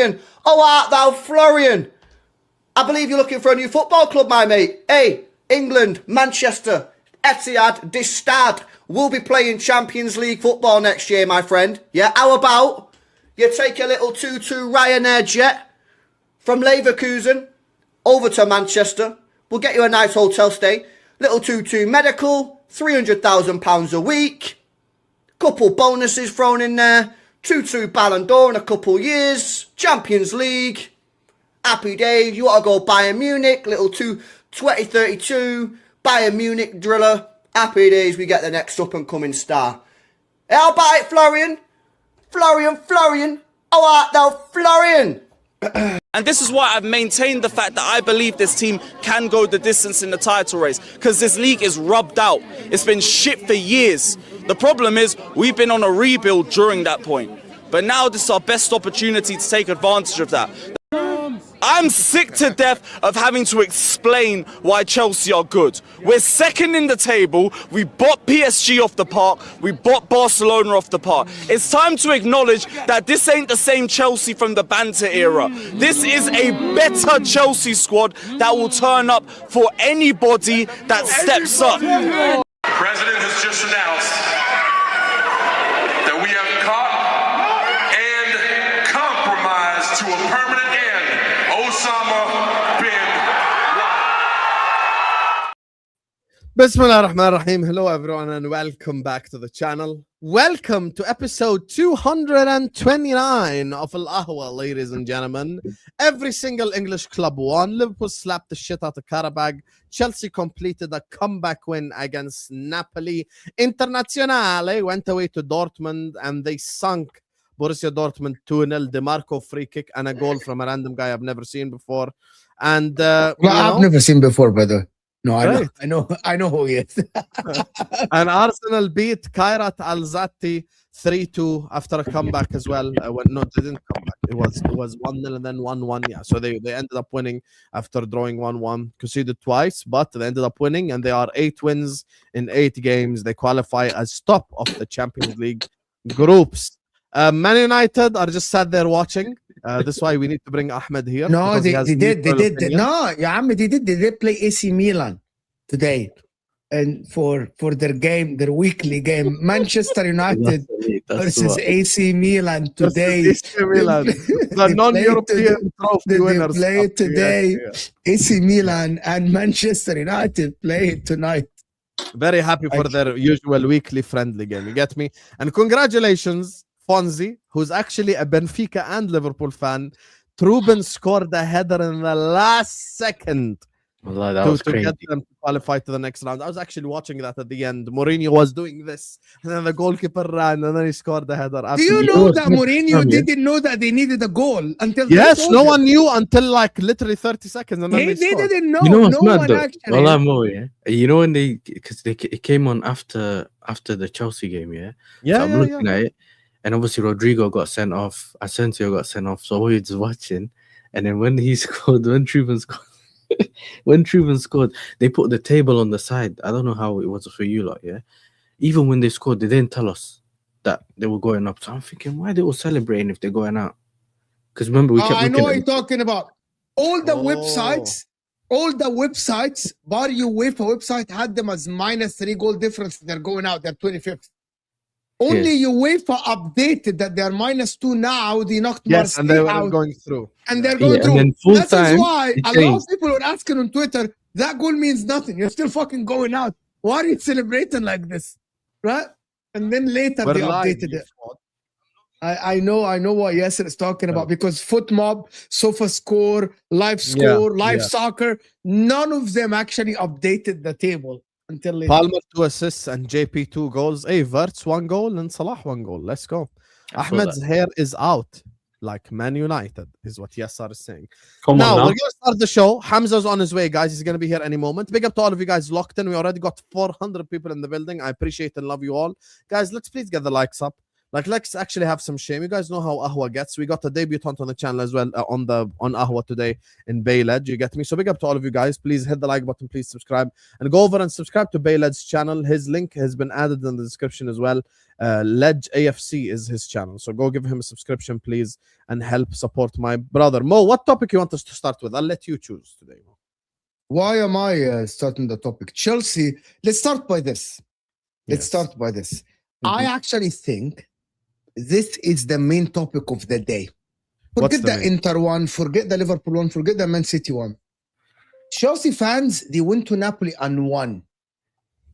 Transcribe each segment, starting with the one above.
Florian. Oh, art thou Florian? I believe you're looking for a new football club, my mate. Hey, England, Manchester, Etihad, de Stade will be playing Champions League football next year, my friend. Yeah, how about you take a little 2-2 Ryanair jet from Leverkusen over to Manchester. We'll get you a nice hotel stay. Little 2-2 medical, £300,000 a week. Couple bonuses thrown in there. 2-2 Ballon d'Or in a couple years. Champions League. Happy days. You want to go Bayern Munich. Little 2032 Bayern Munich driller. Happy days. We get the next up and coming star. How about it, Florian? Florian. Oh, art thou Florian? And this is why I've maintained the fact that I believe this team can go the distance in the title race. Because this league is rubbed out. It's been shit for years. The problem is we've been on a rebuild during that point. But now this is our best opportunity to take advantage of that. I'm sick to death of having to explain why Chelsea are good. We're second in the table. We bought PSG off the park. We bought Barcelona off the park. It's time to acknowledge that this ain't the same Chelsea from the banter era. This is a better Chelsea squad that will turn up for anybody that steps up. The president has just announced that we have caught and compromised to a permanent end Osama bin Laden. Bismillah ar-Rahman ar-Rahim. Hello everyone and welcome back to the channel. Welcome to episode 229 of Ahwa, ladies and gentlemen. Every single English club won. Liverpool slapped the shit out of Karabag. Chelsea completed a comeback win against Napoli. Internazionale went away to Dortmund and they sunk Borussia Dortmund 2-0. DeMarco free kick and a goal from a random guy I've never seen before. And I've never seen before, brother. No, right. I know who he is. And Arsenal beat Kairat Alzati 3-2 after a comeback as well. No, they didn't come back. It was 1-0 and then 1-1. Yeah, so they ended up winning after drawing 1-1. Conceded twice, but they ended up winning, and they are 8 wins in 8 games. They qualify as top of the Champions League groups. Man United are just sat there watching. That's why we need to bring Ahmed here. No, they did. No, yeah, they did. They did play AC Milan today, and for their game, their weekly game, Manchester United versus AC Milan today. AC Milan, the non-European trophy winners. They play today. Yeah. AC Milan and Manchester United play tonight. Very happy for their usual weekly friendly game. You get me? And congratulations, Fonzie, who's actually a Benfica and Liverpool fan. Trubin scored a header in the last second to get them to qualify to the next round. I was actually watching that at the end. Mourinho was doing this, and then the goalkeeper ran, and then he scored the header. Do you know that Mourinho didn't know that they needed a goal until? Yes, no one knew until like literally 30 seconds, and then they didn't know. You know what's no mad one though? actually. Well, I'm more, yeah. You know when it came on after the Chelsea game, yeah. So I'm looking at it. And obviously Rodrigo got sent off, Asensio got sent off, so we were just watching. And then when he scored, when Trubin scored, they put the table on the side. I don't know how it was for you lot, yeah. Even when they scored, they didn't tell us that they were going up. So I'm thinking, why they were celebrating if they're going out? Because remember, we kept looking. I know what you're talking about. All the websites, bar UEFA website had them as -3 goal difference. They're going out. They're 25th. Only UEFA updated that they're -2 now. They knocked Marseille and they were out. going through. And they're going through. And That is why a lot of people were asking on Twitter, that goal means nothing. You're still fucking going out. Why are you celebrating like this? Right? And then later they updated it. I know what Yasser is talking about, because FootMob, SofaScore, Live Soccer, none of them actually updated the table. Until later. Palmer 2 assists and JP 2 goals. Hey, Verts 1 goal and Salah 1 goal. Let's go. Ahmed's hair is out like Man United is what Yassar is saying. Now we're gonna start the show. Hamza's on his way, guys. He's gonna be here any moment. Big up to all of you guys locked in. We already got 400 people in the building. I appreciate and love you all, guys. Let's please get the likes up. Like, let's actually have some shame. You guys know how Ahwa gets. We got a debutant on the channel as well on Ahwa today in Bayledge. You get me? So big up to all of you guys. Please hit the like button. Please subscribe and go over and subscribe to Bayledge's channel. His link has been added in the description as well. Ledge AFC is his channel. So go give him a subscription, please, and help support my brother. Mo, what topic you want us to start with? I'll let you choose today, Mo. Why am I starting the topic? Chelsea. Let's start by this. I actually think this is the main topic of the day. Forget the Inter one, forget the Liverpool one, forget the Man City one. Chelsea fans, they went to Napoli and won.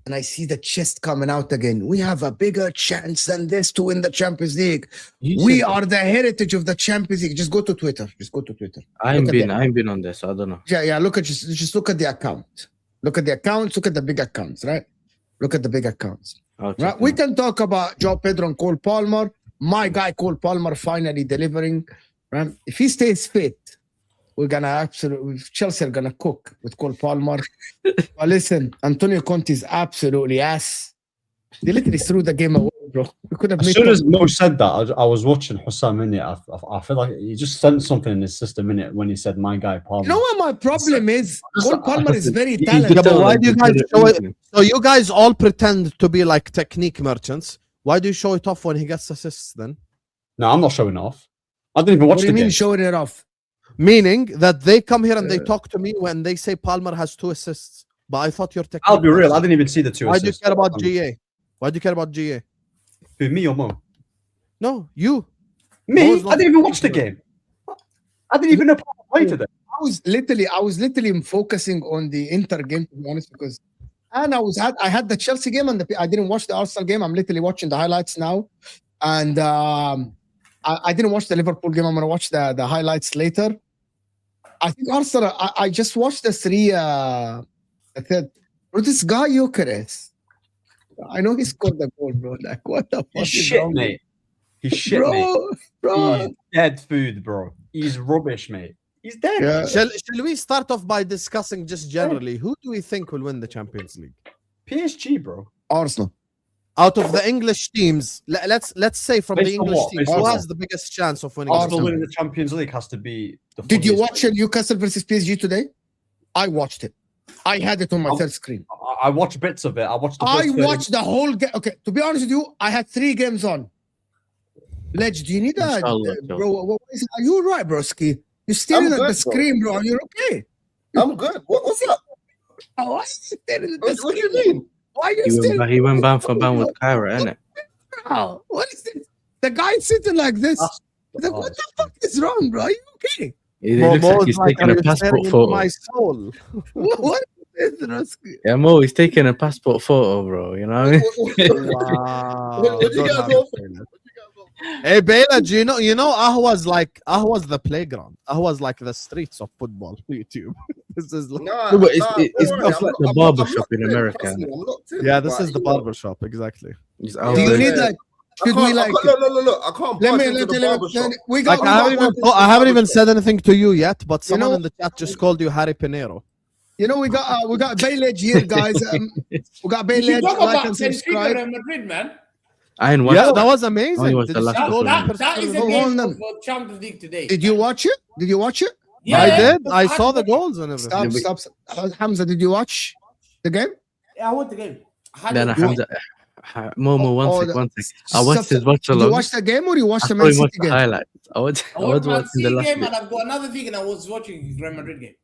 And I see the chest coming out again. We have a bigger chance than this to win the Champions League. We are the heritage of the Champions League. Just go to Twitter. I ain't been on this. I don't know. Yeah. Just look at the account. Look at the accounts. Look at the big accounts, right? Look at the big accounts. Right? We can talk about Joe Pedro and Cole Palmer. My guy Cole Palmer finally delivering. Right? If he stays fit, Chelsea are gonna cook with Cole Palmer. But listen, Antonio Conte is absolutely ass. They literally threw the game away, bro. We could have as soon as Mo said that, I was watching Hussam in it. I feel like he just sent something in his system in it when he said my guy Palmer. You know what my problem is? Cole Palmer is very talented. Yeah, but why do you guys show it? So you guys all pretend to be like technique merchants. Why do you show it off when he gets assists then? No, I'm not showing it off. I didn't even watch the game. What do you mean showing it off? Meaning that they come here and they talk to me when they say Palmer has 2 assists. But I thought you're technique. I'll be real. I didn't even see the 2 Why assists. do you care about GA? Why do you care about GA? Who, me or Mo? No, you. Me? I didn't even watch the game. I didn't even know Palmer played today. I was literally focusing on the Inter game, to be honest, because I had the Chelsea game and I didn't watch the Arsenal game. I'm literally watching the highlights now, and I didn't watch the Liverpool game. I'm gonna watch the highlights later. I think Arsenal. I just watched the 3. I said, bro, this guy Gyökeres. I know he scored the goal, bro. Like, what the fuck? He's shit, mate. He's shit, mate. Bro. He's dead food, bro. He's rubbish, mate. He's dead. Yeah. Shall we start off by discussing just generally who do we think will win the Champions League? PSG, bro. Arsenal. Out of the English teams, let's say from the English teams, who has the biggest chance of winning? Arsenal winning the Champions League has to be. Did you watch Newcastle versus PSG today? I watched it. I had it on my third screen. I watched bits of it. I watched the whole game. Okay, to be honest with you, I had 3 games on. Ledge, do you need that, bro? What is it? Are you right, broski? You're staring at the screen, bro. You're okay. I'm good. What's up? Why are you staring at the What do screen? you mean? Why are you staring? He went bound for bound with Kyra, innit? Wow, what is this? The guy sitting like this. Like, what the fuck is wrong, bro? Are you okay? It looks like he's taking a passport photo. My soul. What is this? Yeah, Mo, he's taking a passport photo, bro. You know what I mean? Wow. What you got, bro? Hey, Bayledge, you know, Ahwa's the playground. Ahwa's like the streets of football. YouTube. This is like, No, but it's not like the barber shop in America. Yeah, this is the barber shop, exactly. He's Do you need that? Should we like? Look, I can't. We got. I haven't even said anything to you yet, but someone in the chat just called you Harry Pinero. You know, we got Bayledge here, guys. We got Bayledge. Like and subscribe. Madrid, man. I ain't watched Yeah, that was amazing. That is the game for Champions League today. Did you watch it? Yeah, I did. I saw the goals and everything. Stop. Hamza, did you watch the game? Yeah, I watched the game. Then Hamza, Momo, one sec. I watched his watch along. Did you watch the game or you watched the Man City game? Highlights. I was watching the last game, and I've got another thing, and I was watching Real Madrid game.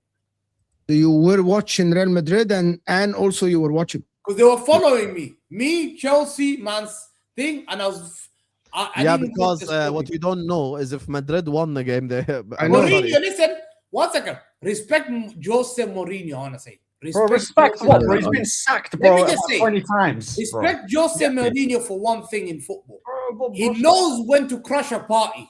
So you were watching Real Madrid and also you were watching because they were following me, Chelsea, Man's thing, and I was. Because what you don't know is if Madrid won the game, Mourinho, listen, 1 second. Respect Jose Mourinho, I want to say. Respect what, bro? He's been sacked, bro, Let me just say, 20 times. Respect Jose Mourinho for one thing in football. He knows when to crush a party.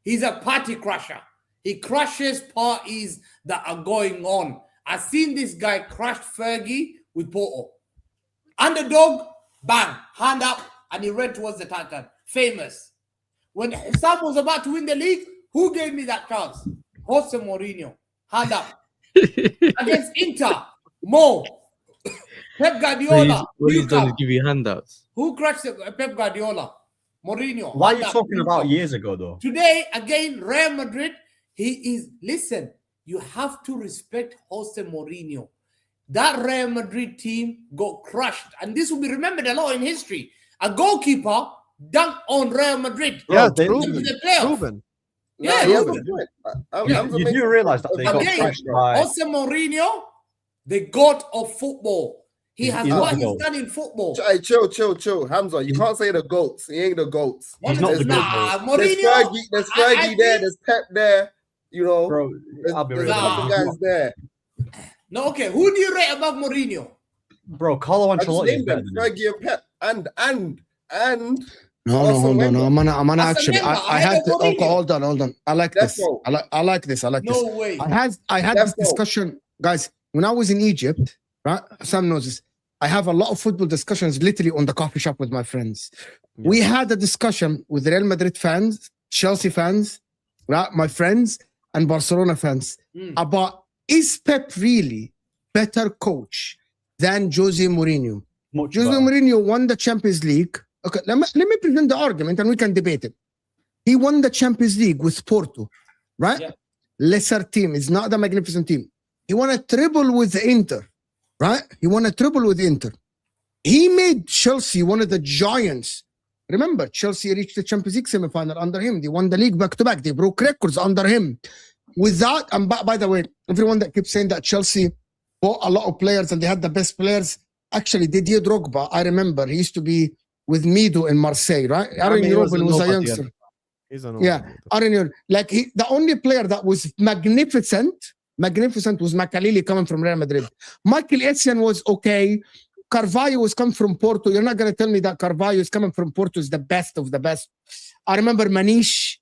He's a party crusher. He crushes parties that are going on. I've seen this guy crush Fergie with Porto. Underdog, bang, hand up, and he ran towards the Titan. Famous. When Sam was about to win the league, who gave me that chance? Jose Mourinho. Hand up. Against Inter, Mo. Pep Guardiola. What he's done is give you handouts. Who crushed Pep Guardiola? Mourinho. Why are on you that talking about platform. years ago, though? Today, again, Real Madrid, listen, you have to respect Jose Mourinho. That Real Madrid team got crushed. And this will be remembered a lot in history. A goalkeeper dunked on Real Madrid. Yeah, Bro, Ruben. Yeah, Nah, Ruben. You do realise that they got Again, crushed by... Jose Mourinho, the god of football. He has he's what not the he's GOAT. done in football. Hey, chill. Hamza, you can't say the GOATs. He ain't the GOATs. He's not the Nah, GOAT. There's Mourinho. Fergie, there's Fergie there, there's Pep there, you know. Bro, I'll be There's real. a couple Nah. guys there. No, okay. Who do you rate above Mourinho? Bro, Carlo I just Ancelotti is named better them, than him. Fergie and Pep, and No, Arsene hold on. Wenger. I'm gonna Arsene actually. Wenger, I ahead had of to. Okay, Mourinho. hold on. I like Let's this. go. I like this. No way. I had Let's this go. discussion, guys. When I was in Egypt, right? Sam knows this. I have a lot of football discussions literally on the coffee shop with my friends. We had a discussion with Real Madrid fans, Chelsea fans, right? My friends and Barcelona fans about is Pep really better coach than Jose Mourinho? Much Jose better. Mourinho won the Champions League. Okay, let me present the argument and we can debate it. He won the Champions League with Porto, right? Yeah. Lesser team. It's not the magnificent team. He won a treble with Inter, right? He won a treble with Inter. He made Chelsea one of the giants. Remember, Chelsea reached the Champions League semi-final under him. They won the league back-to-back. They broke records under him. Without, and by the way, everyone that keeps saying that Chelsea bought a lot of players and they had the best players, actually, Didier Drogba, I remember, he used to be with Mido in Marseille, right? Aaron Robben was a youngster. He's a Yeah, Aaron, like the only player that was magnificent was Makaleli coming from Real Madrid. Michael Essien was okay. Carvalho was coming from Porto. You're not going to tell me that Carvalho is coming from Porto is the best of the best. I remember Manish.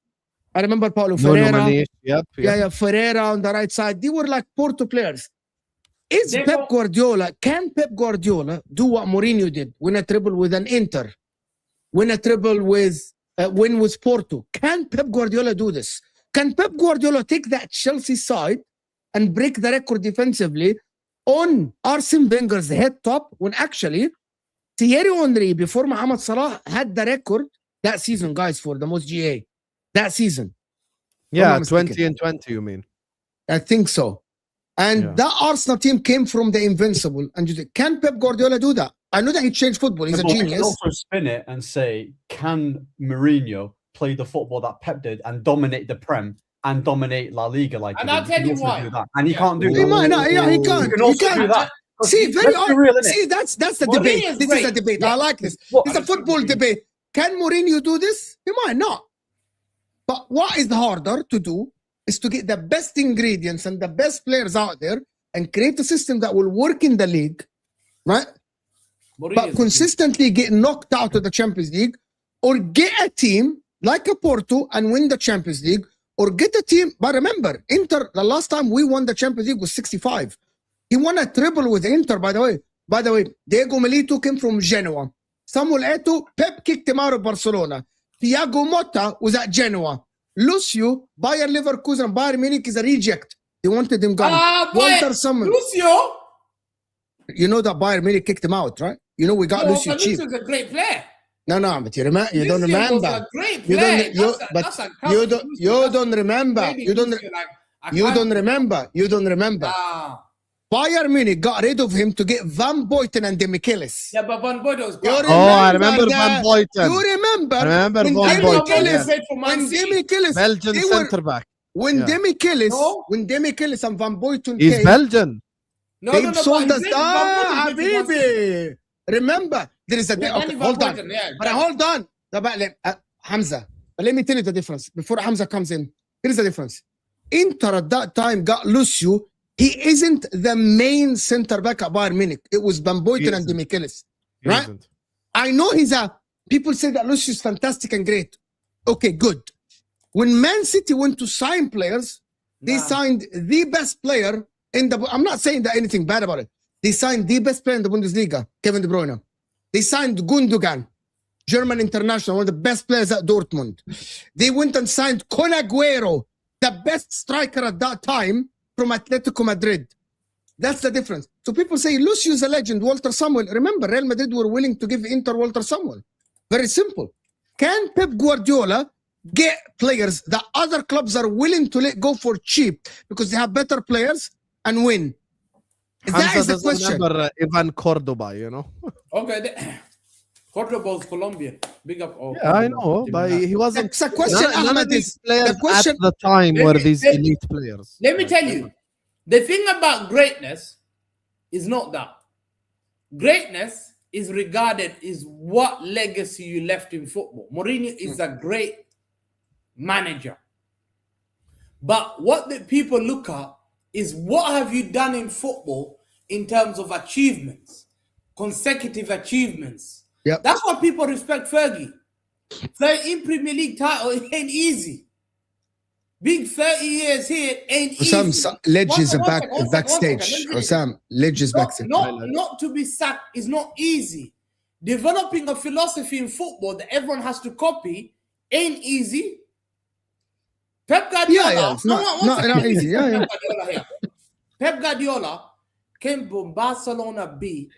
I remember Paulo Ferreira. Manish. Yep. Yeah, Ferreira on the right side. They were like Porto players. Can Pep Guardiola do what Mourinho did? Win a treble with an Inter. Win a treble with win with Porto. Can Pep Guardiola do this? Can Pep Guardiola take that Chelsea side and break the record defensively on Arsene Wenger's head top when actually Thierry Henry before Mohamed Salah had the record that season, guys, for the most GA. That season. Yeah, I'm not 20 mistaken. and 20, you mean? I think so. And Yeah. that Arsenal team came from the invincible. And you say, can Pep Guardiola do that? I know that he changed football. He's a But we can genius. also spin it and say, can Mourinho play the football that Pep did and dominate the Prem and dominate La Liga like And he I'll did? tell He you can why. do that. And he can't do He that. might not. Yeah, he can't. He can He also can't. do that. See, very Let's be real, innit? see, that's the Mourinho debate. is This great. is a debate. I like this. What? It's a football debate. Can Mourinho do this? He might not. But what is harder to do is to get the best ingredients and the best players out there and create a system that will work in the league, right? But consistently get knocked out of the Champions League, or get a team like a Porto and win the Champions League, or get a team. But remember, Inter, the last time we won the Champions League was 65. He won a treble with Inter, by the way. By the way, Diego Milito came from Genoa. Samuel Eto'o, Pep kicked him out of Barcelona. Thiago Motta was at Genoa. Lucio, Bayer Leverkusen, Bayern Munich is a reject. They wanted him gone. Walter Samuel. Lucio? You know that Bayern Munich kicked him out, right? You know we got Lucio cheap. Lucio's a great player. No, but you remember? You don't Lucio was remember. a great You player. don't. You don't remember. You don't remember. You don't remember. Bayern Munich got rid of him to get Van Boyten and Demichelis. Yeah, but Van Boyden was You crap. I remember that. Van Boyten. You remember? I remember when Van Demichelis- Boyten, yeah. Played for Man When City. Demichelis, Belgian they were- centre back. when Yeah. Demichelis, No. when Demichelis and Van Boyten He's came, Belgian. they sold but us. he played for Van Ah, Boyden, he played for Man City. Habibi. Remember, there is a Yeah, okay, Danny Van hold on. Boyden, yeah. But hold on. Hamza, but let me tell you the difference. Before Hamza comes in, here's the difference. Inter at that time got Lucio. He isn't the main center back at Bayern Munich. It was Van Boyten and Demichelis. He Right? isn't. I know people say that Lucio is fantastic and great. Okay, good. When Man City went to sign players, they signed the best player in the. I'm not saying that anything bad about it. They signed the best player in the Bundesliga, Kevin De Bruyne. They signed Gundogan, German international, one of the best players at Dortmund. They went and signed Kun Agüero, the best striker at that time from Atletico Madrid. That's the difference. So people say Lucio's a legend, Walter Samuel. Remember, Real Madrid were willing to give Inter Walter Samuel. Very simple. can Pep Guardiola get players that other clubs are willing to let go for cheap because they have better players and win? That is the question. Remember Ivan Cordoba, you know? Okay. Cordoba's Colombia. Big up. Yeah, I know, but he wasn't. It's a question, None of Ahmed, these is players the question. at the time were these elite players. Let me tell you, the thing about greatness is not that. Greatness is regarded as what legacy you left in football. Mourinho is a great manager. But what the people look at is what have you done in football in terms of achievements, consecutive achievements. Yep. That's why people respect Fergie. 13 Premier League title, it ain't easy. Big 30 years here ain't easy. Ledge is backstage. Osam, Ledge is backstage. Not to be sacked is not easy. Developing a philosophy in football that everyone has to copy ain't easy. Pep Guardiola. Yeah, it's not easy. Yeah. Pep Guardiola came from Barcelona B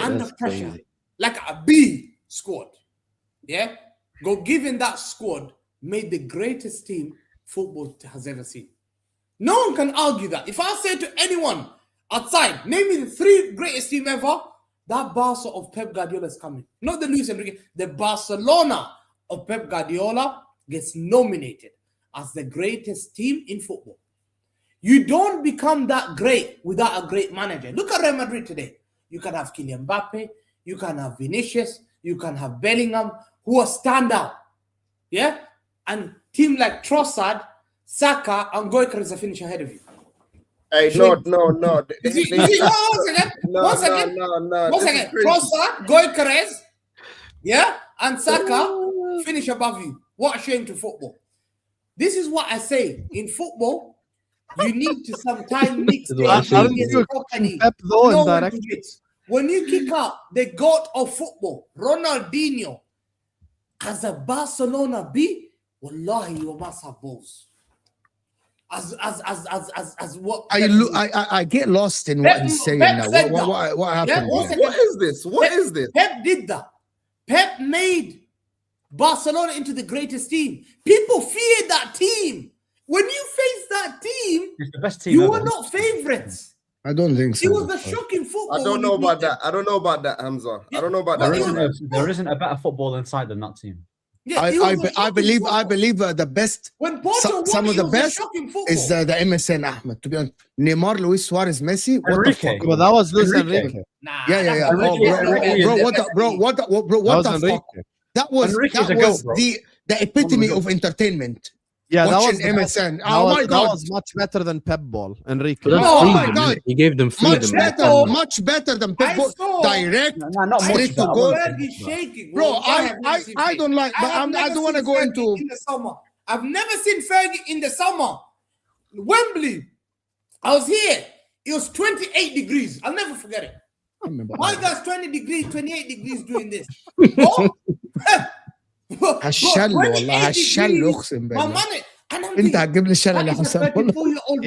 under pressure. Crazy. Like a B squad. Yeah? Given that squad made the greatest team football has ever seen. No one can argue that. If I say to anyone outside, name me the 3 greatest team ever, that Barca of Pep Guardiola is coming. Not the Luis Enrique. The Barcelona of Pep Guardiola gets nominated as the greatest team in football. You don't become that great without a great manager. Look at Real Madrid today. You can have Kylian Mbappe, you can have Vinicius, you can have Bellingham, who are standout. Yeah? And team like Trossard, Saka, and Goikarez are finishing ahead of you. Hey, no. One second. Trossard, Goikarez, yeah, and Saka finish above you. What a shame to football. This is what I say. In football, you need to sometimes mix things. When you kick out the god of football, Ronaldinho, as a Barcelona B, wallahi, you must have balls. As what I get lost in what he's saying now. What happened? What is this? What is this? Pep did that. Pep made Barcelona into the greatest team. People feared that team. When you face that team, it's the best team you ever. were not favorites. I don't think so. It was a shocking football. I don't know about that, Hamza. I don't know about that. There isn't a better football inside than that team. Yeah, I believe the best. When Porto some of the best is the MSN Ahmed. To be honest, Neymar, Luis Suarez, Messi. What the fuck? But that was Luis Enrique. Yeah. What the fuck? That was the epitome of entertainment. Yeah, that was MSN. That was much better than Pep Ball, Enrique. Oh my God! He gave them freedom. Much better than Pep Ball. Direct, straight to goal. Bro, I don't like. But I don't want to go into. In the summer, I've never seen Fergie in the summer. Wembley, I was here. It was 28 degrees. I'll never forget it. Why guys 20 degrees, 28 degrees doing this? هالشل والله هالشل اقسم بالله انت هتجيب لي الشل اللي حصل He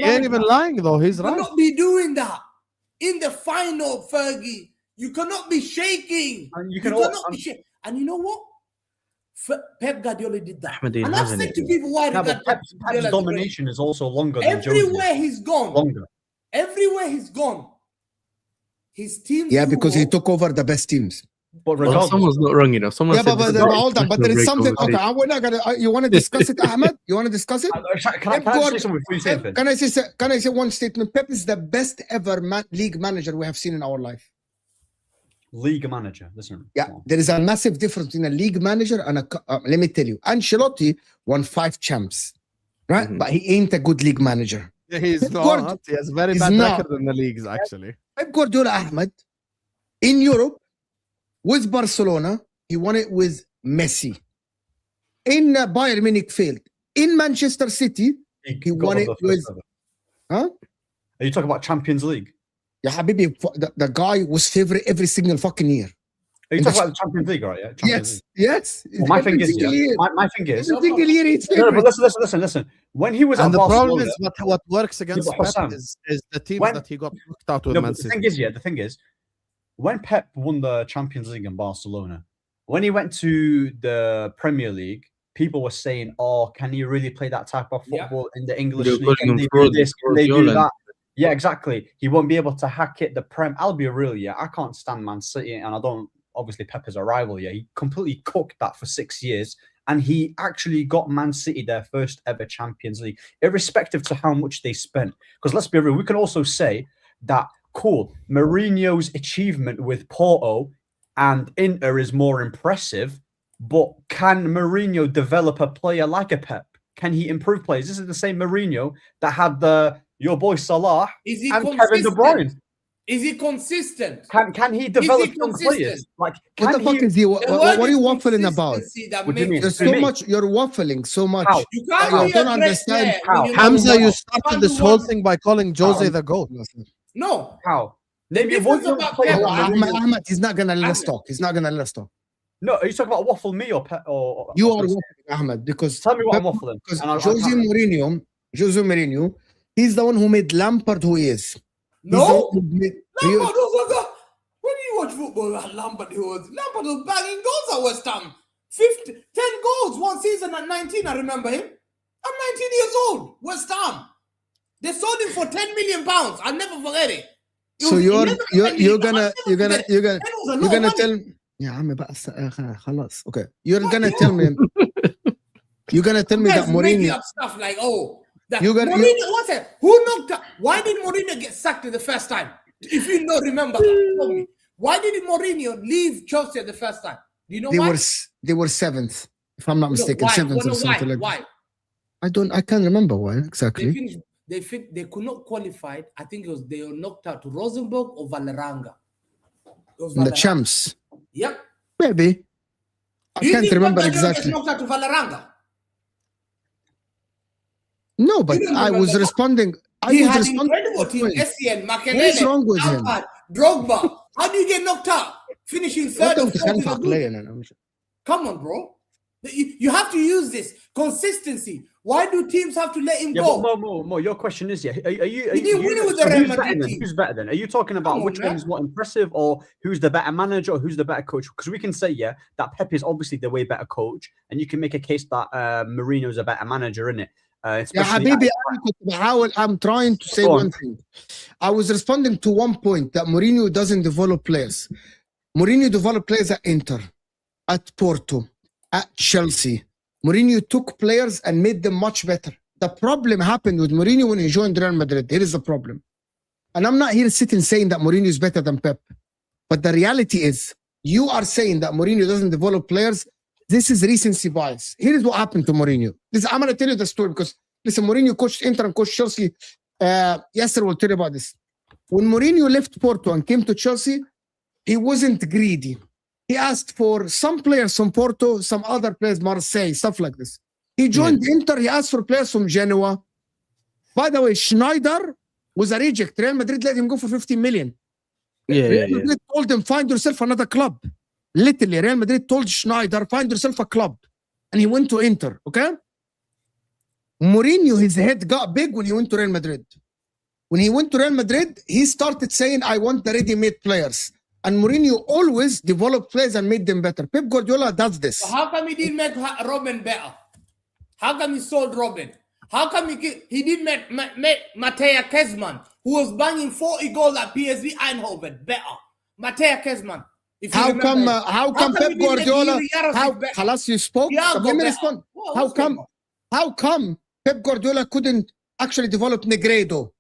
ain't even lying though. He's right. You cannot be doing that in the final, Fergie. You cannot be shaking. And you cannot be shaking. And you know what? Pep Guardiola did that. And I've said to people why Pep's domination is also longer than everywhere he's gone. Longer. Everywhere he's gone. His teams. Yeah, because he took over the best teams. But someone's not wrong, you know. Someone but hold on. But there is something. Okay, we're not gonna. You want to discuss it, Ahmed? You want to discuss it? Can I say something before you say anything? Can I say one statement? Pep is the best ever league manager we have seen in our life. League manager. Listen. Yeah, there is a massive difference between a league manager and a. Let me tell you, Ancelotti won 5 champs, right? But he ain't a good league manager. Yeah, he's not. He has very bad record in the leagues, actually. Pep Guardiola, Ahmed, in Europe. With Barcelona, he won it with Messi. In Bayern Munich failed. In Manchester City, he won it with. Huh? Are you talking about Champions League? Yeah, Habibi, the guy was favorite every single fucking year. Are you talking about the Champions League, right? Yeah. Yes. Well, my thing is, my thing is. Every single year it's no, but listen. When he was and at the Barcelona, problem is what works against Pep is the team that he got knocked out with Man City. The thing is, when Pep won the Champions League in Barcelona, when he went to the Premier League, people were saying, "Oh, can he really play that type of football in the English league? Can they do this? Can they do that?" Yeah, exactly. He won't be able to hack it. The Prem. I'll be real. Yeah, I can't stand Man City, and I don't. Obviously, Pep is a rival. Yeah, he completely cooked that for 6 years, and he actually got Man City their first ever Champions League, irrespective to how much they spent. Because let's be real, we can also say that Mourinho's achievement with Porto and Inter is more impressive, but can Mourinho develop a player like a Pep? Can he improve players? This is the same Mourinho that had your boy Salah and Kevin De Bruyne. Is he consistent? Can he develop some players? Like, what the fuck is he? What are you waffling about? What do you mean? There's so much. You're waffling so much. How? You can't don't understand. Hamza, you started this whole thing by calling Jose the GOAT. No. How? Maybe Ahmad, he's not gonna let us talk. He's not gonna let us talk. No, are you talking about waffle me or you are waffling, Ahmad, because tell me what I'm waffling. Because Jose Mourinho, he's the one who made Lampard who he is. No, Lampard was like, when you watch football, Lampard was banging goals at West Ham. 10 goals one season at 19. I remember him. I'm 19 years old. West Ham. They sold him for £10 million. I'll never forget it. So you're gonna tell me. Yeah, I'm about خلاص. Okay, you're gonna tell me. You're gonna tell me that Mourinho stuff like Mourinho. Who knocked out? Why did Mourinho get sacked the first time? If you don't remember, tell me. Why did Mourinho leave Chelsea the first time? Do you know why? They were seventh, if I'm not mistaken, seventh or something like that. Why? I can't remember why exactly. They could not qualify. I think they were knocked out to Rosenborg or Valeranga. The champs. Yep. Maybe. I can't remember exactly. Knocked out to Valeranga. No, but I was responding. He had an incredible team. Essien, Makelele, what's wrong with him? Drogba. How do you get knocked out? Finishing third or fourth. Come on, bro. You have to use this consistency. Why do teams have to let him go? But Mo, your question is, who's better then? Are you talking about which one is more impressive, or who's the better manager, or who's the better coach? Because we can say, that Pep is obviously the way better coach, and you can make a case that Mourinho's a better manager, innit? Habibi, I'm trying to say one thing. I was responding to one point that Mourinho doesn't develop players. Mourinho developed players at Inter, at Porto, at Chelsea. Mourinho took players and made them much better. The problem happened with Mourinho when he joined Real Madrid. Here is the problem. And I'm not here sitting saying that Mourinho is better than Pep. But the reality is, you are saying that Mourinho doesn't develop players. This is recency bias. Here is what happened to Mourinho. I'm going to tell you the story because, listen, Mourinho coached Inter and coached Chelsea. Yasser will tell you about this. When Mourinho left Porto and came to Chelsea, he wasn't greedy. He asked for some players from Porto, some other players, Marseille, stuff like this. He joined Inter. He asked for players from Genoa. By the way, Schneider was a reject. Real Madrid let him go for 15 million. Real Madrid told him, find yourself another club. Literally, Real Madrid told Schneider, find yourself a club. And he went to Inter, okay? Mourinho, his head got big when he went to Real Madrid. When he went to Real Madrid, he started saying, I want the ready-made players. And Mourinho always developed players and made them better. Pep Guardiola does this. So how come he didn't make Robin better? How come he sold Robin? How come he didn't make Mateo Kezman, who was banging 40 goals at PSV Eindhoven, better? Mateo Kezman. How come Pep Guardiola? Halas, you spoke. Let me respond. How come Pep Guardiola couldn't actually develop Negredo?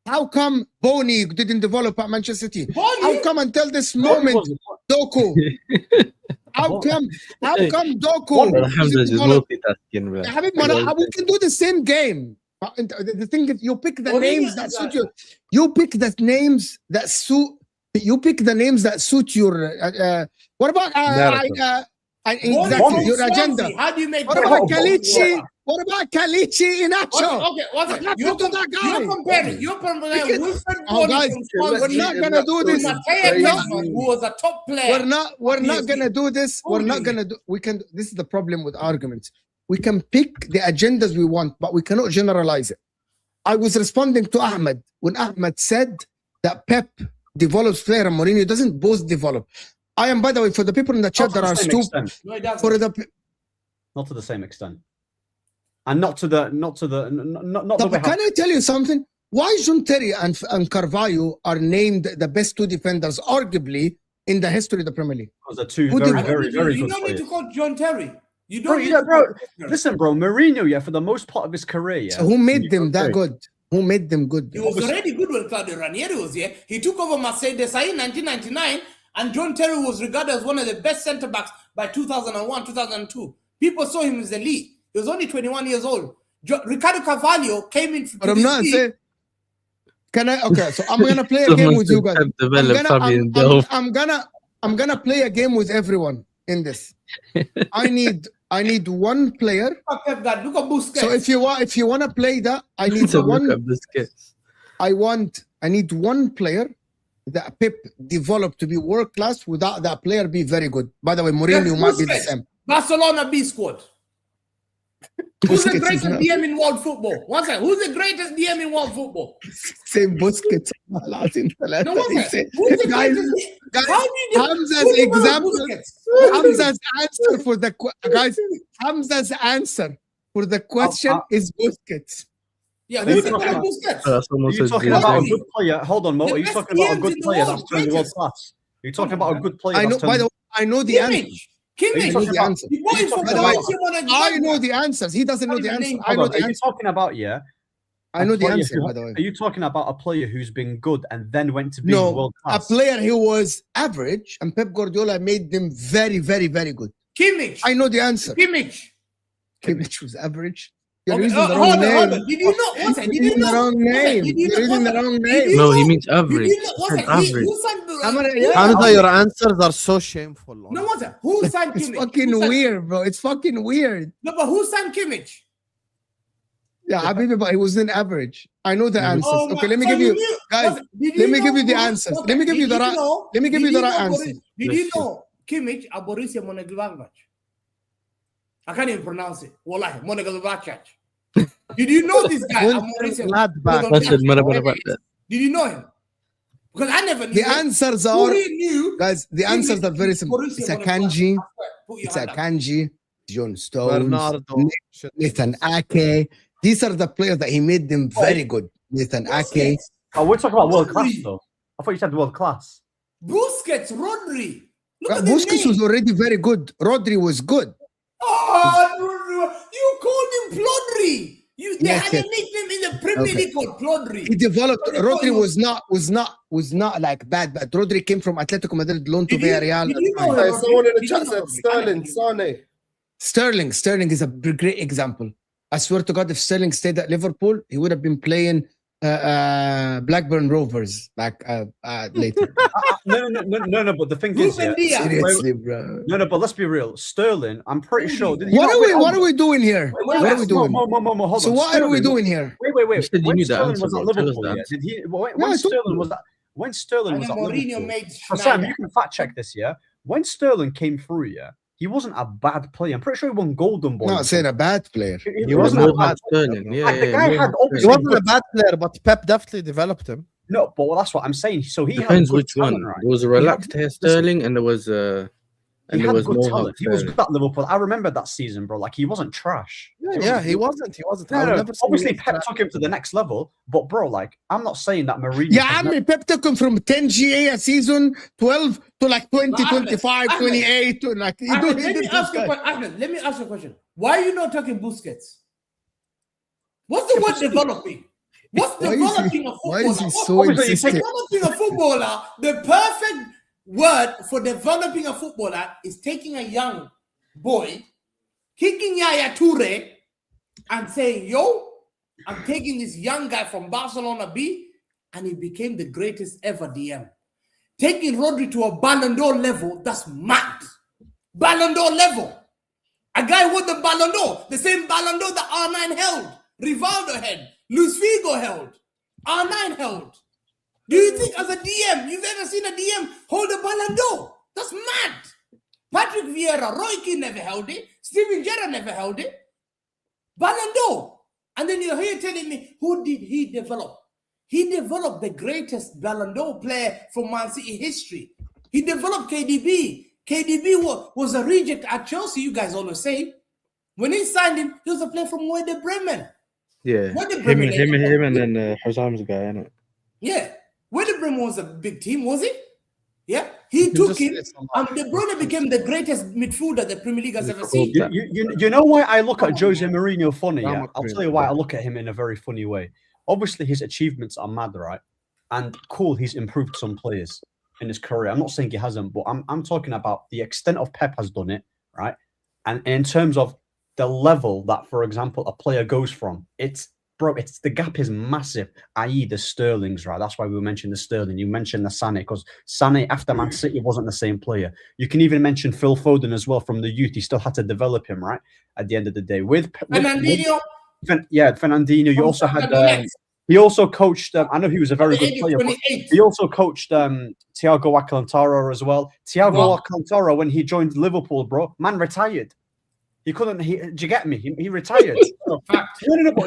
How come Boni didn't develop at Manchester City? How come until this moment, Doku? How come Doku? We can do the same game. The thing is, you pick the names that suit you. You pick the names that suit. You pick the names that suit your. What about exactly your agenda? How do you make? What about Kalichi? What about Kalichi Inacho? Okay. You're comparing. Guys, we're not gonna do this. Who was a top player? We're not gonna do this. We're not gonna do. We can. This is the problem with arguments. We can pick the agendas we want, but we cannot generalize it. I was responding to Ahmed when Ahmed said that Pep develops player and Mourinho doesn't both develop. I am, by the way, for the people in the chat that are stupid. No, it doesn't. For the Not to the same extent. And not the way. Can I tell you something? Why John Terry and Carvalho are named the best two defenders, arguably, in the history of the Premier League? Because they're two very good You don't need to call John Terry. You don't Listen, bro, Mourinho, yeah, for the most part of his career, yeah. So who made them that good? Who made them good? He was already good when Claudio Ranieri was here. He took over Marseille Desailly in 1999, and John Terry was regarded as one of the best centre-backs by 2001, 2002. People saw him as elite. He was only 21 years old. Ricardo Carvalho came in. But I'm not saying. Can I? Okay, so I'm gonna play a game with you guys. I'm gonna play a game with everyone in this. I need one player. Look at Busquets. So if you want to play that, I need I need one player that Pep developed to be world class without that player be very good. By the way, Mourinho might be the same. Barcelona B squad. Who's the greatest DM in world football? One second. Who's the greatest DM in world football? Same Busquets. No, one second. Who's the greatest? Hamza's example. Hamza's answer for the Hamza's answer for the question is Busquets. Yeah, this is Busquets. Are you talking about a good player? Hold on, Mo. Are you talking about a good player that's turned world class? Are you talking about a good player? I know. By the way, I know the answer. Kimmich. I know the answers. He doesn't know the answer. I know the answer. Are you talking about, yeah? I know the answer, by the way. Are you talking about a player who's been good and then went to be world class? A player who was average, and Pep Guardiola made them very, very, very good. Kimmich. I know the answer. Kimmich was average. You're using the wrong name. Did you know? You're using the wrong name. You're using the wrong name. No, he means average. Average. Hamza, your answers are so shameful. No, what's that? Who signed Kimmich? It's fucking weird, bro. It's fucking weird. No, but who signed Kimmich? Yeah, Habibi, but he wasn't average. I know the answers. Okay, let me give you, guys. Let me give you the answers. Let me give you the right. Let me give you the right answer. Did you know Kimmich a Borussia Mönchengladbach? I can't even pronounce it. Wallahi, Mönchengladbach. Did you know this guy? Did you know him? Because I never knew. The answers are, guys, the answers are very simple. It's a Kanji. It's a Kanji. John Stones. Bernardo. Nathan Ake. These are the players that he made them very good. Nathan Ake. Oh, we're talking about world class, though. I thought you said world class. Busquets, Rodri. Busquets was already very good. Rodri was good. Oh, you called him Plodri. They had a nickname in the Premier League called Plodri. He developed. Rodri was not like bad, but Rodri came from Atletico Madrid, loan to Villarreal. Someone in the chat said Sterling, Sane. Sterling is a great example. I swear to God, if Sterling stayed at Liverpool, he would have been playing Blackburn Rovers back later. No, but the thing is, seriously, bro. No, but let's be real. Sterling, I'm pretty sure. What are we doing here? What are we doing? Hold so on. What are we doing here? Wait. When Sterling was at Liverpool, when Sterling was at Liverpool, Sam, you can fact check this, yeah. When Sterling came through, yeah, he wasn't a bad player. I'm pretty sure he won Golden Ball. Not saying a bad player. He wasn't a bad Sterling. He wasn't a bad player, but Pep definitely developed him. No, but that's what I'm saying. So he depends which one. Right? There was a relaxed hair Sterling, and there was he had good talent. He was good at Liverpool. I remember that season, bro. Like, he wasn't trash. Yeah, he wasn't. No. Obviously, Pep took him to the next level. But, bro, like, I'm not saying that Mourinho... Yeah, I mean, Pep took him from 10 GA a season, 12 to like 20, 25, 28. To like, let me ask you a question. Why are you not talking Busquets? What's the word developing? What's developing a footballer? Why is he so insistent? Developing a footballer, the perfect word for developing a footballer is taking a young boy, kicking Yaya Toure, and saying, yo, I'm taking this young guy from Barcelona B, and he became the greatest ever DM. Taking Rodri to a Ballon d'Or level, that's mad. Ballon d'Or level. A guy with the Ballon d'Or, the same Ballon d'Or that R9 held, Rivaldo had, Luis Figo held, R9 held. Do you think as a DM, you've ever seen a DM hold a Ballon d'Or? That's mad. Patrick Vieira, Roy Keane never held it. Steven Gerrard never held it. Ballon d'Or. And then you're here telling me, who did he develop? He developed the greatest Ballon d'Or player from Man City history. He developed KDB. KDB was a reject at Chelsea, you guys always say. When he signed him, he was a player from Werder Bremen. Yeah. Werder Him Bremen. and then Husam's guy, innit? Yeah. Werder Bremen was a big team, was it? Yeah. He took him, and De Bruyne became the greatest midfielder the Premier League has ever seen. You know why I look at Jose Mourinho funny? Yeah? I'll tell you why I look at him in a very funny way. Obviously, his achievements are mad, right? And cool, he's improved some players in his career. I'm not saying he hasn't, but I'm talking about the extent of Pep has done it, right? And in terms of the level that, for example, a player goes from, it's the gap is massive, i.e. the Sterlings, right? That's why we mentioned the Sterling. You mentioned the Sané, because Sané after Man City wasn't the same player. You can even mention Phil Foden as well from the youth. He still had to develop him, right? At the end of the day. Fernandinho. Fernandinho. You also had... he also coached... I know he was a very good player. He also coached Thiago Alcantara as well. Thiago Alcantara, when he joined Liverpool, bro, man retired. He couldn't. Do you get me? He retired. Remove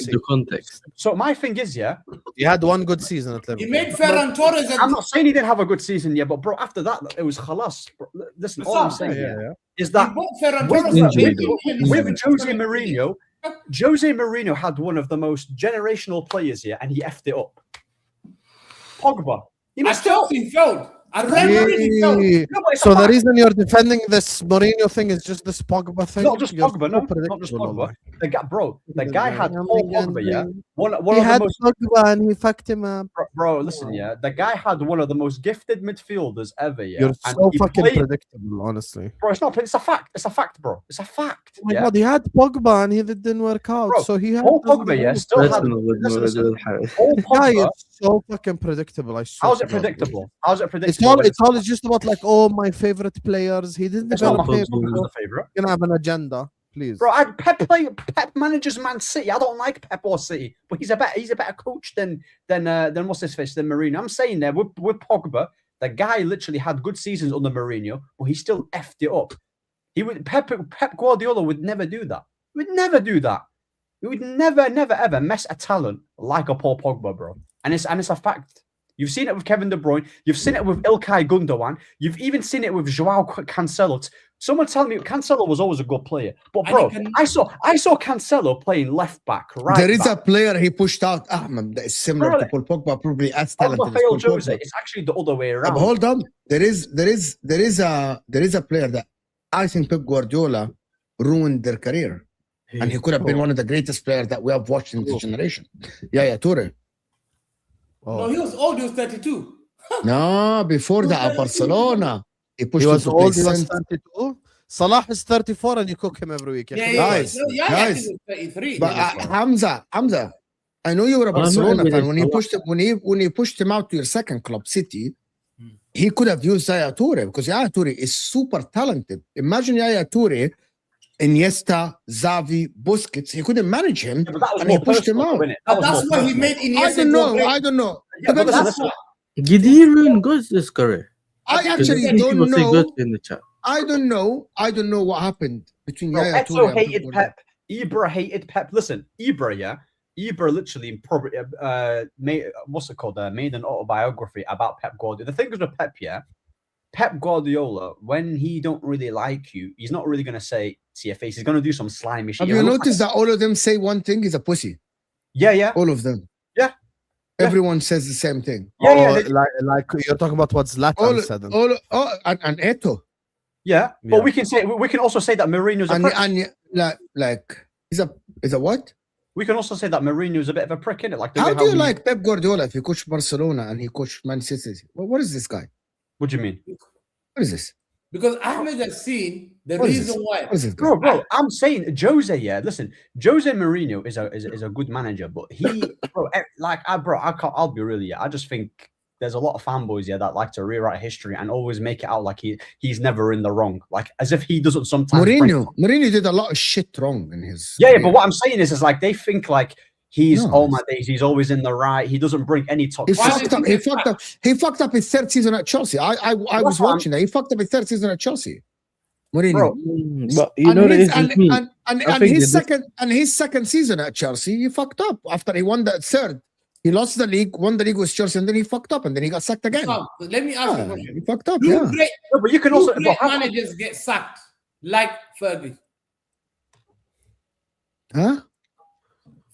the context. So my thing is, he had one good season at Liverpool. He made Ferran Torres. I'm not saying he didn't have a good season, but bro, after that, it was khalas. Listen, all I'm saying is that with Jose Mourinho, Jose Mourinho had one of the most generational players here, and he effed it up. Pogba. Chelsea failed. So the reason you're defending this Mourinho thing is just this Pogba thing? Not just Pogba, not just Pogba. The guy had Paul Pogba, He had Pogba and he fucked him up. Bro, listen, the guy had one of the most gifted midfielders ever, You're so fucking predictable, honestly. Bro, it's not. It's a fact. It's a fact, bro. It's a fact. Oh my God, he had Pogba and he didn't work out. Bro, so he had Paul Pogba, still had. The guy is so fucking predictable. I swear. How's it predictable? How's it predictable? It's always just about like, oh, my favorite players. He didn't develop him. Favorite. You can have an agenda, please. Bro, Pep manages Man City. I don't like Pep or City, but he's a better coach than what's his face, than Mourinho. I'm saying there with Pogba, the guy literally had good seasons under Mourinho, but he still effed it up. Pep Guardiola would never do that. He would never do that. He would never ever mess a talent like a Paul Pogba, bro. And it's a fact. You've seen it with Kevin De Bruyne. You've seen it with Ilkay Gundogan. You've even seen it with Joao Cancelo. Someone tell me Cancelo was always a good player, but bro, I saw Cancelo playing left back. Right, there is a player he pushed out, Ahmed, that is similar to Paul Pogba, probably as talented as Paul Pogba. It's actually the other way around. But hold on, there is a player that I think Pep Guardiola ruined their career, and he could have been one of the greatest players that we have watched in this generation. Yaya Toure. No, he was old. He was 32. No, before that, at Barcelona, he was old. He was 32. Salah is 34, and you cook him every week. Guys. He was 33. But Hamza, I know you were a Barcelona fan. When you pushed him out to your second club, City, he could have used Yaya Toure because Yaya Toure is super talented. Imagine Yaya Toure, Iniesta, Xavi, Busquets. He couldn't manage him, and he pushed him out. That's why he made Iniesta. I don't know. Did he ruin Ghost's career? I actually don't know. I don't know what happened between Yaya Toure and hated Pep. Ibra hated Pep. Listen, Ibra literally probably made an autobiography about Pep Guardiola. The thing is with Pep, Pep Guardiola, when he don't really like you, he's not really gonna say to your face. He's gonna do some slimy shit. Have you noticed that all of them say one thing? He's a pussy. Yeah. All of them. Yeah. Everyone says the same thing. Like you're talking about what Zlatan said. And Eto'o. Yeah, but we can also say that Mourinho's is a what? We can also say that Mourinho's a bit of a prick, innit? Like, how do you like Pep Guardiola if he coached Barcelona and he coached Man City? What is this guy? What do you mean? What is this? Because Ahmed has seen the reason why. What is this, bro? I'm saying Jose. Listen, Jose Mourinho is a good manager, but I'll be real. I just think there's a lot of fanboys that like to rewrite history and always make it out like he's never in the wrong, like as if he doesn't sometimes. Mourinho did a lot of shit wrong in his. Yeah, but what I'm saying is like they think like. He's my days. He's always in the right. He doesn't bring any top. He fucked up his third season at Chelsea. I was watching that. He fucked up his third season at Chelsea. Mourinho. But you know his second season at Chelsea, he fucked up after he won that third. He lost the league, won the league with Chelsea, and then he fucked up, and then he got sacked again. Let me ask you a question. He fucked up, Do great, but you can also great managers get sacked like Fergie? Huh?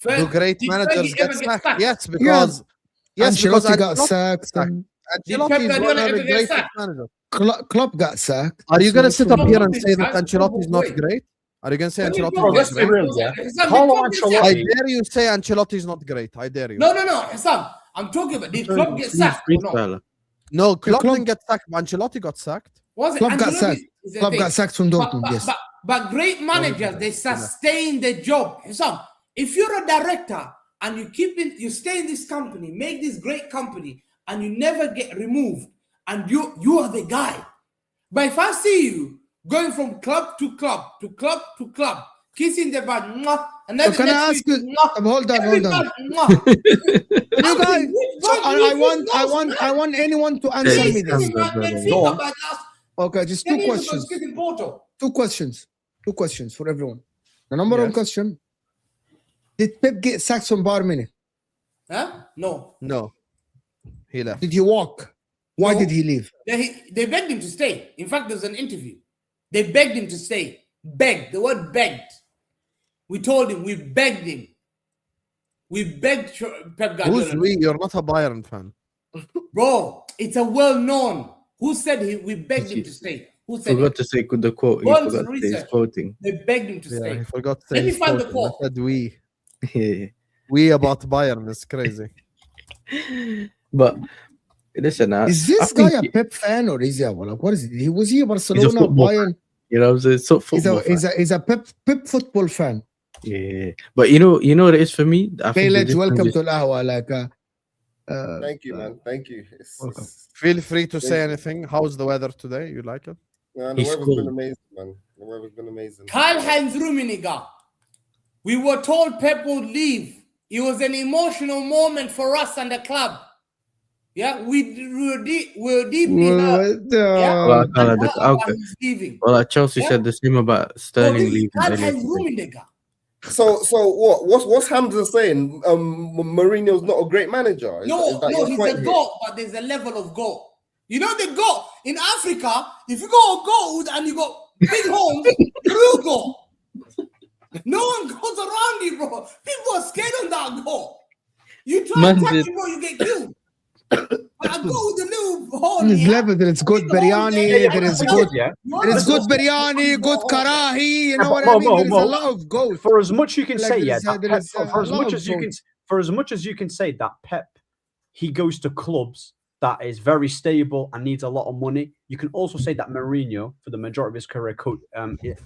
Do great Did managers Fergie get ever sacked? Yes, because Ancelotti got sacked. Ancelotti is one of the greatest managers. Klopp got sacked. Are you going to sit up here and say that Wait. Ancelotti is not great? Are you going to say Ancelotti Bro, let's is be not great? real, yeah. Hassam, Carlo did Klopp get I Ancelotti. dare you say Ancelotti is not great. I dare you. No, Hassam. I'm talking about, did Klopp get sacked or not? No, Klopp didn't get sacked. Ancelotti got sacked. Was it? Klopp got Ancelotti sacked. is the Klopp thing. got sacked from Dortmund, yes. But great managers, they sustain the job. Hassam, if you're a director and you stay in this company, make this great company, and you never get removed, and you are the guy. But if I see you going from club to club to club to club, kissing the bad, and then Can I ask you? Hold on. You guys, I want anyone to answer me this. Okay, just two questions. Two questions for everyone. The number one question: did Pep get sacked from Bayern Munich? Huh? No. He left. Did he walk? Why No. did he leave? They begged him to stay. In fact, there's an interview. They begged him to stay. Begged. The word begged. We told him. We begged him. We begged Pep Guardiola. Who's we? You're not a Bayern fan. Bro, it's a well-known. Who said we begged him to stay? Who said Forgot it? to say the quote. He Go on forgot some to say his research. quoting. They begged him to Yeah, stay. he forgot to say Let me his find the quote. quote. I said we. Yeah. We about Bayern is crazy. But listen, Is this guy a Pep fan or is he what is it? Was he a Barcelona, football Bayern? you know, it's a football. He's a Pep football fan. Yeah, but you know what it is for me. I think the Bayledge, welcome difference to Ahwa. Thank you, man. Thank you. Feel free to say anything. How's the weather today? You like it? The He's weather's cool. been amazing, man. The weather's been amazing. Karl-Heinz Rummenigge. We were told Pep would leave. It was an emotional moment for us and the club. Yeah, we were deeply hurt. Well, He's leaving. well, Chelsea said the same about Sterling leaving. Karl-Heinz Rummenigge. So what's Hamza saying? Mourinho's not a great manager. No, he's a goat, but there's a level of goat. You know the goat in Africa. If you go goat and you got big homes, you go. No one goes around you, bro. People are scared on that goat. You try to touch it, bro, you get killed. But I go with the little hole. His level, there is good biryani, there is good biryani, good Yeah, karahi, you know but what I mean? There is Mo, a lot of goat. For as much you can Like say, there yeah, is, that there Pep, is, for as a lot much of as you can, goat. for as much as you can say that Pep, he goes to clubs that is very stable and needs a lot of money. You can also say that Mourinho, for the majority of his career,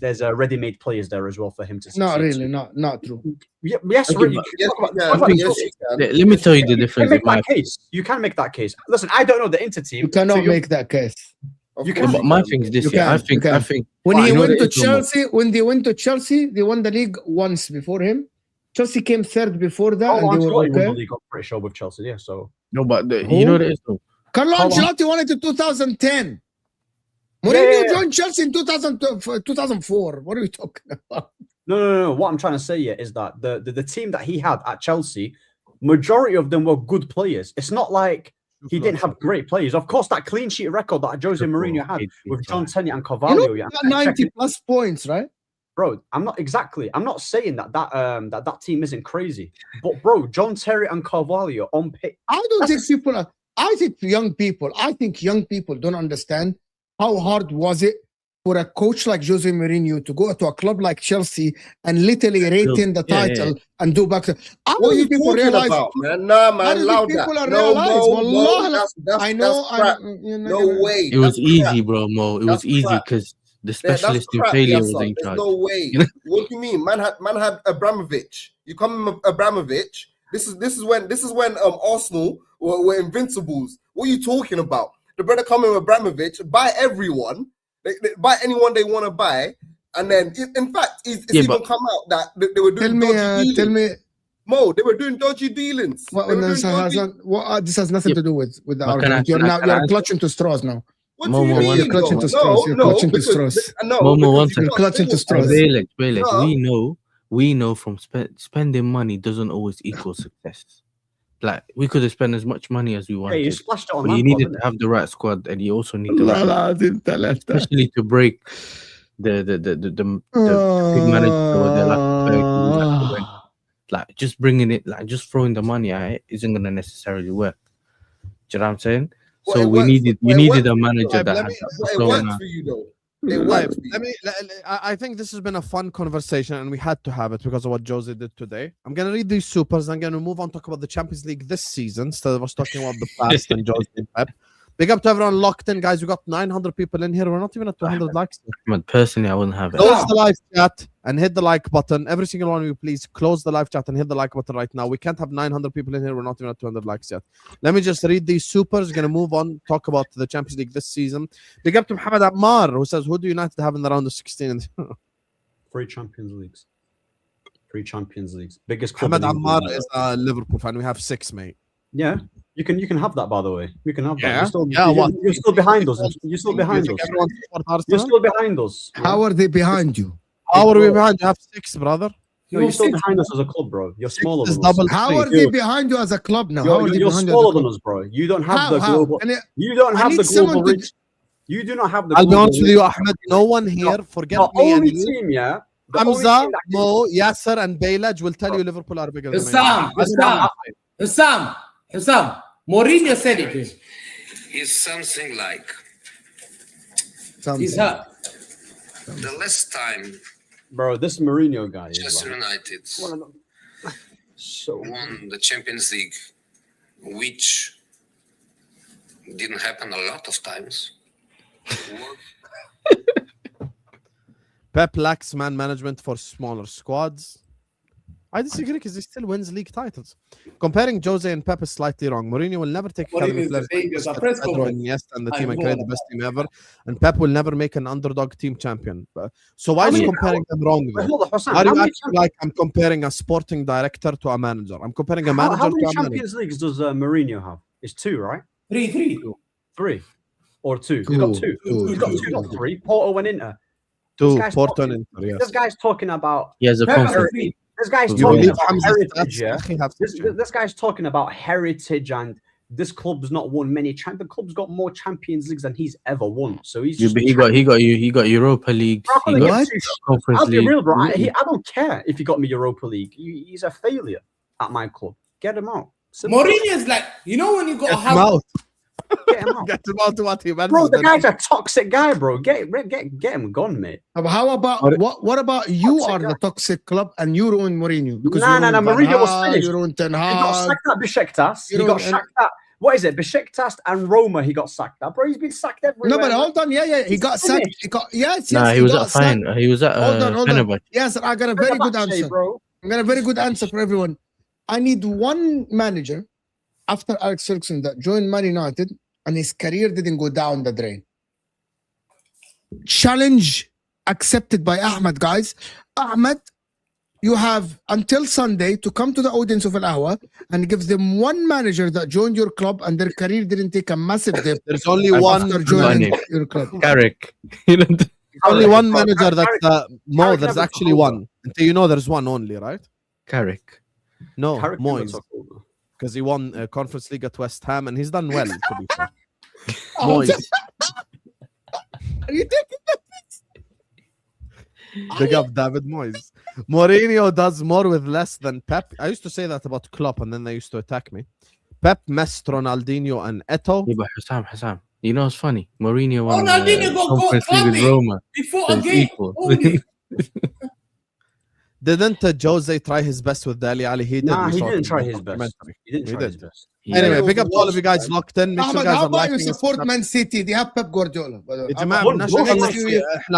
there's ready-made players there as well for him to succeed. Not really, not true. Yes, Okay, really. but let me tell you the difference. Make that case. You can make that case. Listen, I don't know the Inter team. You cannot so make that case. You can. But my thing is this: You yeah, can, I think When you he know went what to it is, Momo? Chelsea, when they went to Chelsea, they won the league once before him. Chelsea came third before that, and they were Ancelotti won the okay. league, I'm pretty sure, with Chelsea. Yeah, so No, but you know what it is though. Carlo Ancelotti won it in 2010. Mourinho joined Chelsea in 2004. What are we talking about? No. What I'm trying to say here is that the team that he had at Chelsea, majority of them were good players. It's not like he didn't have great players. Of course, that clean sheet record that Jose Mourinho had with John Terry and Carvalho, You know, he got 90 plus points, right? Bro, I'm not saying that team isn't crazy, but bro, John Terry and Carvalho on pitch. I don't think people are. I think young people don't understand how hard was it for a coach like Jose Mourinho to go to a club like Chelsea and literally retain the title and do back. I What are you people talking realize, about, man? Nah, man, loud that. people are No, realize, Mo, wallah, that's I know. crap. you know, No way. It was That's easy, crap. bro, Mo. It That's was easy crap. because the Yeah, that's specialist in crap, failure yes, was son. in There's charge. no way. You know? What do you mean? Man had Abramovich. You come with Abramovich. This is when Arsenal were invincibles. What are you talking about? The brother coming with Abramovich, buy everyone, they buy anyone they want to buy, and then in fact it's even come out that they were doing tell me, Mo, they were doing dodgy dealings. this has nothing to do with the But argument. You're clutching to straws now. What do you Momo, mean? You're clutching to straws. You're clutching to straws. Momo, one second. You're clutching to straws. Bayledge, we know from spending money doesn't always equal success. Like we could have spent as much money as we wanted. Yeah, you splashed it on but you needed to have the right squad, and you also need the right, especially to break the big manager or the like just bringing it, like just throwing the money at it isn't gonna necessarily work. Do you know what I'm saying? So we needed a manager that had it worked for you though. I think this has been a fun conversation, and we had to have it because of what Jose did today. I'm gonna read these supers. I'm gonna move on, talk about the Champions League this season instead of us talking about the past and Jose and Pep. Big up to everyone locked in, guys. We got 900 people in here. We're not even at 200 likes. But personally, I wouldn't have it. Close the live chat and hit the like button. Every single one of you, please close the live chat and hit the like button right now. We can't have 900 people in here. We're not even at 200 likes yet. Let me just read these supers. We're gonna move on, talk about the Champions League this season. Big up to Muhammad Ammar, who says, "Who do United have in the round of 16?" 3 Champions Leagues. 3 Champions Leagues. Biggest. Muhammad Ammar is a Liverpool fan. We have 6, mate. Yeah. You can have that, by the way. You can have that. Yeah. You're still behind us. You're still behind us. You're still behind us. How are they behind you? How are we behind? You have 6, brother. No, you're still behind us as a club, bro. You're smaller than us. How are they behind you as a club now? You're smaller than us, bro. You don't have the global. You don't have the global reach. You do not have the. I'll be honest with you, Ahmed. No one here, forget me and you. Team, yeah. Hamza, Mo, Yasser, and Bayledge will tell you Liverpool are bigger than Hussam, Mourinho said it. It's something like He's hurt. the last time Bro, this Mourinho guy Manchester United won the Champions League, which didn't happen a lot of times. Pep lacks man management for smaller squads. I disagree because he still wins league titles. Comparing Jose and Pep is slightly wrong. Mourinho will never take academy players Pedro and Iniesta and the team and create the best team ever. And Pep will never make an underdog team champion. So why are you comparing them wrong? Are you acting like I'm comparing a sporting director to a manager? I'm comparing a manager to a manager. How many Champions Leagues does Mourinho have? It's 2, right? 3. 3 or 2. He's got 2. He's got 2, not 3. Porto and Inter. 2. Porto and Inter. Yes. This guy's talking about. He has a conference. This guy's talking about heritage, yeah? This guy's talking about heritage, and this club's not won many champions. The club's got more Champions Leagues than he's ever won. So he's just he got Europa League. I'll be real, bro. I don't care if he got me Europa League. He's a failure at my club. Get him out. Mourinho's like, you know when you got Get him out. Get him out to what he meant. Bro, the guy's a toxic guy, bro. Get him gone, mate. How about what about you are the toxic club and you ruined Mourinho? Because Mourinho was finished. You ruined Ten Hag. He got sacked at Besiktas. He got sacked at what is it? Besiktas and Roma. He got sacked at. Bro, he's been sacked everywhere. No, but hold on. Yeah. He got sacked. He was at fine. He was at hold on. Yes, I got a very good answer, bro. I got a very good answer for everyone. I need one manager after Alex Ferguson that joined Man United and his career didn't go down the drain. Challenge accepted by Ahmed, guys. Ahmed, you have until Sunday to come to the audience of Ahwa and give them one manager that joined your club and their career didn't take a massive dip. There's only one joining your club. Carrick. Only one manager that's Mo. There's actually one. Until you know there's one only, right? Carrick. No, Moyes. Because he won Conference League at West Ham and he's done well, to be fair. Moyes. Are you taking the Big up David Moyes. Mourinho does more with less than Pep. I used to say that about Klopp and then they used to attack me. Pep messed Ronaldinho and Eto'o. Yeah, but Hussam. You know what's funny? Mourinho won Ronaldinho got Conference League with Roma. Before a game. Didn't Jose try his best with Dele Alli? He did. Nah, he didn't try his best. He didn't try his best. Anyway, big up to all of you guys locked in. Make sure guys how are about liking you support Man City? They have Pep Guardiola. Now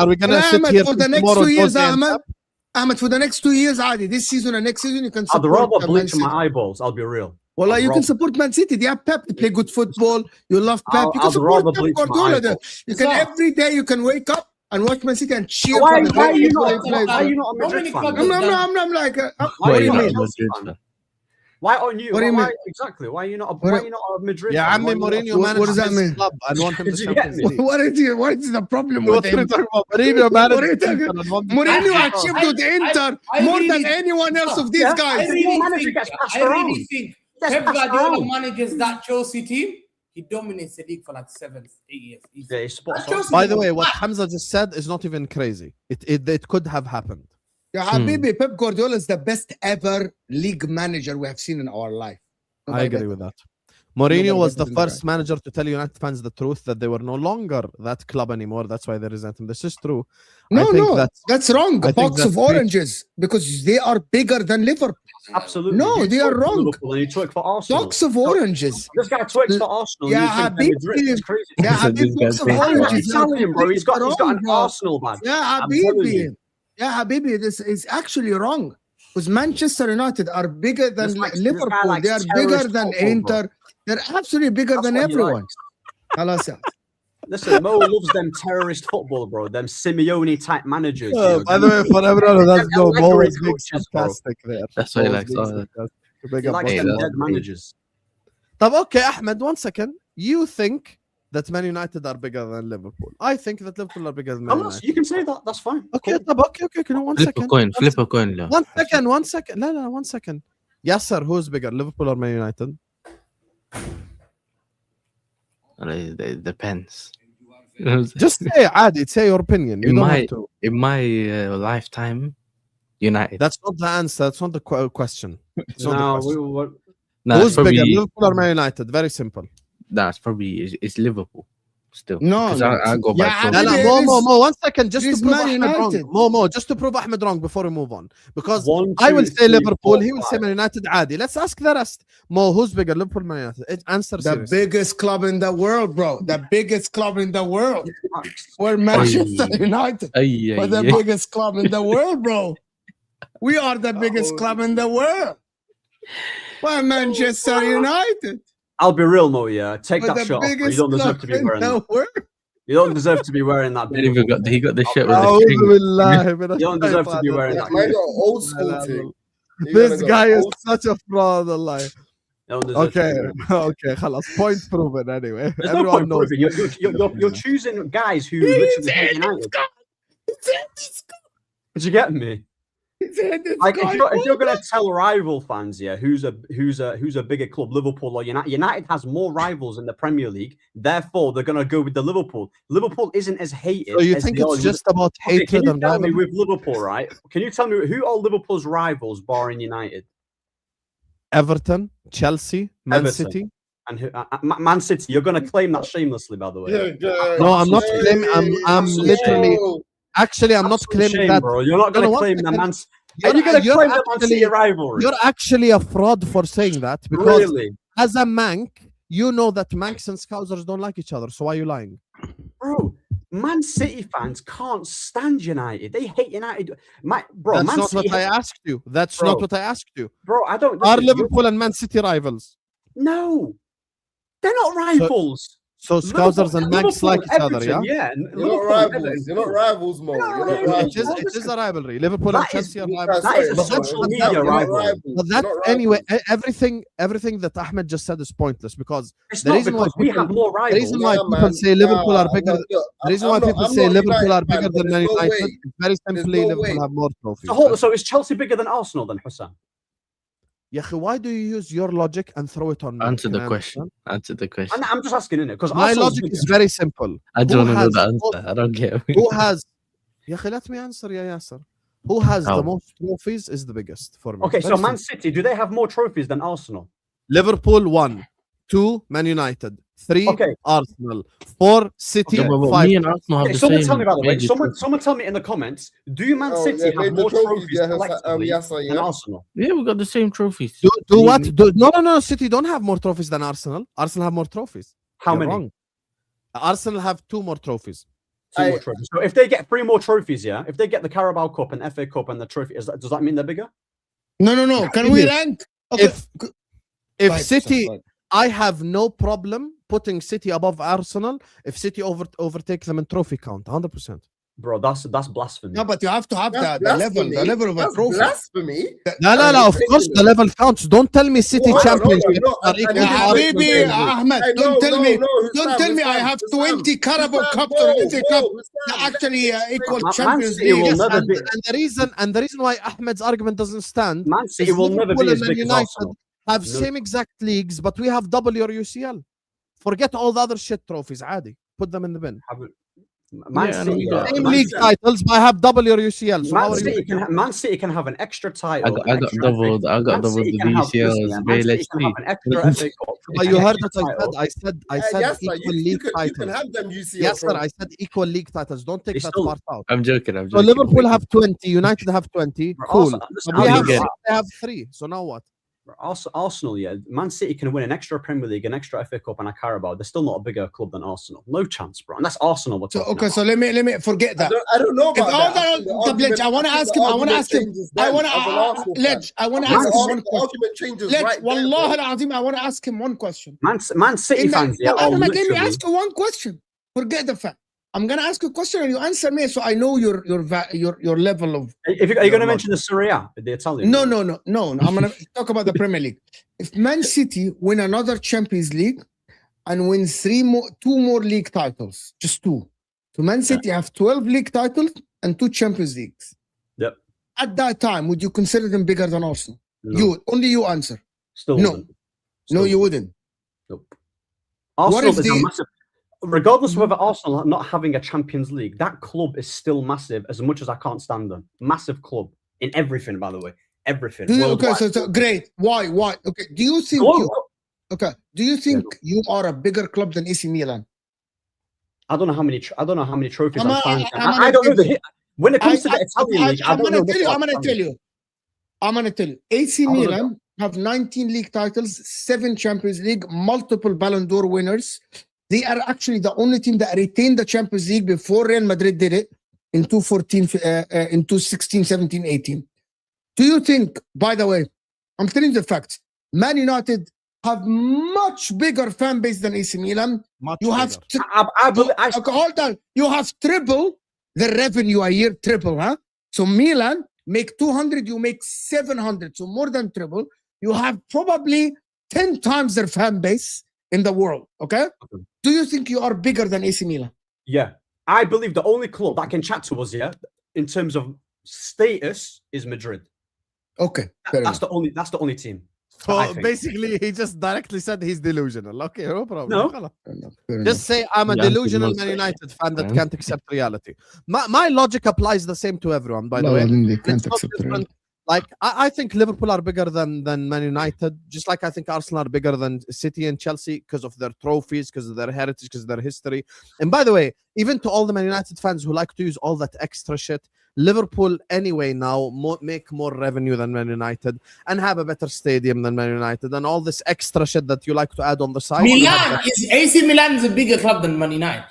we're gonna sit here for the next 2 years, Ahmed, for the next 2 years, Adi, this season and next season, you can support. I'd rather bleach my eyeballs. I'll be real. Well, you can support Man City. They have Pep. They play good football. You love Pep. You can support Pep Guardiola. You can every day. You can wake up and watch Man City and cheer. Why are you not a Madrid fan? I'm like, what do you mean? Why aren't you? What do you mean? Exactly. Why are you not a Madrid? Yeah, I'm Mourinho manager. What does that mean? Club. I want him to Champions League. What is the problem with him? Mourinho achieved with Inter more than anyone else of these guys. I really think Pep Guardiola manages that Chelsea team. He dominates the league for like 7-8 years. Yeah, he's spot on. By the way, what Hamza just said is not even crazy. It could have happened. Yeah, Habibi, Pep Guardiola is the best ever league manager we have seen in our life. I agree with that. Mourinho was the first manager to tell United fans the truth that they were no longer that club anymore. That's why they resent him. This is true. No, that's wrong. A box of oranges because they are bigger than Liverpool. Absolutely. No, they are wrong. Liverpool and you twerk for Arsenal. Box of oranges. This guy twerks for Arsenal. Yeah, Habibi. It's crazy. Yeah, Habibi. Box of oranges. Italian, bro. He's got an Arsenal badge. Yeah, Habibi. Yeah, Habibi. This is actually wrong. Because Manchester United are bigger than Liverpool. They are bigger than Inter. They're absolutely bigger than everyone. Listen, Mo loves them terrorist football, bro. Them Simeone type managers. By the way, for everyone who doesn't know, Mo is being sarcastic there. That's why he likes He likes them dead managers. Okay, Ahmed, 1 second. You think that Man United are bigger than Liverpool? I think that Liverpool are bigger than Man United. You can say that. That's fine. Okay, okay. Can you 1 second? Flip a coin. 1 second. 1 second. No, 1 second. Yasser, who's bigger, Liverpool or Man United? It depends. Just say عادي. Say your opinion. You don't have to. In my lifetime, United. That's not the answer. That's not the question. It's not No, the question. No, Who's probably, bigger, Liverpool or Man United? Very simple. That's probably it's Liverpool. Still, No, I go back. yeah, Mo, 1 second, just to prove Man Ahmed wrong. United. Mo, just to prove Ahmed wrong before we move on, because I will say Liverpool, he will say Man United. عادي. Let's ask the rest. Mo, who's bigger, Liverpool, Man United? Answer the seriously. biggest club in the world, bro. The biggest club in the world. We're Manchester United. We're the biggest club in the world, bro. We are the biggest club in the world. We're Manchester United. I'll be real, Mo. Yeah, take We're that the shot off. You biggest don't deserve club to be in wearing the that. world. You don't deserve to be wearing that. He got the shirt with أعوذ the string. بالله من You don't deserve to be الشيطان wearing الرجيم. that. Man, you're old school thing. This guy is such a fraud, Allah. You don't deserve to Okay, be wearing okay, خلاص. Point proven anyway. There's no Everyone point knows. proving. You're choosing guys who literally hate United. Did you get me? Like if you're gonna tell rival fans, yeah, who's a bigger club, Liverpool or United? United has more rivals in the Premier League, therefore they're gonna go with the Liverpool. Liverpool isn't as hated. So you as think they are. it's just about Okay, hatred can you and tell me rivalry? with Liverpool, right? Can you tell me who are Liverpool's rivals, barring United? Everton, Chelsea, Man Everton. City. And who, Man City. You're gonna claim that shamelessly, by the way. No, I'm not claiming. I'm literally. Actually, I'm not claiming Shame, that. bro. You're not gonna No, claim one the second. Man. Are you gonna You're claim the Man City actually- rivalry? You're actually a fraud for saying that because Really, as a Manc, you know that Mancs and Scousers don't like each other. So why are you lying? bro? Man City fans can't stand United. They hate United. Man That's not City what I asked you. That's Bro. not what I asked you. Bro, I don't. Are listen, Liverpool and Man City rivals? No, they're not rivals. So Scousers and Mancs Liverpool, like each other, yeah? Everton, yeah. You're not Liverpool, rivals. Everton. You're not rivals, Mo. You're not You're not rivals. rivals. It is a rivalry. Liverpool and That is- Chelsea are rivals. that is a But social that's- media you're not rivalry. rivals. But You're that not anyway, rivals. everything that Ahmed just said is pointless because It's the not reason why because we people- have more the rivals. reason why Nah, people man. say Liverpool are Nah, bigger. look, The reason why I'm not- people I'm say not Liverpool United are bigger fan, than but Man there's no United way. is very simply no Liverpool way. have more trophies. So is Chelsea bigger than Arsenal then, Hussein? Ya akhi, why do you use your logic and throw it on me? Answer Can the I question. understand? Answer the question. I'm just asking, innit? Because My logic is very simple. I don't Who know has the most- answer. I don't care. Who has? Ya akhi, let me answer, ya Yasser. Who has How? the most trophies is the biggest for me. Okay, Very so Man simple. City, do they have more trophies than Arsenal? Liverpool 1, 2 Man United, 3 Okay. Arsenal, 4 City, Yeah, but 5. me and Arsenal have Okay, the someone same. tell me, by the way, major someone tell me in the comments, do Man Oh, City yeah, have major more trophies, trophies yeah, collectively Yasser, than yeah. Arsenal? Yeah, we got the same trophies. Do what? No. City don't have more trophies than Arsenal. Arsenal have more trophies. How You're many? wrong. Arsenal have 2 more trophies. Two more trophies. So if they get 3 more trophies, yeah, if they get the Carabao Cup and FA Cup and the trophy, does that mean they're bigger? No. Can we rank? Okay. If Right, City, right. I have no problem putting City above Arsenal if City overtake them in trophy count, 100%. Bro, that's blasphemy. No, but you have to have That's the level of a That's trophy. blasphemy. No, of course the level counts. Don't tell me City Hold on, championship hold on, are no, equal and to Yeah, you- Arsenal. Habibi, Ahmed, Hey, don't tell me. Hussam, Don't tell me I Hussam, have Hussam, 20 Carabao Hussam, Cups whoa, or FA Cup. whoa, Hussam, They're actually equal Man Champions City will League. never And, be- and the reason why Ahmed's argument doesn't stand Man City is will never Liverpool be and as Man big as United. Arsenal. have same exact leagues, but we have double your UCL. Forget all the other shit trophies. عادي. Put them in the bin. Same league titles, but I have double your UCL. So Man City can have an extra title. I got doubled the UCLs. Bayledge can have an extra FA Cup. But you heard what I said. I said yes, equal sir, league you titles. can have them UCL. Yes, sir. I said equal league titles. Don't take that part out. I'm joking. So Liverpool have 20. United have 20. Cool. We have 3. So now what? Arsenal, yeah. Man City can win an extra Premier League, an extra FA Cup, and a Carabao. They're still not a bigger club than Arsenal. No chance, bro. And that's Arsenal. So let me forget that. I don't know about that. I want to ask him. I want to ask him one question. Wallah al-Azim, I want to ask him one question. Man City fans, yeah. Let me ask you one question. Forget the fact. I'm gonna ask you a question and you answer me, so I know your level of. Are you going to mention the Serie A, the Italian? No. I'm gonna talk about the Premier League. If Man City win another Champions League and win 2 more league titles, just 2, so Man City have 12 league titles and 2 Champions Leagues. Yep. At that time, would you consider them bigger than Arsenal? No. You answer. Still no. No, you wouldn't. Nope. Arsenal is a massive. Regardless of whether Arsenal are not having a Champions League, that club is still massive. As much as I can't stand them, massive club in everything. By the way, everything. Okay, so great. Why? Okay. Do you think? Do you think you are a bigger club than AC Milan? I don't know how many trophies I don't know when it comes to the Italian league. I'm gonna tell you. AC Milan have 19 league titles, 7 Champions League, multiple Ballon d'Or winners. They are actually the only team that retained the Champions League before Real Madrid did it in 2016, 17, 18. Do you think, by the way, I'm telling you the facts, Man United have much bigger fan base than AC Milan. Hold on. You have triple the revenue a year, huh? So Milan make 200, you make 700. So more than triple. You have probably 10 times their fan base in the world, okay? Do you think you are bigger than AC Milan? Yeah. I believe the only club that can chat to us, in terms of status, is Madrid. Okay. That's the only team. So basically, he just directly said he's delusional. Okay, no problem. No. Just say I'm a delusional Man United fan that can't accept reality. My logic applies the same to everyone, by the way. They can't accept reality. Like I think Liverpool are bigger than Man United, just like I think Arsenal are bigger than City and Chelsea because of their trophies, because of their heritage, because of their history. And by the way, even to all the Man United fans who like to use all that extra shit, Liverpool anyway now make more revenue than Man United and have a better stadium than Man United and all this extra shit that you like to add on the side. AC Milan is a bigger club than Man United.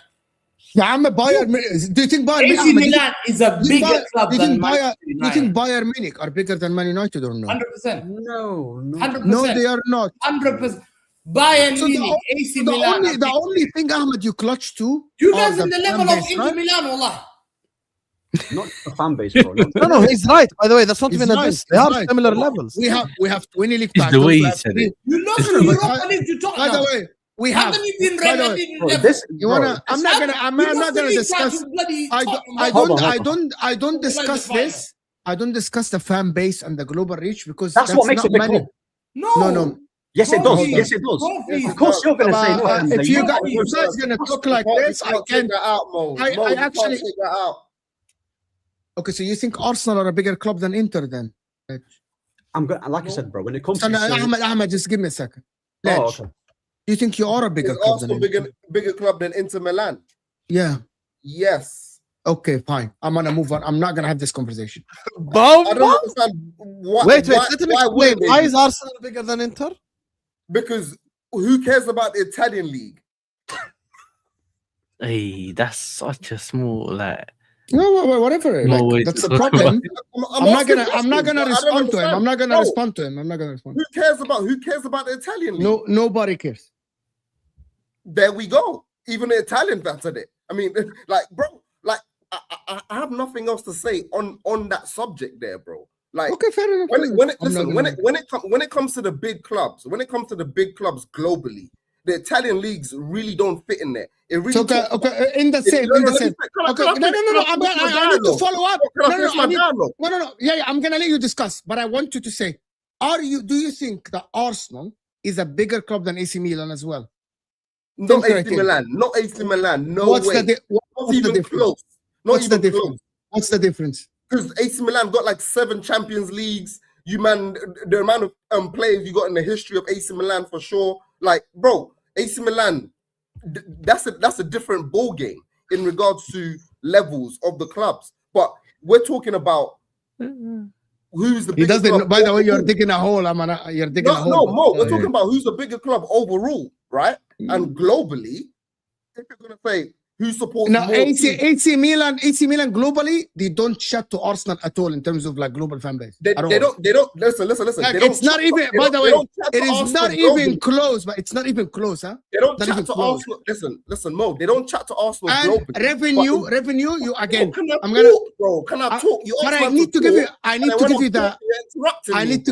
Bayern. Do you think Bayern AC Milan is a bigger club than Man United? Do you think Bayern Munich are bigger than Man United or no? 100%. No. 100%. No, they are not. 100%. Bayern Munich, AC Milan. The only thing, Ahmed, you clutch to. You guys in the level of Inter Milan, wallah. Not the fan base, bro. No, he's right. By the way, that's not even a diss. They are similar levels. We have 20 league titles. The way he said it. You know the Europa League you talk about. By the way, we have. I'm not gonna discuss. I don't discuss this. I don't discuss the fan base and the global reach because that's what makes it big club. No. Yes, it does. Yes, it does. Of course, you're going to say no. If you guys gonna talk like this, I can't. I actually. Take that out. Okay, so you think Arsenal are a bigger club than Inter then? I'm going. Like I said, bro. When it comes to Ahmed, just give me a second. Okay. Do you think you are a bigger club than bigger club than Inter Milan? Yeah. Yes. Okay, fine. I'm gonna move on. I'm not gonna have this conversation. I don't understand. Wait. Let me explain. Why is Arsenal bigger than Inter? Because who cares about the Italian league? Hey, that's such a small No, whatever. That's the problem. I'm not gonna respond to him. I'm not gonna respond to him. Who cares about the Italian league? No, nobody cares. There we go. Even the Italian fans said it. I mean, bro, I have nothing else to say on that subject there, bro. Okay, fair enough. When it comes to the big clubs, globally, the Italian leagues really don't fit in there. It really okay. In the same. Okay, no. I need to follow up. No. Yeah, I'm gonna let you discuss, but I want you to say Do you think that Arsenal is a bigger club than AC Milan as well? Not AC Milan. Not AC Milan. No what's way. What's the difference? Close. What's the difference? What's the difference? Because AC Milan got like 7 Champions Leagues. The amount of players you got in the history of AC Milan for sure. Like, bro, AC Milan, that's a different ball game in regards to levels of the clubs. But we're talking about who's the biggest club. By the way, you're digging a hole. You're digging a hole. No, Mo, we're talking about who's the bigger club overall, right? And globally, if you're gonna say who supports more AC Milan globally, they don't chat to Arsenal at all in terms of like global fan base. They don't listen. Like, it's not even, by the way, it is not even close, but it's not even close, huh? They don't chat to Arsenal. Listen, Mo, they don't chat to Arsenal globally. Revenue, you again. I'm gonna bro. Can I talk? But I need to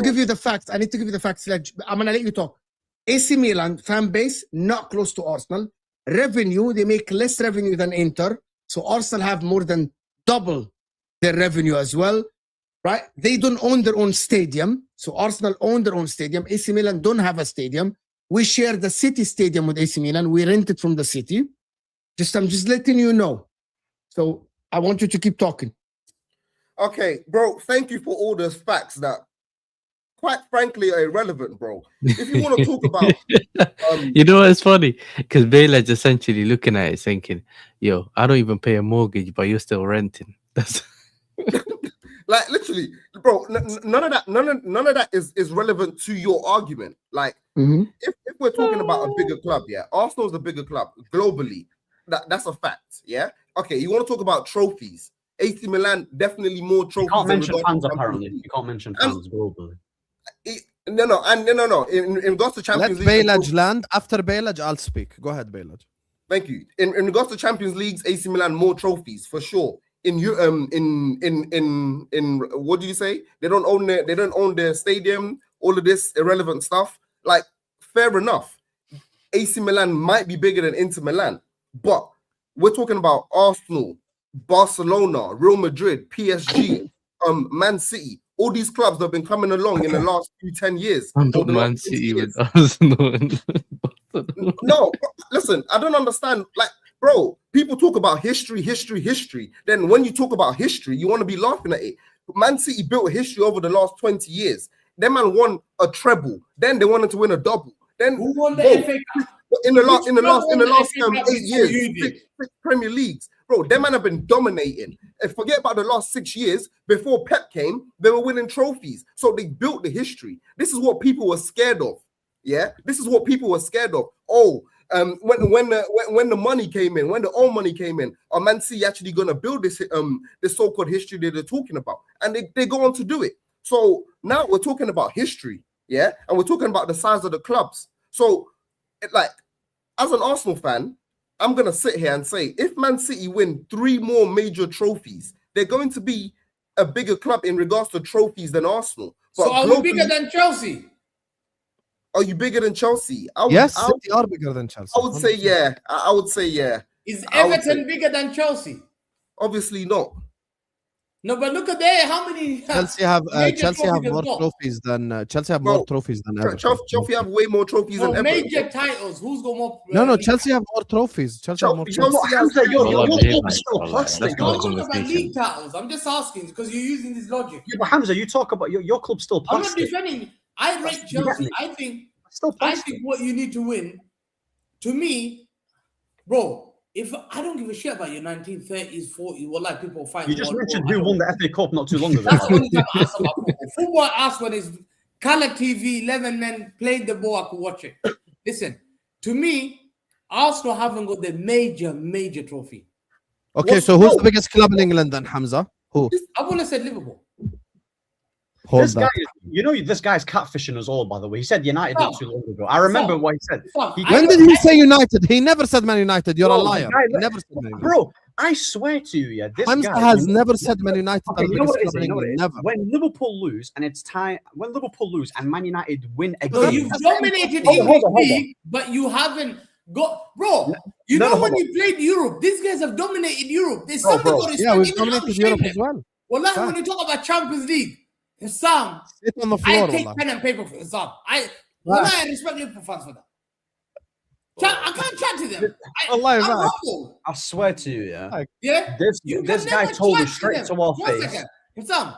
give you the facts. Like, I'm gonna let you talk. AC Milan fan base not close to Arsenal. Revenue, they make less revenue than Inter, so Arsenal have more than double their revenue as well, right? They don't own their own stadium, so Arsenal own their own stadium. AC Milan don't have a stadium. We share the city stadium with AC Milan. We rent it from the city. I'm just letting you know. So I want you to keep talking. Okay, bro. Thank you for all those facts that, quite frankly, are irrelevant, bro. If you want to talk about, you know what's funny? Because Bayledge essentially looking at it, thinking, "Yo, I don't even pay a mortgage, but you're still renting." That's like literally, bro. None of that is relevant to your argument. Like, if we're talking about a bigger club, yeah, Arsenal's a bigger club globally. That's a fact, yeah. Okay, you want to talk about trophies? AC Milan definitely more trophies. You can't mention fans apparently. You can't mention fans globally. No. In regards to Champions League, Bayledge land. After Bayledge, I'll speak. Go ahead, Bayledge. Thank you. In regards to Champions Leagues, AC Milan more trophies for sure. In what do you say? They don't own their stadium. All of this irrelevant stuff. Like, fair enough. AC Milan might be bigger than Inter Milan, but we're talking about Arsenal, Barcelona, Real Madrid, PSG, Man City. All these clubs that have been coming along in the last 10 years. Man City with Arsenal. No, listen, I don't understand. Like, bro, people talk about history. Then when you talk about history, you want to be laughing at it. Man City built history over the last 20 years. Them man won a treble. Then they wanted to win a double. Then who won the FA Cup? In the last 8 years, 6 Premier Leagues. Bro, them man have been dominating. And forget about the last 6 years. Before Pep came, they were winning trophies. So they built the history. This is what people were scared of. Yeah, this is what people were scared of. Oh, when the money came in, when the old money came in, are Man City actually gonna build this so-called history that they're talking about? And they go on to do it. So now we're talking about history, yeah, and we're talking about the size of the clubs. So, like, as an Arsenal fan, I'm gonna sit here and say, if Man City win 3 more major trophies, they're going to be a bigger club in regards to trophies than Arsenal. But so are we bigger than Chelsea? Are you bigger than Chelsea? Yes, City are bigger than Chelsea. I would say yeah. I would say yeah. Is Everton bigger than Chelsea? Obviously not. No, but look at there. How many? Chelsea have more trophies than Chelsea have more trophies than Everton. Chelsea have way more trophies than Everton. Major titles. Who's got more? No. Chelsea have more trophies. Chelsea have more trophies. You're still hustling. Don't talk about league titles. I'm just asking because you're using this logic. Yeah, but Hamza, you talk about your club's still plastic. I'm not defending. I rate Chelsea. I think what you need to win, to me, bro. If I don't give a shit about your 1930s, 40s, what like people fight. You just mentioned who won the FA Cup not too long ago. That's the only time I ask about football. Football I ask when it's color TV, 11 men played the ball, I could watch it. Listen, to me, Arsenal haven't got the major trophy. Okay, so who's the biggest club in England then, Hamza? Who? I would have said Liverpool. This guy, this guy's catfishing us all, by the way. He said United not too long ago. I remember what he said. When did he say United? He never said Man United. You're a liar. He never said Man United. Bro, I swear to you, this Hamza guy has never said Man United. Okay, you know what it is? Never. When Liverpool lose and it's time, when Liverpool lose and Man United win again, so you've dominated English league, but you haven't got, bro. You know when you played Europe, these guys have dominated Europe. There's something got we've dominated Europe as well. Well, when you talk about Champions League. Hussam, Sit on the floor. I take والله. pen and paper for Hussam. I respect Liverpool fans for that. I can't chat to them. I'm humble. I swear to you, yeah. Yeah? This guy told me straight to our face. Second. Hussam,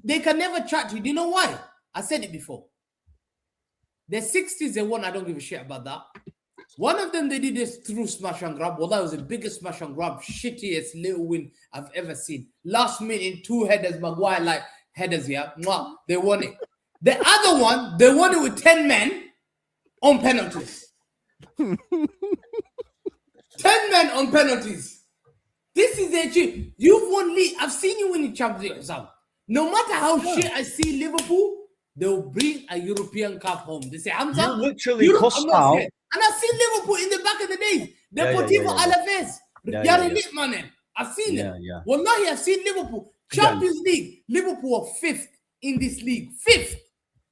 they can never chat to you. Do you know why? I said it before. The 60s, they won. I don't give a shit about that. One of them, they did this through smash and grab. Well, that was the biggest smash and grab, shittiest little win I've ever seen. Last minute in 2 headers, Maguire like headers, yeah. Mwah, they won it. The other one, they won it with 10 men on penalties. 10 men on penalties. This is a cheat. You've won league. I've seen you win the Champions League. No matter how shit I see Liverpool, they'll bring a European Cup home. They say, Hamza, you literally cussed out. And I've seen Liverpool in the back of the days. Deportivo Alaves. They're elite, man. I've seen them. Wallahi, I've seen Liverpool. Champions League. Liverpool are 5th in this league. 5th.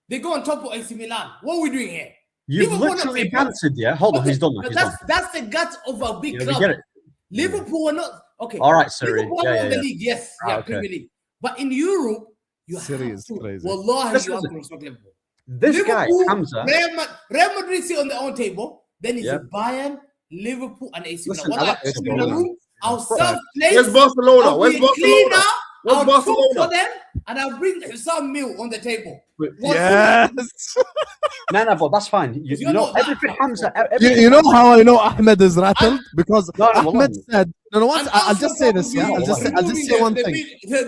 They go on top of AC Milan. What are we doing here? You've literally bantered, yeah? Hold on, he's done. That's the guts of a big club. Liverpool are not... Okay. All right, sorry. Liverpool won the league, yes. Premier League. But in Europe, you have to... Crazy. Wallahi, you have to respect Liverpool. This Liverpool, guy, Hamza. Real Madrid sit on their own table. Then it's Bayern, Liverpool, and AC Milan. I'll serve plates. Where's Barcelona? Where's Barcelona? I'll cook for them, and I'll bring some meal on the table. Yes. No, but that's fine. You know everything, Hamza. You know how I know Ahmed is rattled? Because Ahmed said, no, once I'll just say this, yeah. I'll just say one thing.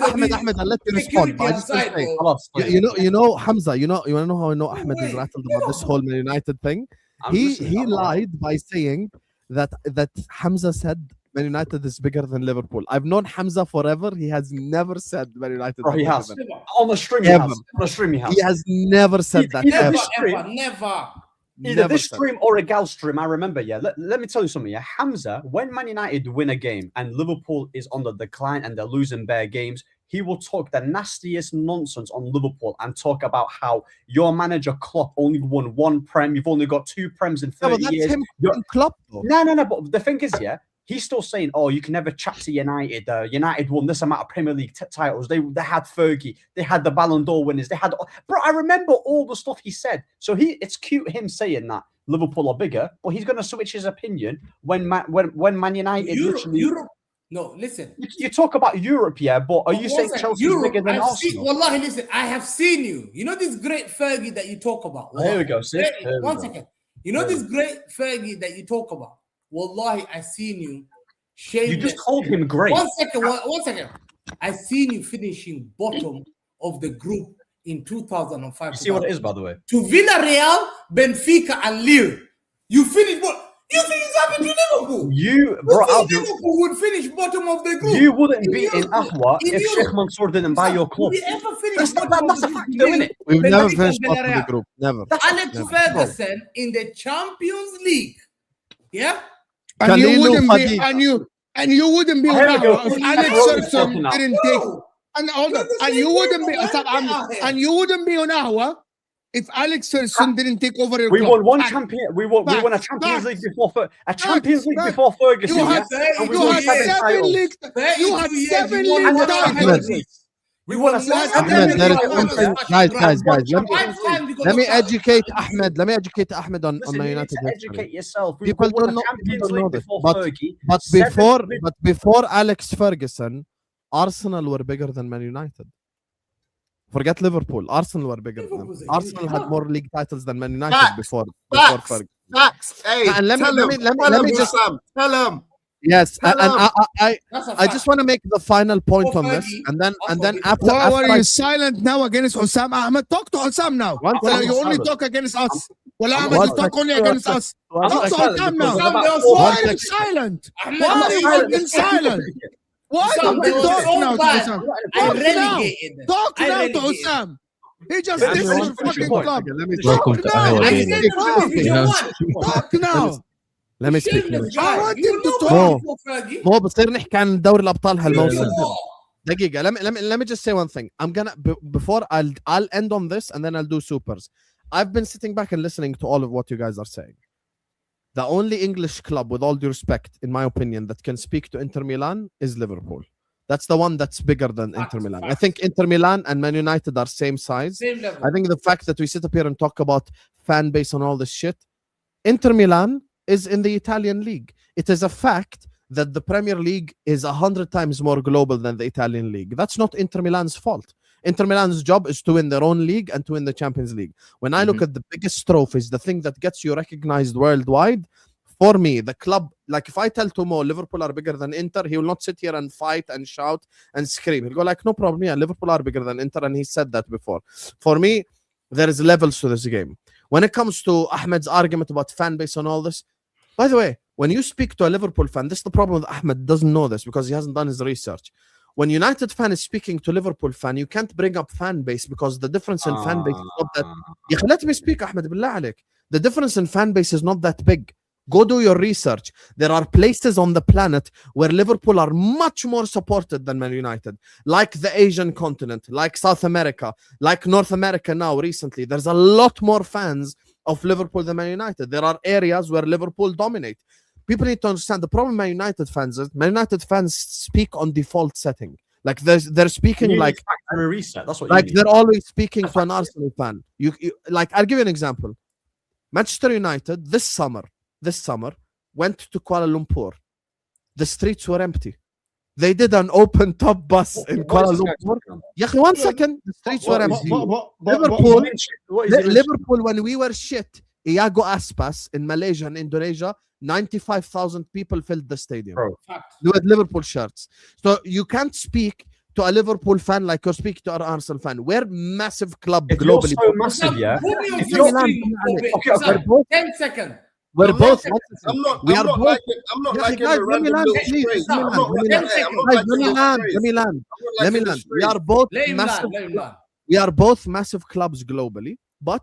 Ahmed, I'll let you respond. But I just want to say, you know, Hamza, you want to know how I know Ahmed is rattled about this whole Man United thing? He lied by saying that Hamza said Man United is bigger than Liverpool. I've known Hamza forever. He has never said Man United. Bro, he has. On the stream, he has. On the stream, he has. He has never said that. Never. Either this stream or a gal stream, I remember, yeah. Let me tell you something, yeah. Hamza, when Man United win a game and Liverpool is on the decline and they're losing bare games, he will talk the nastiest nonsense on Liverpool and talk about how your manager Klopp only won 1 Prem. You've only got 2 Prems in 30 years. Him Klopp, though. No. But the thing is, yeah, he's still saying, oh, you can never chat to United. United won this amount of Premier League titles. They had Fergie. They had the Ballon d'Or winners. They had... Bro, I remember all the stuff he said. So it's cute him saying that Liverpool are bigger, but he's going to switch his opinion when Man United Europe. No, listen. You talk about Europe, yeah, but are you saying Chelsea's bigger than Arsenal? Wallahi, listen, I have seen you. You know this great Fergie that you talk about? There we go. See? One second. You know this great Fergie that you talk about? Wallahi, I seen you. Shameless. You just called him great. One second. I seen you finishing bottom of the group in 2005. You see what it is, by the way? To Villarreal, Benfica, and Lille. You finished what? You think it's happened to Liverpool? Liverpool would finish bottom of the group. You wouldn't be in Ahwa if Sheikh Mansour didn't buy your club. We ever finished that's a fact, isn't it? We've never finished bottom of the group. Never. Alex Ferguson in the Champions League. Yeah? And you wouldn't be on Ahwa if Alex Ferguson didn't take. And hold on. And you wouldn't be on Ahwa if Alex Ferguson didn't take over your club. Won one champion. We won a Champions League before before Ferguson. You had 7 league titles. We won a guys. Let me educate Ahmed. Let me educate Ahmed on Man United. Educate yourself. People don't know this. But before Alex Ferguson, Arsenal were bigger than Man United. Forget Liverpool. Arsenal were bigger than them. Arsenal had more league titles than Man United before Ferguson. Facts. Hey, and let me just tell him. Yes, and I just want to make the final point on this, and then after. Why are you silent now against Osam Ahmed? Talk to Osam now. Well, you only talk against us. Well, Ahmed, you talk only against us. Talk to Osam now. Why are you silent? Why are you fucking silent? Why don't you talk now to Osam? Talk now to Osam. He just did your fucking club. Talk now. Let me speak. مو بصير نحكي عن دوري الابطال هالموسم. دقيقة. Let me just say one thing. I'm gonna before I'll end on this and then I'll do supers. I've been sitting back and listening to all of what you guys are saying. The only English club, with all due respect, in my opinion, that can speak to Inter Milan is Liverpool. That's the one that's bigger than Inter Milan. I think Inter Milan and Man United are same size. Same level. I think the fact that we sit up here and talk about fan base and all this shit, Inter Milan is in the Italian league. It is a fact that the Premier League is 100 times more global than the Italian league. That's not Inter Milan's fault. Inter Milan's job is to win their own league and to win the Champions League. When I look at the biggest trophies, the thing that gets you recognized worldwide, for me, the club, like if I tell Tomo Liverpool are bigger than Inter, he will not sit here and fight and shout and scream. He'll go like, no problem, yeah, Liverpool are bigger than Inter, and he said that before. For me, there is levels to this game. When it comes to Ahmed's argument about fan base and all this, by the way, when you speak to a Liverpool fan, this is the problem with Ahmed, doesn't know this because he hasn't done his research. When United fan is speaking to Liverpool fan, you can't bring up fan base because the difference in fan base is not that. Yeah, let me speak, Ahmed, billah alik. The difference in fan base is not that big. Go do your research. There are places on the planet where Liverpool are much more supported than Man United, like the Asian continent, like South America, like North America now recently. There's a lot more fans of Liverpool than Man United. There are areas where Liverpool dominate. People need to understand the problem Man United fans is Man United fans speak on default setting. Like they're speaking like factory reset. That's what like you they're always speaking to an Arsenal fan. You like I'll give you an example. Manchester United this summer went to Kuala Lumpur. The streets were empty. They did an open top bus in Kuala Lumpur. Yeah, 1 second. The streets were empty. Liverpool, when we were shit, Iago Aspas in Malaysia and Indonesia, 95,000 people filled the stadium with Liverpool shirts. So you can't speak to a Liverpool fan like you're speaking to an Arsenal fan. We're massive club globally. You're so massive, yeah. 10 seconds. We're both. I'm not like a random little phrase. Let me land. We are both massive clubs globally, but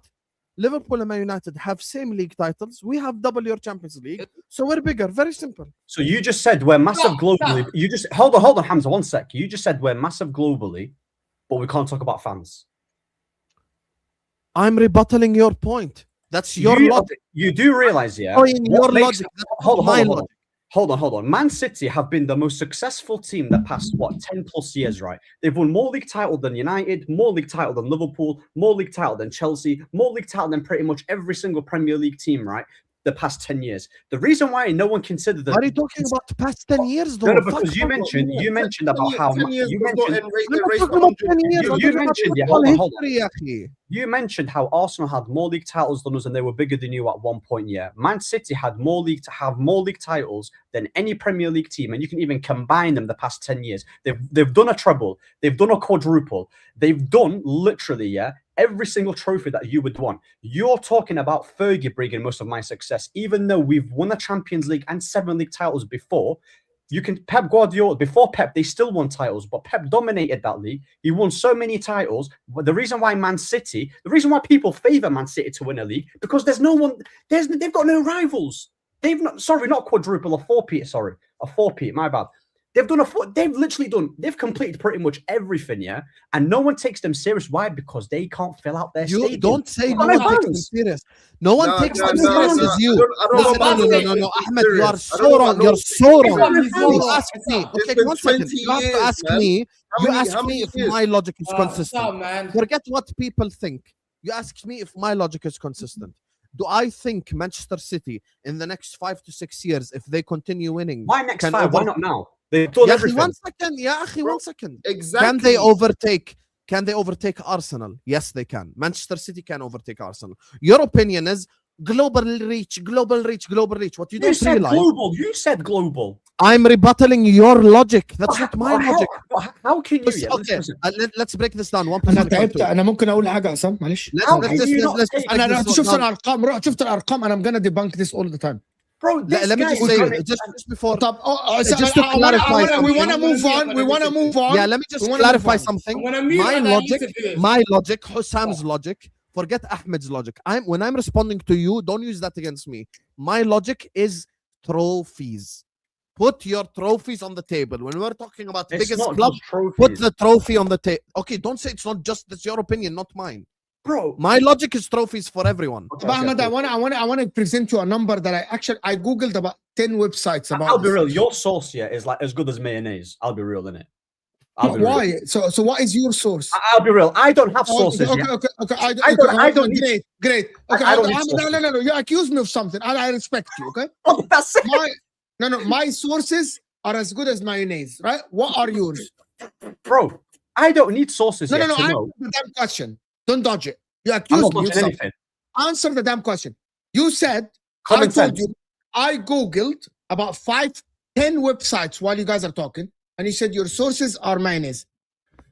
Liverpool and Man United have same league titles. We have double your Champions League, so we're bigger. Very simple. So you just said we're massive globally. You just hold on, Hamza, 1 sec. You just said we're massive globally, but we can't talk about fans. I'm rebutting your point. That's your logic. You do realize, yeah? Your logic. Hold on. Man City have been the most successful team the past, 10 plus years, right? They've won more league title than United, more league title than Liverpool, more league title than Chelsea, more league title than pretty much every single Premier League team, right? The past 10 years. The reason why no one considered that. What are you talking about the past 10 years, though? No, because you mentioned about how much. You mentioned how Arsenal had more league titles than us and they were bigger than you at one point, yeah. Man City had more league titles than any Premier League team, and you can even combine them the past 10 years. They've done a treble, they've done a quadruple, they've done literally, yeah, every single trophy that you would want. You're talking about Fergie bringing most of my success, even though we've won a Champions League and 7 league titles before. Pep Guardiola, before Pep, they still won titles, but Pep dominated that league. He won so many titles. But the reason why people favor Man City to win a league, because they've got no rivals. Not quadruple, a four-peat, my bad. They've completed pretty much everything, yeah, and no one takes them serious. Why? Because they can't fill out their stadium. You don't say no one takes them serious. No one takes them serious as you. No, Ahmed, you are so wrong. You're so wrong. You ask me. Okay, 1 second. You have to ask me. You ask me if my logic is consistent. Forget what people think. You ask me if my logic is consistent. Do I think Manchester City in the next 5 to 6 years, if they continue winning, why next 5? Why not now? They've done everything. 1 second. Yeah, 1 second. Exactly. Can they overtake Arsenal? Yes, they can. Manchester City can overtake Arsenal. Your opinion is global reach. What you don't realize. You said global. I'm rebutting your logic. That's not my logic. How can you? Okay, let's break this down. انا تعبت. انا ممكن اقول حاجه عصام معلش. انا شفت الارقام انا I'm gonna debunk this all the time. Bro, let me just say it just before. Just to clarify, we want to move on. Yeah, let me just clarify something. My logic, Hussam's logic. Forget Ahmed's logic. When I'm responding to you, don't use that against me. My logic is trophies. Put your trophies on the table. When we're talking about the biggest club, put the trophy on the table. Okay, don't say it's not just, that's your opinion, not mine. Bro, my logic is trophies for everyone. Ahmed, I want to present you a number that I googled about 10 websites about. I'll be real. Your sauce here is like as good as mayonnaise. I'll be real, innit? Why? So what is your source? I'll be real. I don't have sources. Okay. I don't need. Great. Okay. I don't need sources. No. You accuse me of something, and I respect you. Okay. Oh, that's it. My sources are as good as mayonnaise, right? What are yours? Bro, I don't need sources. No. To Answer know. the damn question. Don't dodge it. You accuse me of something. Answer the damn question. You said, I told you, I Googled about 5-10 websites while you guys are talking, and you said your sources are mayonnaise.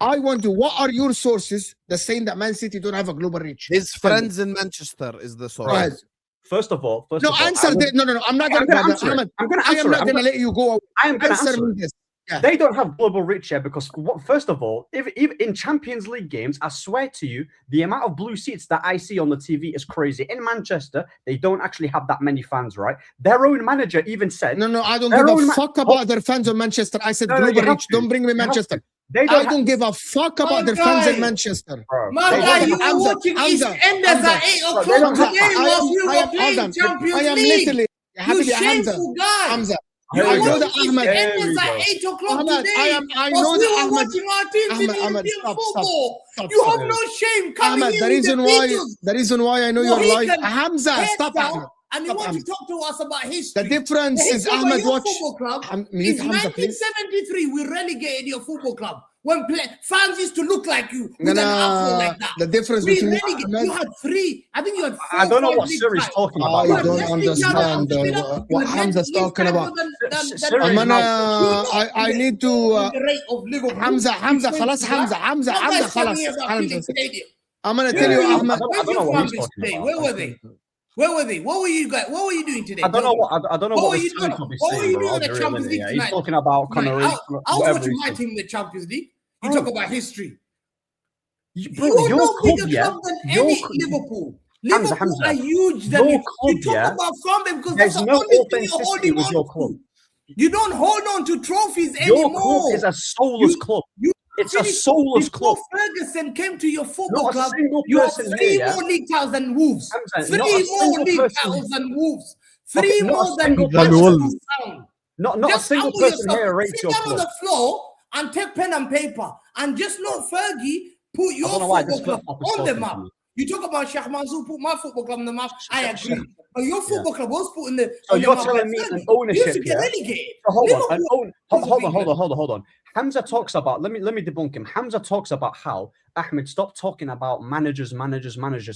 I wonder, what are your sources that's saying that Man City don't have a global reach? His friends in Manchester is the source. Right. First of all, No, I'm not going to answer it. I'm not going to let you go. I'm going to answer this. Yeah. They don't have global reach yet because, first of all, if in Champions League games, I swear to you, the amount of blue seats that I see on the TV is crazy. In Manchester, they don't actually have that many fans, right? Their own manager even said... No, I don't give a fuck about their fans in Manchester. I said global reach. Don't bring me Manchester. I don't give a fuck about their fans in Manchester. My guy, you were watching EastEnders at 8 o'clock today while we were playing Champions League. You shameful guy. You are watching EastEnders at 8 o'clock today. I know that Ahmed. Watching our teams in European football. You have no shame. Come Ahmed, here the reason why I know you're lying. Hamza, stop Ahmed. And you want to talk to us about history. The difference is Ahmed watch. Football club. In 1973, we relegated your football club when fans used to look like you with an afro like that. The difference between you had 3. I think you had 4. I don't know what Siri's talking about. I don't understand what Hamza's talking about. I need to. Hamza, خلاص Hamza, خلاص. I'm gonna tell you, Ahmed. Where were they? Where were they? What were you guys? What were you doing today? I don't know what. What were you doing? What were you doing in the Champions League tonight? He's talking about Conor. I was watching my team in the Champions League. You talk about history. Bro, you're no bigger club than any Liverpool. Liverpool are huge. You talk about from because that's the only thing you're holding on to. You don't hold on to trophies anymore. Your club is a soulless club. It's a soulless club. Ferguson came to your football Not club. a single You have person 3 here, more league titles than Wolves. 3 more league titles than Wolves. 3 more than Wolves. Not a single person here rates your club. Sit down on the floor and take pen and paper and just let Fergie put your football club on the map. You talk about Sheikh Mansour put my football club on the map. I agree. But your football club was put in the. So you're telling me an ownership? You should get relegated. Hold on. Hamza talks about. Let me debunk him. Hamza talks about how Ahmed, stop talking about managers.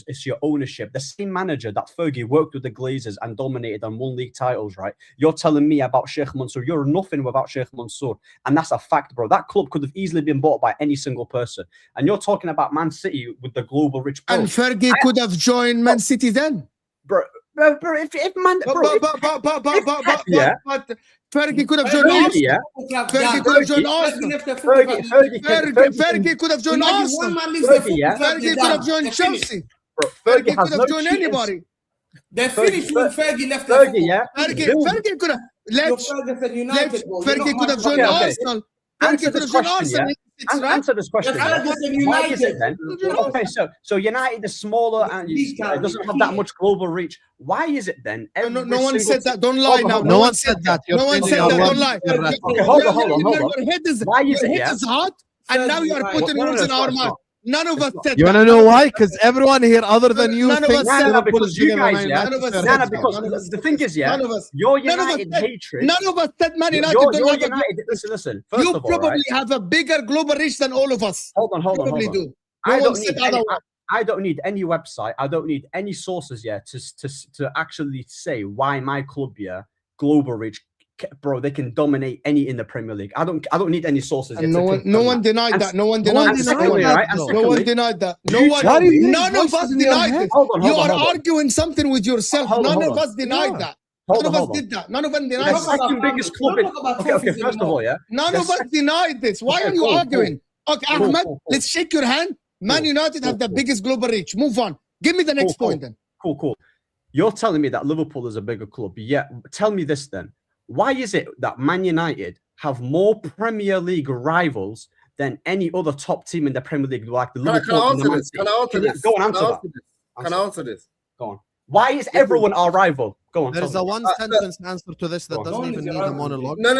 It's your ownership. The same manager that Fergie worked with the Glazers and dominated and won league titles, right? You're telling me about Sheikh Mansour. You're nothing without Sheikh Mansour, and that's a fact, bro. That club could have easily been bought by any single person. And you're talking about Man City with the global rich. And Fergie could have joined Man City then, bro. If man, bro, but Fergie could have joined Arsenal. Fergie could have joined Arsenal. Fergie could have joined Arsenal. Fergie could have joined Chelsea. Fergie could have joined anybody. They finished when Fergie left. Fergie could have. Fergie could have joined Arsenal. Fergie could have joined Arsenal. Answer this question. Why is it then? Okay, so United is smaller and it doesn't have that much global reach. Why is it then? No one said that. Don't lie now. No one said that. No one said that. Don't lie. Okay, hold on. Your head is hot, and now you are putting words in our mouth. None of us said that. You want to know why? Because everyone here, other than you, thinks because you guys, because the thing is, your United hatred. None of us said Man United don't have a. Listen. You probably have a bigger global reach than all of us. Hold on. Probably do. I don't need any website. I don't need any sources to actually say why my club global reach. Bro, they can dominate any in the Premier League. I don't need any sources. No one denied that. No one denied that. No one denied that. None of us denied it. You are arguing something with yourself. None of us denied that. None of us did that. None of us denied the second biggest club. Okay, first of all, none of us denied this. Why are you arguing? Okay, Ahmed, let's shake your hand. Man United have the biggest global reach. Move on. Give me the next point then. Cool. You're telling me that Liverpool is a bigger club. Yeah, tell me this then. Why is it that Man United have more Premier League rivals than any other top team in the Premier League? Like the Liverpool. Can I answer this? Go on, answer that. Can I answer this? Go on. Why is everyone our rival? Go on. There's a one-sentence answer to this that doesn't even need a monologue. No.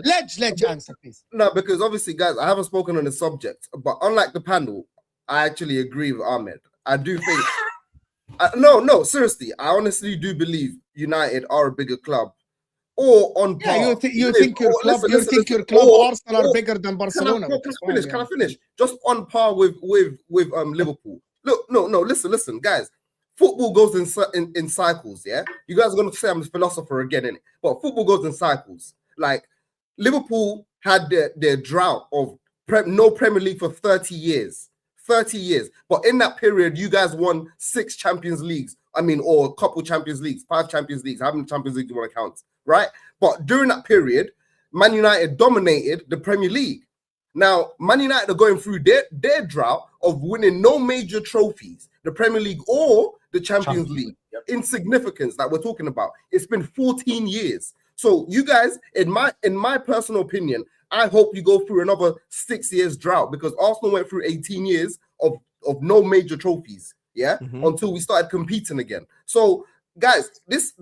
Let's answer, please. No, because obviously, guys, I haven't spoken on the subject, but unlike the panel, I actually agree with Ahmed. I do think. No, seriously, I honestly do believe United are a bigger club, or on par. Yeah, you think your club, Arsenal are bigger than Barcelona. Can I finish? Just on par with Liverpool. Look, no, listen, guys. Football goes in cycles, yeah? You guys are going to say I'm a philosopher again, innit? But football goes in cycles. Like, Liverpool had their drought of no Premier League for 30 years. 30 years. But in that period, you guys won 6 Champions Leagues. Or a couple Champions Leagues, 5 Champions Leagues. How many Champions Leagues do you want to count, right? But during that period, Man United dominated the Premier League. Now, Man United are going through their drought of winning no major trophies, the Premier League or the Champions League. Yep. In significance that we're talking about. It's been 14 years. So you guys, in my personal opinion, I hope you go through another 6 years drought, because Arsenal went through 18 years of no major trophies, until we started competing again. So, guys, this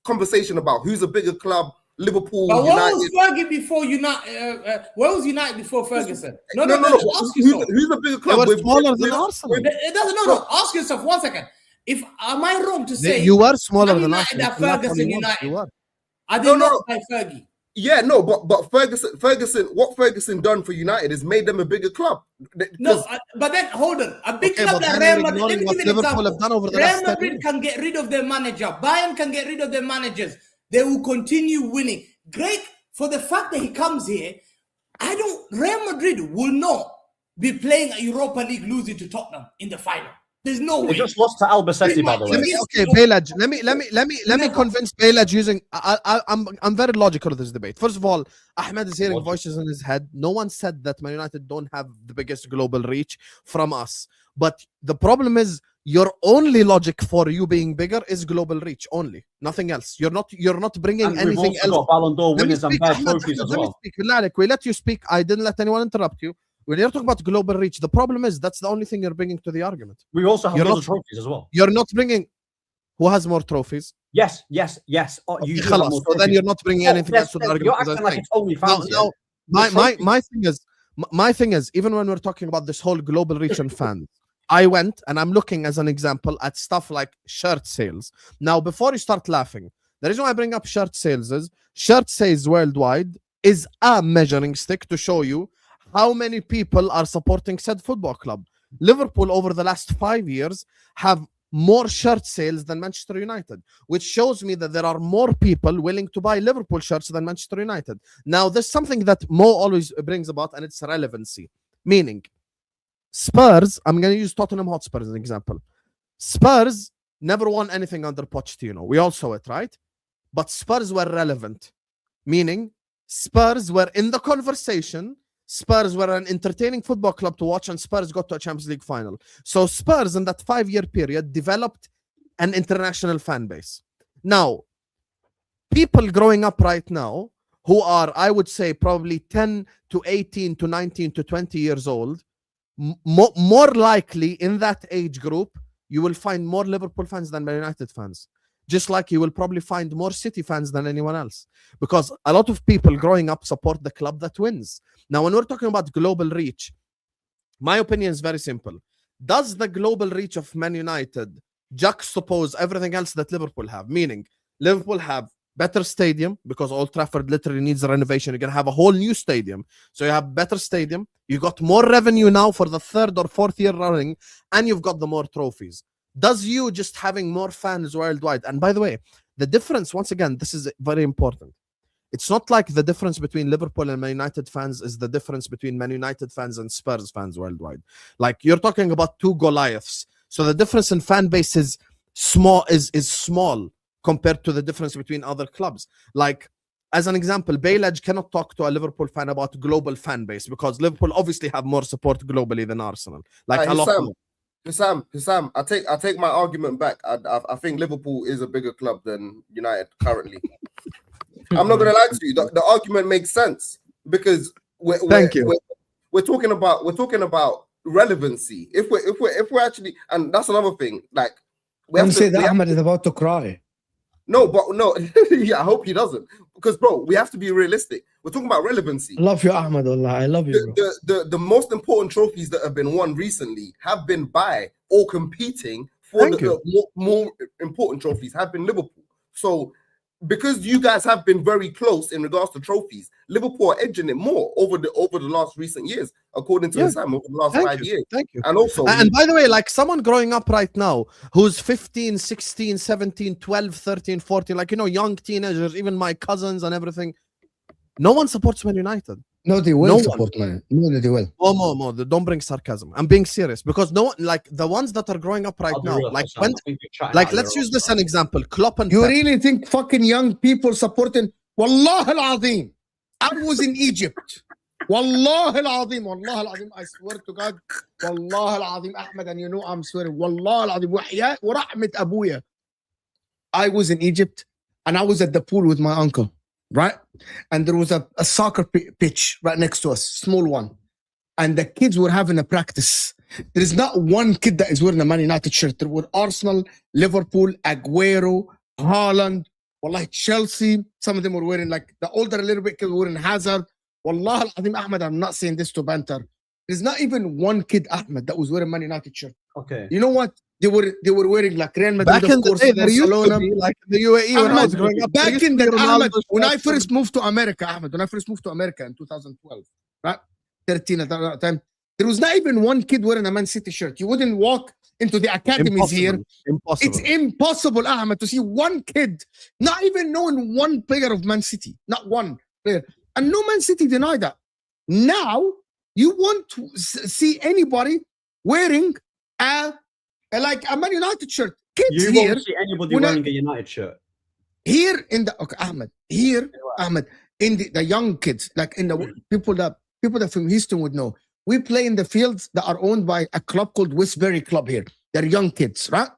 conversation about who's a bigger club, Liverpool, but United. Where was Fergie before United? Where was United before Ferguson? No. Who's a bigger club? They were smaller than Arsenal. It doesn't. No. Ask yourself 1 second. Am I wrong to say you were smaller than Arsenal? Ferguson United. I did not by Fergie. Yeah, no, but Ferguson, what Ferguson done for United is made them a bigger club. No, but then hold on. A big club like Real Madrid. Let me give you an example. Real Madrid can get rid of their manager. Bayern can get rid of their managers. They will continue winning. Great for the fact that he comes here. Real Madrid will not be playing a Europa League losing to Tottenham in the final. There's no way. They just lost to Albacete, by the way. Okay, Bayledge. Let me convince Bayledge using. I'm very logical of this debate. First of all, Ahmed is hearing voices in his head. No one said that Man United don't have the biggest global reach from us. But the problem is, your only logic for you being bigger is global reach only, nothing else. You're not bringing and anything else. Got Ballon d'Or winners and bad trophies as well. We let you speak. I didn't let anyone interrupt you. When you're talking about global reach, the problem is that's the only thing you're bringing to the argument. We also have lots of trophies as well. You're not bringing. Who has more trophies? Yes. Oh, okay, so then you're not bringing anything else to the argument. You're acting like it's only fans. No, my thing is, even when we're talking about this whole global reach and fans, I went and I'm looking as an example at stuff like shirt sales. Now, before you start laughing, the reason why I bring up shirt sales is shirt sales worldwide is a measuring stick to show you how many people are supporting said football club. Liverpool over the last 5 years have more shirt sales than Manchester United, which shows me that there are more people willing to buy Liverpool shirts than Manchester United. Now, there's something that Mo always brings about, and it's relevancy. Meaning, Spurs, I'm going to use Tottenham Hotspur as an example. Spurs never won anything under Pochettino. We all saw it, right? But Spurs were relevant. Meaning, Spurs were in the conversation. Spurs were an entertaining football club to watch, and Spurs got to a Champions League final. So Spurs, in that 5-year period, developed an international fan base. Now, people growing up right now who are, I would say, probably 10 to 18 to 19 to 20 years old, more likely in that age group, you will find more Liverpool fans than Man United fans. Just like you will probably find more City fans than anyone else. Because a lot of people growing up support the club that wins. Now, when we're talking about global reach, my opinion is very simple. Does the global reach of Man United juxtapose everything else that Liverpool have? Meaning, Liverpool have better stadium, because Old Trafford literally needs a renovation. You're going to have a whole new stadium. So you have better stadium. You got more revenue now for the 3rd or 4th year running, and you've got the more trophies. Does you just having more fans worldwide? And by the way, the difference, once again, this is very important. It's not like the difference between Liverpool and Man United fans is the difference between Man United fans and Spurs fans worldwide. Like, you're talking about two Goliaths. So the difference in fan base is small compared to the difference between other clubs. Like, as an example, Bayledge cannot talk to a Liverpool fan about global fan base, because Liverpool obviously have more support globally than Arsenal. Like, a lot more. Hissam, I take my argument back. I think Liverpool is a bigger club than United currently. I'm not gonna lie to you. The argument makes sense, because we're talking about relevancy. If we're actually, and that's another thing. Like, we Don't say that Ahmed is about to cry. No, but no, yeah, I hope he doesn't. Because, bro, we have to be realistic. We're talking about relevancy. I love you, Ahmed. Allah, I love you, bro. The most important trophies that have been won recently have been by or competing for the more important trophies have been Liverpool. So, because you guys have been very close in regards to trophies, Liverpool are edging it more over the last recent years, according to Sam, over the last 5 years. Thank you. And also, and by the way, like someone growing up right now who's 15, 16, 17, 12, 13, 14, like, you know, young teenagers, even my cousins and everything, no one supports Man United. No, they will support Man. No, they will. More. Don't bring sarcasm. I'm being serious because no one, like the ones that are growing up right now, like when, like let's use this as an example. Klopp and you really think fucking young people supporting? Wallah al-Azim, I was in Egypt. Wallah al-Azim, Wallah al-Azim, I swear to God, Wallah al-Azim, Ahmed, and you know I'm swearing. Wallah al-Azim, wa rahmat abuya. I was in Egypt and I was at the pool with my uncle. Right, and there was a soccer pitch right next to us, small one, and the kids were having a practice. There is not one kid that is wearing a Man United shirt. There were Arsenal, Liverpool, Aguero, Haaland, Wallahi, Chelsea. Some of them were wearing, like the older a little bit kids were wearing Hazard. Wallah al-Azim, Ahmed, I'm not saying this to banter. There's not even one kid, Ahmed, that was wearing Man United shirt. Okay. You know what? They were wearing like Real Madrid, back in of course, the day, there used Barcelona. to be like the UAE when I was growing up. Back in the Ahmed, when I first moved to America, Ahmed, when I first moved to America in 2012, right, 13 at that time, there was not even one kid wearing a Man City shirt. You wouldn't walk into the academies here. Impossible. It's impossible, Ahmed, to see one kid not even knowing one player of Man City, not one player, and no Man City deny that. Now you want to see anybody wearing like a Man United shirt. Kids you here, won't see anybody wearing a United shirt. Here in the Ahmed, in the young kids, like in the people that from Houston would know. We play in the fields that are owned by a club called Westbury Club here. They're young kids, right?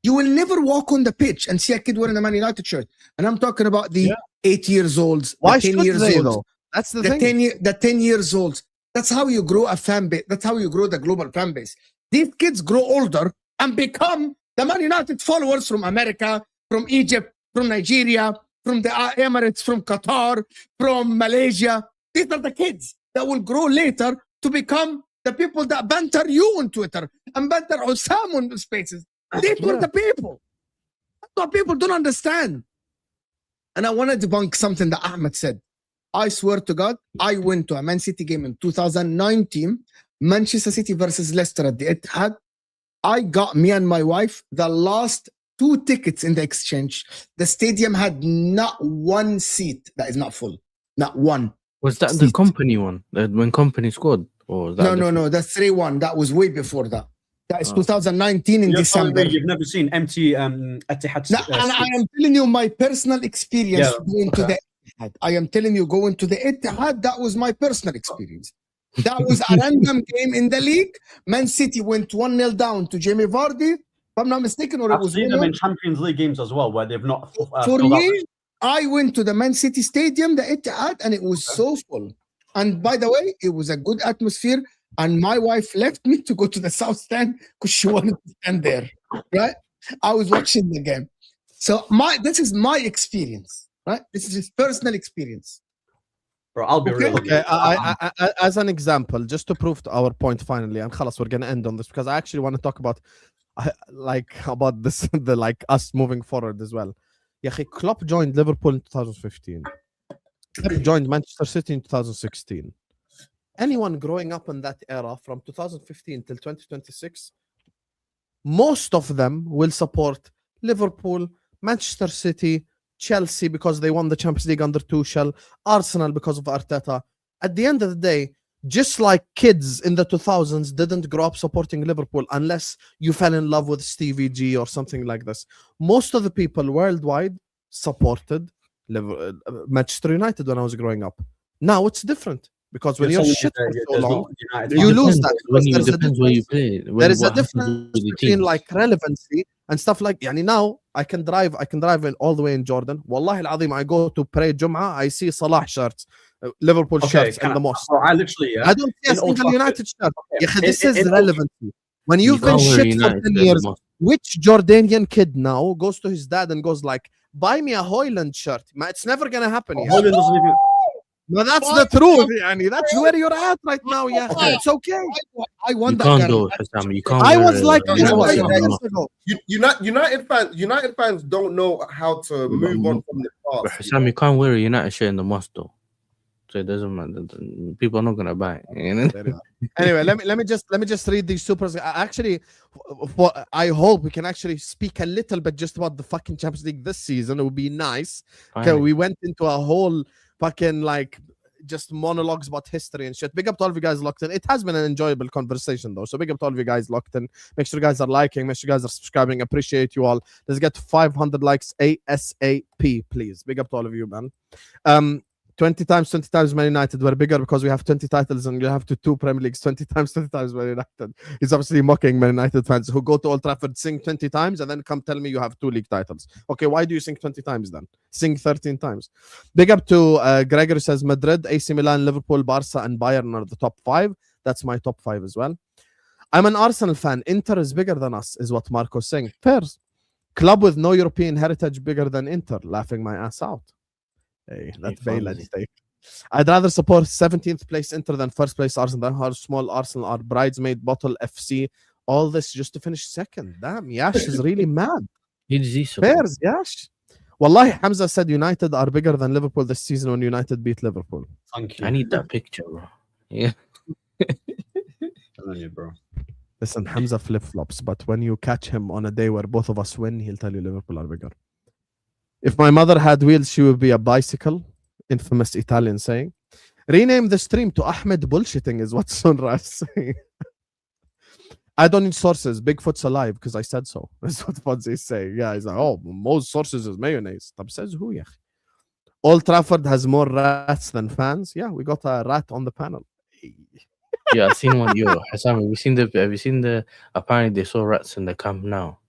You will never walk on the pitch and see a kid wearing a Man United shirt. And I'm talking about the 8 years olds, Why the 10 should years they, olds. though? That's the thing. The 10 years olds. That's how you grow a fan base. That's how you grow the global fan base. These kids grow older and become the Man United followers from America, from Egypt, from Nigeria, from the Emirates, from Qatar, from Malaysia. These are the kids that will grow later to become the people that banter you on Twitter and banter Osam on spaces. These were the people. That's what people don't understand. And I want to debunk something that Ahmed said. I swear to God, I went to a Man City game in 2019, Manchester City versus Leicester at the Etihad. I got, me and my wife, the last 2 tickets in the exchange. The stadium had not one seat that is not full. Not one. Was that the company one? When company scored? Or was that no. That's 3-1. That was way before that. That is 2019 in December. You've never seen empty Etihad. And I am telling you my personal experience going to the Etihad. I am telling you, going to the Etihad, that was my personal experience. That was a random game in the league. Man City went 1-0 down to Jamie Vardy. If I'm not mistaken, or I've it was seen them in Champions League games as well, where they've not. For me, I went to the Man City Stadium, the Etihad, and it was so full. And by the way, it was a good atmosphere. And my wife left me to go to the South Stand because she wanted to stand there. Right? I was watching the game. So this is my experience. Right? This is his personal experience. Bro, I'll be real. Okay, as an example, just to prove to our point finally, and khalas, we're gonna end on this because I actually want to talk about about this, us moving forward as well. Yeah, Klopp joined Liverpool in 2015. Klopp joined Manchester City in 2016. Anyone growing up in that era from 2015 till 2026, most of them will support Liverpool, Manchester City, Chelsea because they won the Champions League under Tuchel, Arsenal because of Arteta. At the end of the day, just like kids in the 2000s didn't grow up supporting Liverpool unless you fell in love with Stevie G or something like this. Most of the people worldwide supported Manchester United when I was growing up. Now it's different because when you're shit for so long, you lose that. Depends where you play. There is a difference between like relevancy and stuff like. Now I can drive all the way in Jordan. Wallahi al-Azim, I go to pray Jum'ah, I see Salah shirts Liverpool shirts in the mosque. I literally, yeah. I don't see a In Old single Trafford. United shirt. Okay. Yeah, this is In Old relevancy. When you've been can't wear shit for United 10 shirt in the years, mosque. which Jordanian kid now goes to his dad and goes like, buy me a Hoyland shirt? It's never gonna happen. Yeah. Hoyland doesn't even. No, that's the truth. Yani. That's where you're at right now. Yeah, it's okay. I want You that can't guy. do it, Hassam. You can't. I wear was like No, this no, 5 no, years no. ago. United fans don't know how to move on from the But past. Hassam, you can't wear a United shirt in the mosque though. So it doesn't matter. People are not gonna buy it. You know? Anyway, let me just read these supers. Actually, I hope we can actually speak a little bit just about the fucking Champions League this season. It would be nice. Okay, we went into a whole fucking like just monologues about history and shit. Big up to all of you guys locked in. It has been an enjoyable conversation though. So big up to all of you guys locked in. Make sure you guys are liking. Make sure you guys are subscribing. Appreciate you all. Let's get to 500 likes ASAP, please. Big up to all of you, man. 20 times Man United were bigger because we have 20 titles and you have to 2 Premier Leagues. 20 times Man United. He's obviously mocking Man United fans who go to Old Trafford, sing 20 times, and then come tell me you have 2 league titles. Okay, why do you sing 20 times then? Sing 13 times. Big up to Gregory says Madrid, AC Milan, Liverpool, Barca, and Bayern are the top 5. That's my top 5 as well. I'm an Arsenal fan. Inter is bigger than us, is what Marco's saying. Pairs. Club with no European heritage bigger than Inter. Laughing my ass out. Hey, that's Bayledge take. I'd rather support 17th place Inter than first place Arsenal. How small Arsenal are. Bridesmaid, Bottle, FC. All this just to finish second. Damn, Yash is really mad. Pairs, Yash. Wallahi, Hamza said United are bigger than Liverpool this season when United beat Liverpool. Thank you. I need that picture, bro. Yeah. Telling you, bro. Listen, Hamza flip-flops, but when you catch him on a day where both of us win, he'll tell you Liverpool are bigger. If my mother had wheels, she would be a bicycle. Infamous Italian saying. Rename the stream to Ahmed bullshitting is what Sunra is saying. I don't need sources. Bigfoot's alive because I said so. That's what Fonzie is saying. Yeah, he's like, oh, most sources is mayonnaise. Tab says who, yeah. Old Trafford has more rats than fans. Yeah, we got a rat on the panel. Yeah, I've seen one. Yo, Hassam, have you seen the apparently they saw rats in the camp now.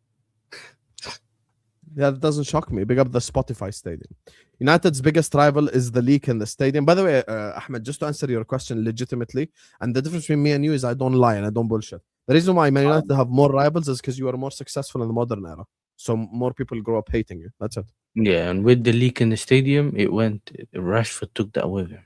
Yeah, that doesn't shock me. Big up the Spotify stadium. United's biggest rival is the leak in the stadium. By the way, Ahmed, just to answer your question legitimately, and the difference between me and you is I don't lie and I don't bullshit. The reason why Man United have more rivals is because you are more successful in the modern era. So more people grow up hating you. That's it. Yeah, and with the leak in the stadium, Rashford took that with him.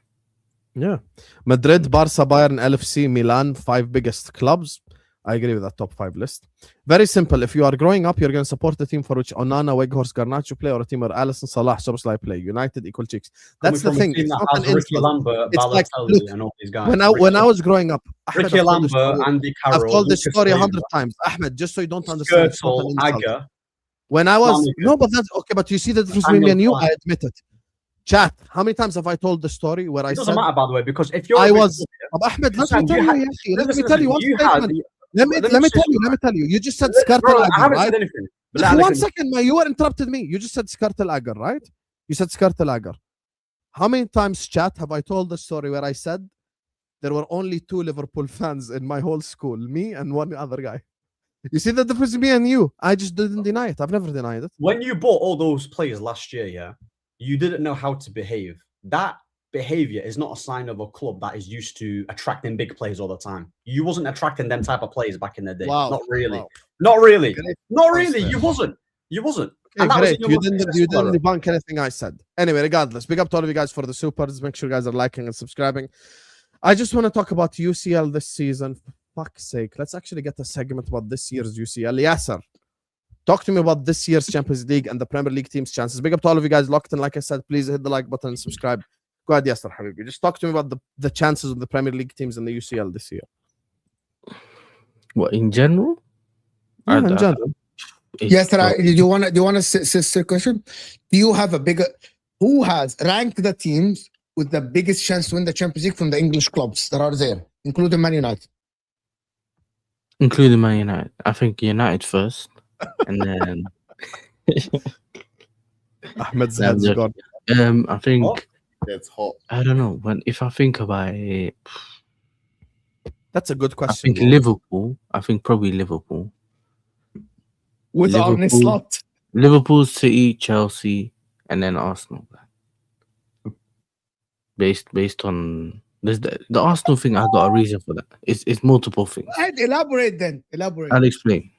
Yeah. Madrid, Barca, Bayern, LFC, Milan, 5 biggest clubs. I agree with that top 5 list. Very simple. If you are growing up, you're going to support the team for which Onana, Weghorst, Garnacho play, or a team where Alisson, Salah, Szoboszlai play. United equal cheeks. That's the thing. It's not an Ricky Lambert, it's like, look, and all these guys. When I was growing up, Ahmed, Ricky Lambert, Andy Carroll, I've told this story 100 times. Ahmed, just so you don't understand. Agger. When I was no, but that's okay. But you see the difference between me and you. I admit it. Chat. How many times have I told the story where I said? It doesn't matter, by the way, because if you're Ahmed, let me tell you one statement. Let me tell you. You just said Skartel Agar, I haven't right? said anything. One second, man. You were interrupted me. You just said Skartel Agar, right? You said Skartel Agar. How many times, chat, have I told the story where I said there were only 2 Liverpool fans in my whole school, me and one other guy? You see the difference between me and you? I just didn't deny it. I've never denied it. When you bought all those players last year, yeah, you didn't know how to behave. That behavior is not a sign of a club that is used to attracting big players all the time. You wasn't attracting them type of players back in the day. Wow. Not really. Wow. Not really. Great. Not really. You wasn't. Okay, great. You didn't debunk anything I said. Anyway, regardless, big up to all of you guys for the supers. Make sure you guys are liking and subscribing. I just want to talk about UCL this season. For fuck's sake, let's actually get a segment about this year's UCL. Yasser, talk to me about this year's Champions League and the Premier League team's chances. Big up to all of you guys locked in. Like I said, please hit the like button and subscribe. Go ahead, Yasser Habibi. Just talk to me about the chances of the Premier League teams in the UCL this year. What, in general? Yeah, in general. Yes, sir. Do you want to sister question? Do you have a bigger? Who has ranked the teams with the biggest chance to win the Champions League from the English clubs that are there, including Man United? Including Man United. I think United first, and then Ahmed's head's gone. I think It's hot. I don't know. If I think about it, that's a good I question. think Liverpool. I think probably Liverpool. With Arne Slot. Liverpool, City, Chelsea, and then Arsenal. based on the Arsenal thing. I got a reason for that. It's multiple things. Elaborate then. Elaborate. I'll explain.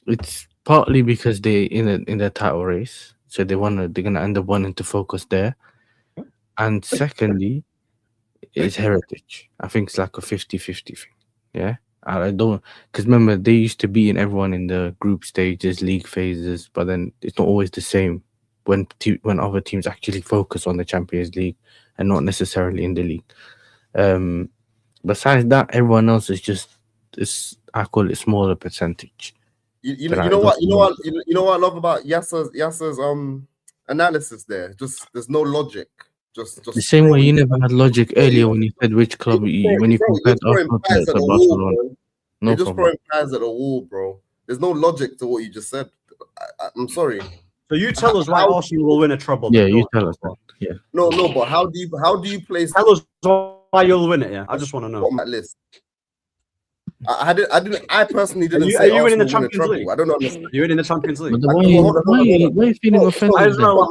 It's partly because they in the title race, so they're gonna end up wanting to focus there, and secondly, it's heritage. I think it's like a 50-50 thing. Yeah, I don't, because remember they used to be in everyone in the group stages, league phases, but then it's not always the same when other teams actually focus on the Champions League and not necessarily in the league. Besides that, everyone else is I call it smaller percentage. You know what I love about Yasser's analysis there. Just there's no logic. Just the same way you never had logic earlier when you said which club when you compared Arsenal to Barcelona. No, just throwing pies at the wall, bro. There's no logic to what you just said. I'm sorry. So you tell us why Arsenal will win a treble. Yeah, you tell us that. Yeah. No, but how do you place? Tell us why you'll win it. Yeah, I just want to know. On that list. I personally didn't say you winning the Arsenal Champions League? I don't understand. You're in the Champions League. Why are you feeling offended? I don't know.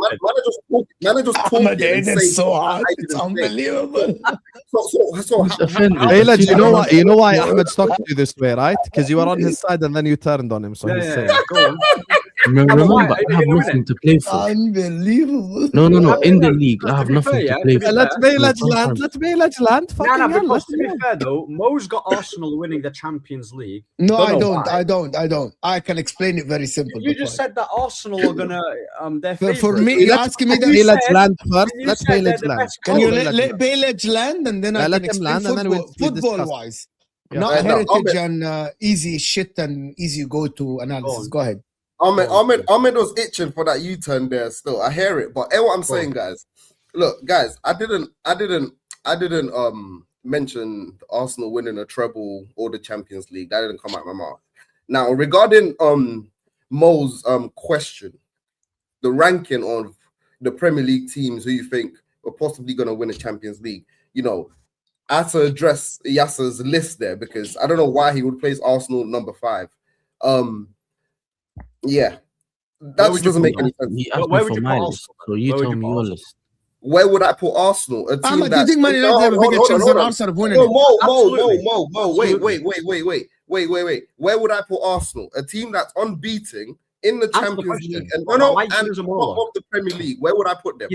Man, just talking It's so hard. It's unbelievable. So Bayledge, you know why Ahmed talked to you this way, right? Because you were on his side and then you turned on him. So he's saying. Go on. Remember, I have nothing to play for. Unbelievable. No. In the league, I have nothing to play for. Let Bayledge land. Because to be fair though, Mo's got Arsenal winning the Champions League. No, I don't. I can explain it very simple. You just said that Arsenal are gonna for me, you're asking me that. Bayledge land first. Let's Bayledge land. Can you let Bayledge land and then I can explain football-wise, not heritage and easy shit and easy go-to analysis. Go ahead. Ahmed was itching for that U-turn there. Still, I hear it, but what I'm saying, guys. Look, guys, I didn't mention Arsenal winning a treble or the Champions League. That didn't come out of my mouth. Now, regarding Mo's question, the ranking of the Premier League teams who you think are possibly going to win a Champions League, I had to address Yasser's list there because I don't know why he would place Arsenal number 5. Yeah, that just doesn't make any sense. Where would you put Arsenal? So you tell me your list. Where would I put Arsenal? A team do you think Man United have a bigger chance than Arsenal of winning? Mo, wait. Where would I put Arsenal? A team that's unbeaten in the Champions League and top of the Premier League. Where would I put them?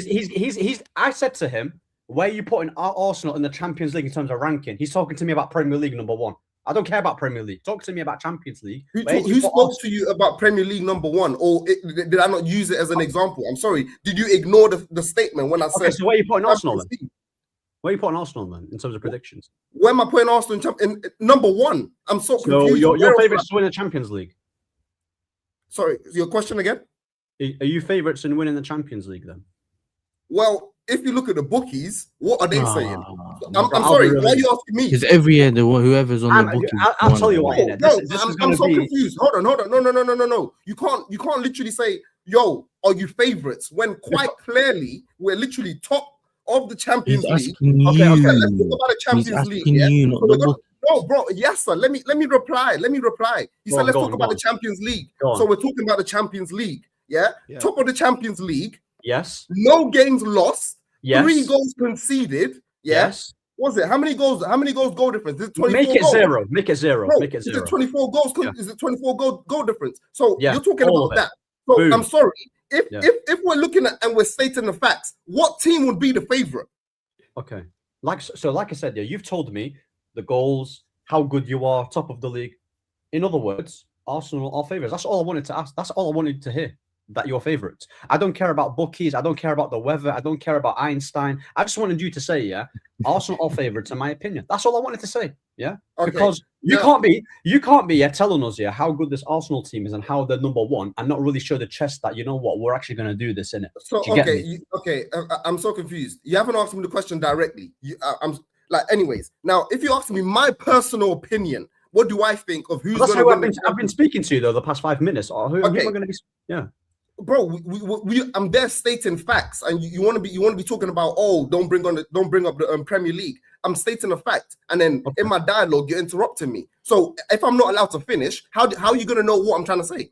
I said to him, where are you putting Arsenal in the Champions League in terms of ranking? He's talking to me about Premier League number 1. I don't care about Premier League. Talk to me about Champions League. Who spoke to you about Premier League number 1? Or did I not use it as an example? I'm sorry. Did you ignore the statement when I said... Okay, so where are you putting Arsenal then? Where are you putting Arsenal then in terms of predictions? Where am I putting Arsenal in number 1? I'm so confused. So your favourites to win the Champions League? Sorry, your question again? Are you favourites in winning the Champions League then? Well, if you look at the bookies, what are they saying? I'm sorry, why are you asking me? Because every year, whoever's on the bookies... I'll tell you why. I'm so confused. Hold on. No. You can't literally say, yo, are you favourites? When quite clearly, we're literally top of the Champions League. Okay, let's talk about the Champions League. No, bro, yes, sir. Let me reply. You said let's talk about the Champions League. So we're talking about the Champions League. Yeah? Top of the Champions League. Yes. No games lost. Yes. 3 goals conceded. Yeah? Yes. Was it? How many goals goal difference? Is it 24 Make it goals? zero. Make it zero. Bro, Make it zero. Is it 24 goals? Is it 24 goal difference? So you're talking all about that. So Boom. I'm sorry. If we're looking at and we're stating the facts, what team would be the favorite? Okay. Like I said, you've told me the goals, how good you are, top of the league. In other words, Arsenal are favourites. That's all I wanted to ask. That's all I wanted to hear. That you're favourites. I don't care about bookies. I don't care about the weather. I don't care about Einstein. I just wanted you to say, Arsenal are favourites in my opinion. That's all I wanted to say. Yeah, okay. Because you can't be telling us how good this Arsenal team is and how they're number 1 and not really show the chest that we're actually going to do this in it. So I'm so confused. You haven't asked me the question directly. Anyways. Now, if you ask me my personal opinion, what do I think of who's going to win? I've been speaking to you though the past 5 minutes. Who am I going to be? Yeah. Bro, I'm there stating facts, and you want to be talking about don't bring up the Premier League. I'm stating a fact, and then in my dialogue you're interrupting me. So if I'm not allowed to finish, how are you gonna know what I'm trying to say?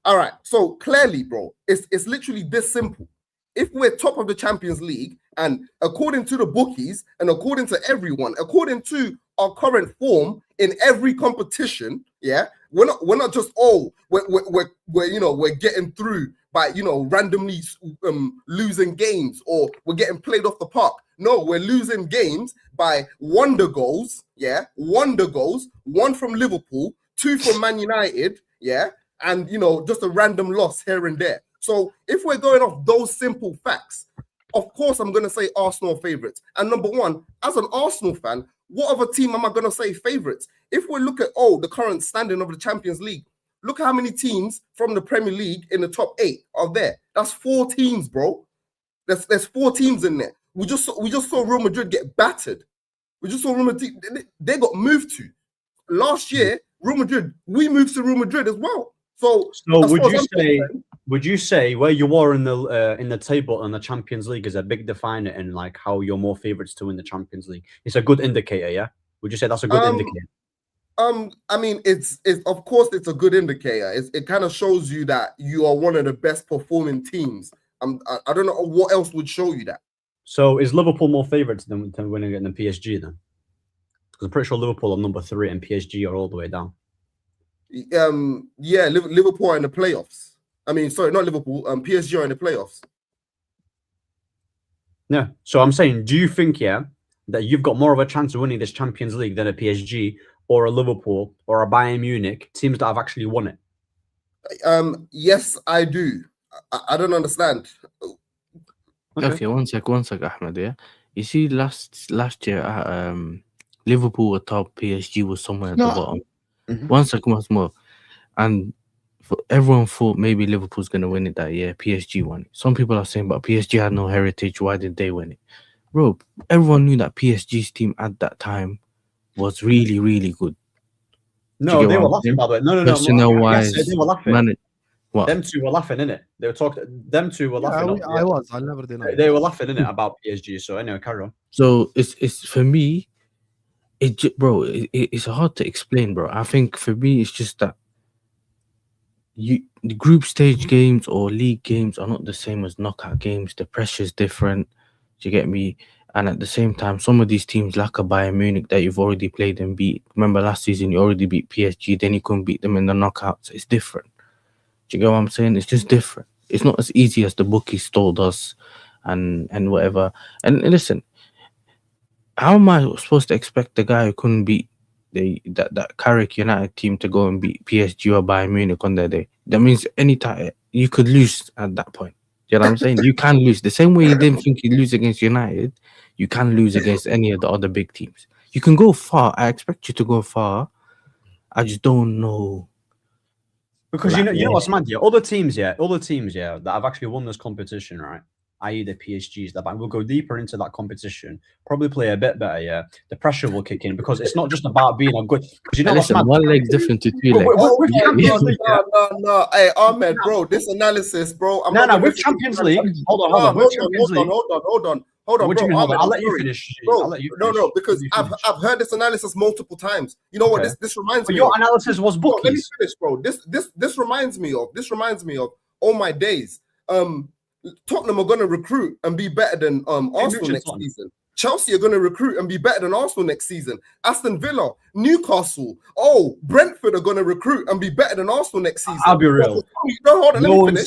All right. So clearly, bro, it's literally this simple. If we're top of the Champions League And according to the bookies and according to everyone, according to our current form in every competition, yeah, we're not just we're getting through by randomly losing games, or we're getting played off the park. No, we're losing games by wonder goals, yeah, wonder goals, 1 from Liverpool, 2 from Man United, yeah, and just a random loss here and there. So if we're going off those simple facts, of course I'm gonna say Arsenal favourites. And number one, as an Arsenal fan, what other team am I gonna say favourites? If we look at the current standing of the Champions League, look how many teams from the Premier League in the top 8 are there. That's 4 teams, bro. There's 4 teams in there. We just saw Real Madrid get battered. We just saw Real Madrid, they got moved to. Last year, Real Madrid, we moved to Real Madrid as well. So would you say where you are in the table in the Champions League is a big definer in like how you're more favourites to win the Champions League? It's a good indicator, yeah? Would you say that's a good indicator? I mean, it's of course it's a good indicator. It kind of shows you that you are one of the best performing teams. I don't know what else would show you that. So is Liverpool more favourites than winning it than PSG then? Because I'm pretty sure Liverpool are number 3 and PSG are all the way down. Yeah, Liverpool are in the playoffs. I mean, sorry, not Liverpool. PSG are in the playoffs. Yeah. So I'm saying, do you think, that you've got more of a chance of winning this Champions League than a PSG or a Liverpool or a Bayern Munich, teams that have actually won it? Yes, I do. I don't understand. Okay, one sec, Ahmed. Yeah, you see, last year, Liverpool were top, PSG was somewhere at the bottom. Mm-hmm. 1 second, once more, and everyone thought maybe Liverpool's gonna win it that year. PSG won it. Some people are saying, but PSG had no heritage. Why did they win it, bro? Everyone knew that PSG's team at that time was really, really good. No, they were laughing, by the way. No. Personnel-wise, they were laughing. What? Them two were laughing, innit? They were talking. Them two were laughing. I'll never deny. They were laughing, innit, about PSG. So anyway, carry on. So it's for me, it's hard to explain, bro. I think for me, it's just that the group stage games or league games are not the same as knockout games. The pressure's different. Do you get me? And at the same time, some of these teams like a Bayern Munich that you've already played and beat. Remember last season, you already beat PSG, then you couldn't beat them in the knockouts. It's different. Do you get what I'm saying? It's just different. It's not as easy as the bookies told us and whatever. And listen, how am I supposed to expect the guy who couldn't beat that Carrick United team to go and beat PSG or Bayern Munich on their day? That means any time you could lose at that point. Do you know what I'm saying? You can lose. The same way you didn't think you'd lose against United, you can lose against any of the other big teams. You can go far. I expect you to go far. I just don't know. Because you know what's mad, yeah? Other teams, that have actually won this competition, right? I.e. the PSGs, that will go deeper into that competition, probably play a bit better, yeah. The pressure will kick in because it's not just about being a good. Because listen, one leg's different to 2 legs. No. Hey, Ahmed, bro, this analysis, bro. With Champions League. Hold on. What do you mean? I'll let you finish. Bro, no, because I've heard this analysis multiple times. You know what? This reminds me. Your analysis was bookies. Let me finish, bro. This reminds me of all my days. Tottenham are going to recruit and be better than Arsenal next season. Chelsea are going to recruit and be better than Arsenal next season. Aston Villa, Newcastle, Brentford are going to recruit and be better than Arsenal next season. I'll be real. Hold on, let me finish.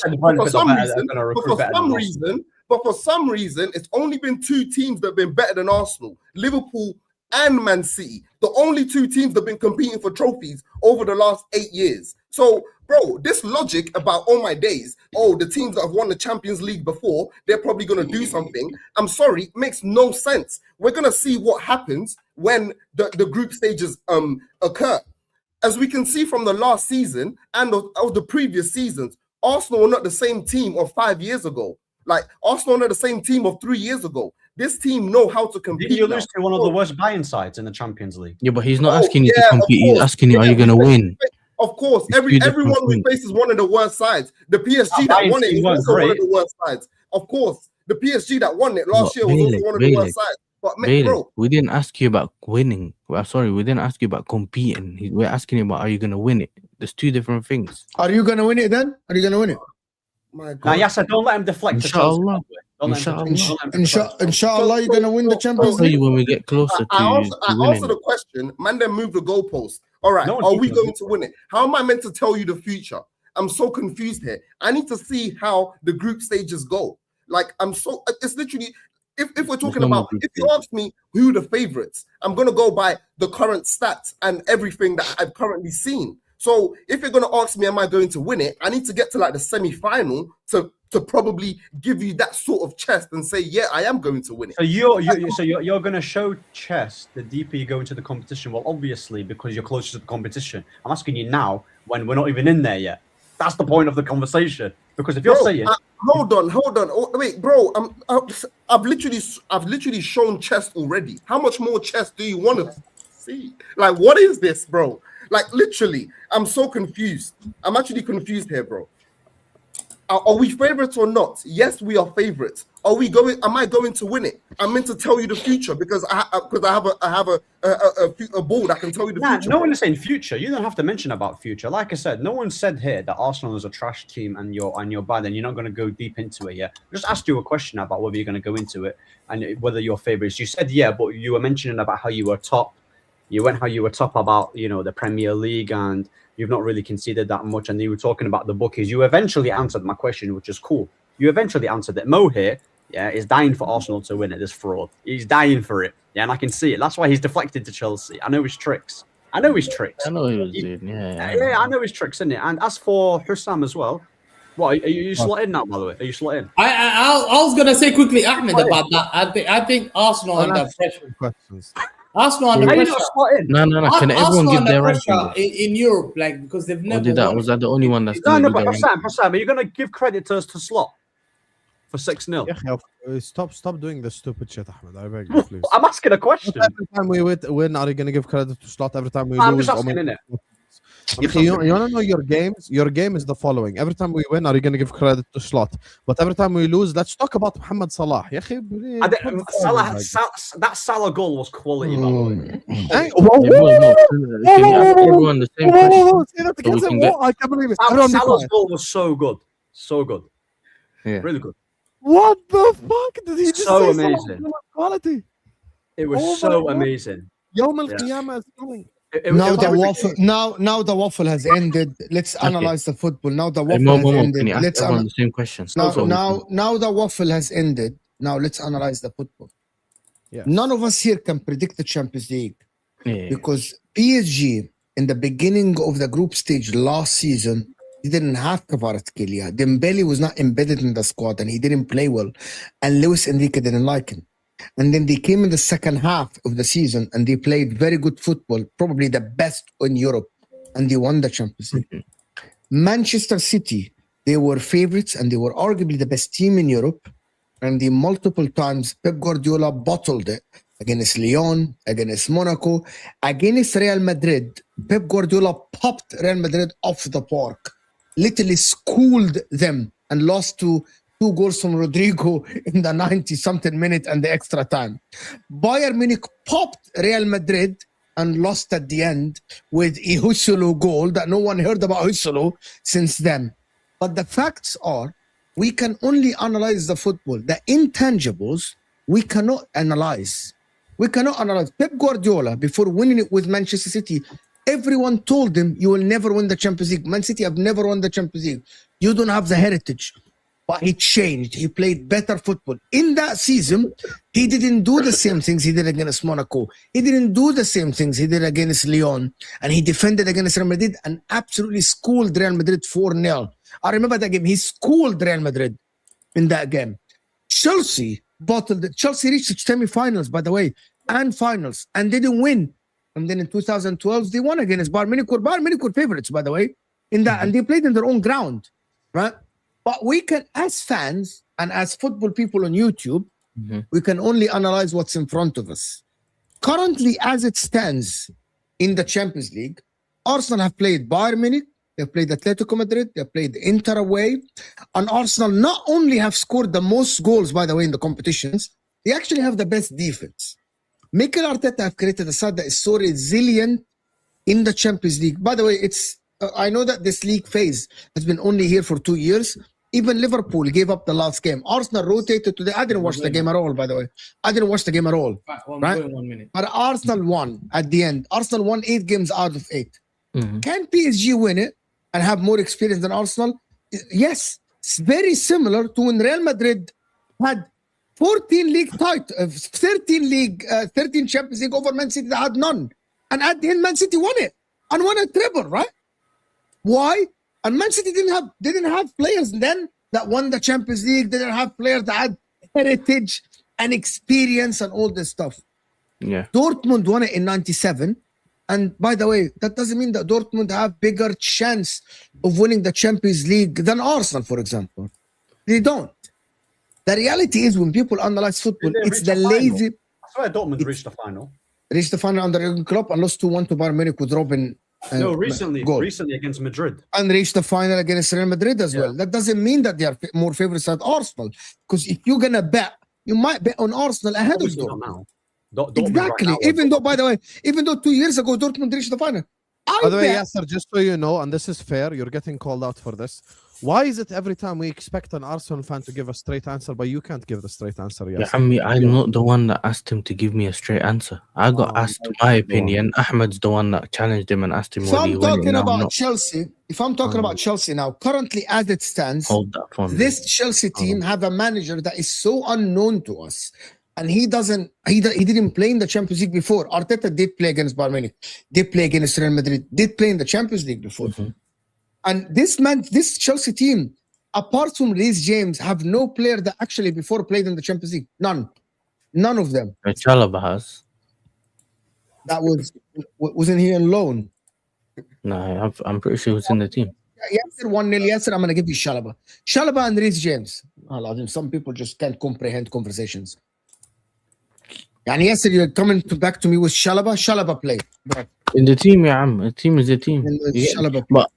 But for some reason, it's only been 2 teams that have been better than Arsenal, Liverpool and Man City. The only 2 teams that have been competing for trophies over the last 8 years. So, bro, this logic about all my days, the teams that have won the Champions League before, they're probably going to do something. I'm sorry, it makes no sense. We're going to see what happens when the group stages occur. As we can see from the last season and of the previous seasons, Arsenal were not the same team of 5 years ago. Like, Arsenal are not the same team of 3 years ago. This team know how to compete. Did you lose to one of the worst Bayern sides in the Champions League? Yeah, but he's not asking you to compete. He's asking you, are you going to win? Of course, everyone we face is one of the worst sides. The PSG that won it is also one of the worst sides. Of course, the PSG that won it last year was also one of the worst sides. But bro, we didn't ask you about winning. Well, sorry, we didn't ask you about competing. We're asking you about, are you going to win it? There's 2 different things. Are you going to win it then? Are you going to win it? My God. Now, Yasser, don't let him deflect. Inshallah. Inshallah, you're gonna win the Champions I'll tell you League. when we get closer I to winning. answer the question. Man, then move the goalpost. All right, are we going to win it? How am I meant to tell you the future? I'm so confused here. I need to see how the group stages go. Like, it's literally, if we're talking about, if you ask me who the favorites, I'm going to go by the current stats and everything that I've currently seen. So if you're going to ask me, am I going to win it? I need to get to like the semi-final to probably give you that sort of chest and say, yeah, I am going to win it. So you're going to show chest the deeper you go into the competition. Well, obviously, because you're closer to the competition. I'm asking you now when we're not even in there yet. That's the point of the conversation. Because if you're saying, hold on, wait, bro, I've literally shown chest already. How much more chest do you want to see? Like, what is this, bro? Like, literally, I'm so confused. I'm actually confused here, bro. Are we favorites or not? Yes, we are favorites. Are we going? Am I going to win it? I'm meant to tell you the future because I have a ball that can tell you the future. No one is saying future. You don't have to mention about future. Like I said, no one said here that Arsenal is a trash team and you're bad and you're not going to go deep into it yet. I just asked you a question about whether you're going to go into it and whether you're favorites. You said yeah, but you were mentioning about how you were top. You went how you were top about the Premier League and you've not really conceded that much. And you were talking about the bookies. You eventually answered my question, which is cool. You eventually answered it. Mo here, is dying for Arsenal to win it. This fraud. He's dying for it. Yeah, and I can see it. That's why he's deflected to Chelsea. I know his tricks. I know he was doing. Yeah, I know his tricks, isn't it? And as for Hussam as well, what are you slotted now? By the way, are you slotted? I was gonna say quickly, Ahmed, about that. I think Arsenal under pressure. Questions. Arsenal under pressure. No. Can everyone give their ranking? In Europe, like because they've never. Was that the only one that's? No, but Hussam, are you gonna give credit to slot for 6-0? Stop doing this stupid shit, Ahmed. I beg you, please. I'm asking a question. Every time we win, are you gonna give credit to slot? Every time we I'm lose, just asking, innit? You wanna know your games? Your game is the following. Every time we win, are you gonna give credit to slot? But every time we lose, let's talk about Mohamed Salah. That Salah goal was quality, by the way. Everyone the same question. I can't believe it. Salah's goal was so good. So good. Yeah. Really good. What the fuck? Did he just so say amazing. Quality? It was so amazing. Yawm al-Qiyamah is coming. Now the waffle has ended. Let's analyze the football. Now the waffle has ended. Let's the same questions. Now the waffle has ended. Now let's analyze the football. Yes. None of us here can predict the Champions League because PSG in the beginning of the group stage last season, he didn't have Kvaratskhelia. Dembele was not embedded in the squad and he didn't play well, and Luis Enrique didn't like him. And then they came in the second half of the season and they played very good football, probably the best in Europe, and they won the Champions League. Manchester City, they were favorites and they were arguably the best team in Europe. And they multiple times, Pep Guardiola bottled it against Lyon, against Monaco, against Real Madrid. Pep Guardiola popped Real Madrid off the park, literally schooled them and lost to 2 goals from Rodrigo in the 90-something minute and the extra time. Bayern Munich popped Real Madrid and lost at the end with a Husselu goal that no one heard about Husselu since then. But the facts are, we can only analyze the football. The intangibles, we cannot analyze. We cannot analyze. Pep Guardiola, before winning it with Manchester City, everyone told him, you will never win the Champions League. Man City have never won the Champions League. You don't have the heritage. But he changed. He played better football. In that season, he didn't do the same things he did against Monaco. He didn't do the same things he did against Lyon. And he defended against Real Madrid and absolutely schooled Real Madrid 4-0. I remember that game. He schooled Real Madrid in that game. Chelsea bottled it. Chelsea reached semi-finals, by the way, and finals, and they didn't win. And then in 2012, they won against Bayern Munich. Bayern Munich were favorites, by the way, in that, and they played in their own ground, right? But we can, as fans and as football people on YouTube, we can only analyze what's in front of us. Currently, as it stands in the Champions League, Arsenal have played Bayern Munich, they've played Atletico Madrid, they've played Inter away, and Arsenal not only have scored the most goals, by the way, in the competitions, they actually have the best defense. Mikel Arteta have created a side that is so resilient in the Champions League. By the way, it's I know that this league phase has been only here for 2 years, Even Liverpool gave up the last game. Arsenal rotated today. I didn't watch the game at all, by the way. I didn't watch the game at all. Right? 1 minute. But Arsenal won at the end. Arsenal won 8 games out of 8. Can PSG win it and have more experience than Arsenal? Yes. It's very similar to when Real Madrid had 14 league titles, 13 Champions League over Man City that had none. And at the end, Man City won it and won a treble, right? Why? And Man City didn't have players then that won the Champions League. They didn't have players that had heritage and experience and all this stuff. Yeah. Dortmund won it in 97. And by the way, that doesn't mean that Dortmund have bigger chance of winning the Champions League than Arsenal, for example. They don't. The reality is when people analyze football, it's the lazy. I swear Dortmund reached the final. Reached the final under Jurgen Klopp and lost 2-1 to Bayern Munich with Robin. No, recently against Madrid. And reached the final against Real Madrid as well. That doesn't mean that they are more favorites than Arsenal. Because if you're going to bet, you might bet on Arsenal ahead of Dortmund. Exactly. Right now, even though, by the way, 2 years ago, Dortmund reached the final. By the way, Yasser, just so you know, and this is fair, you're getting called out for this. Why is it every time we expect an Arsenal fan to give a straight answer, but you can't give the straight answer? Yeah, I mean, I'm not the one that asked him to give me a straight answer. I got asked my opinion. Ahmed's the one that challenged him and asked him what he wanted. If I'm talking about Chelsea now, currently as it stands, hold that for me. This Chelsea team have a manager that is so unknown to us. And he didn't play in the Champions League before. Arteta did play against Bayern Munich, did play against Real Madrid, did play in the Champions League before. And this Chelsea team, apart from Reece James, have no player that actually before played in the Champions League. None of them. Chalobah has. That wasn't he on loan? No, I'm pretty sure he was in the team. Yasser 1-0. Yasser, I'm going to give you Chalobah. Chalobah and Reece James. Some people just can't comprehend conversations. And Yasser, you're coming back to me with Chalobah. Chalobah played. In the team, yeah, the team is the team. But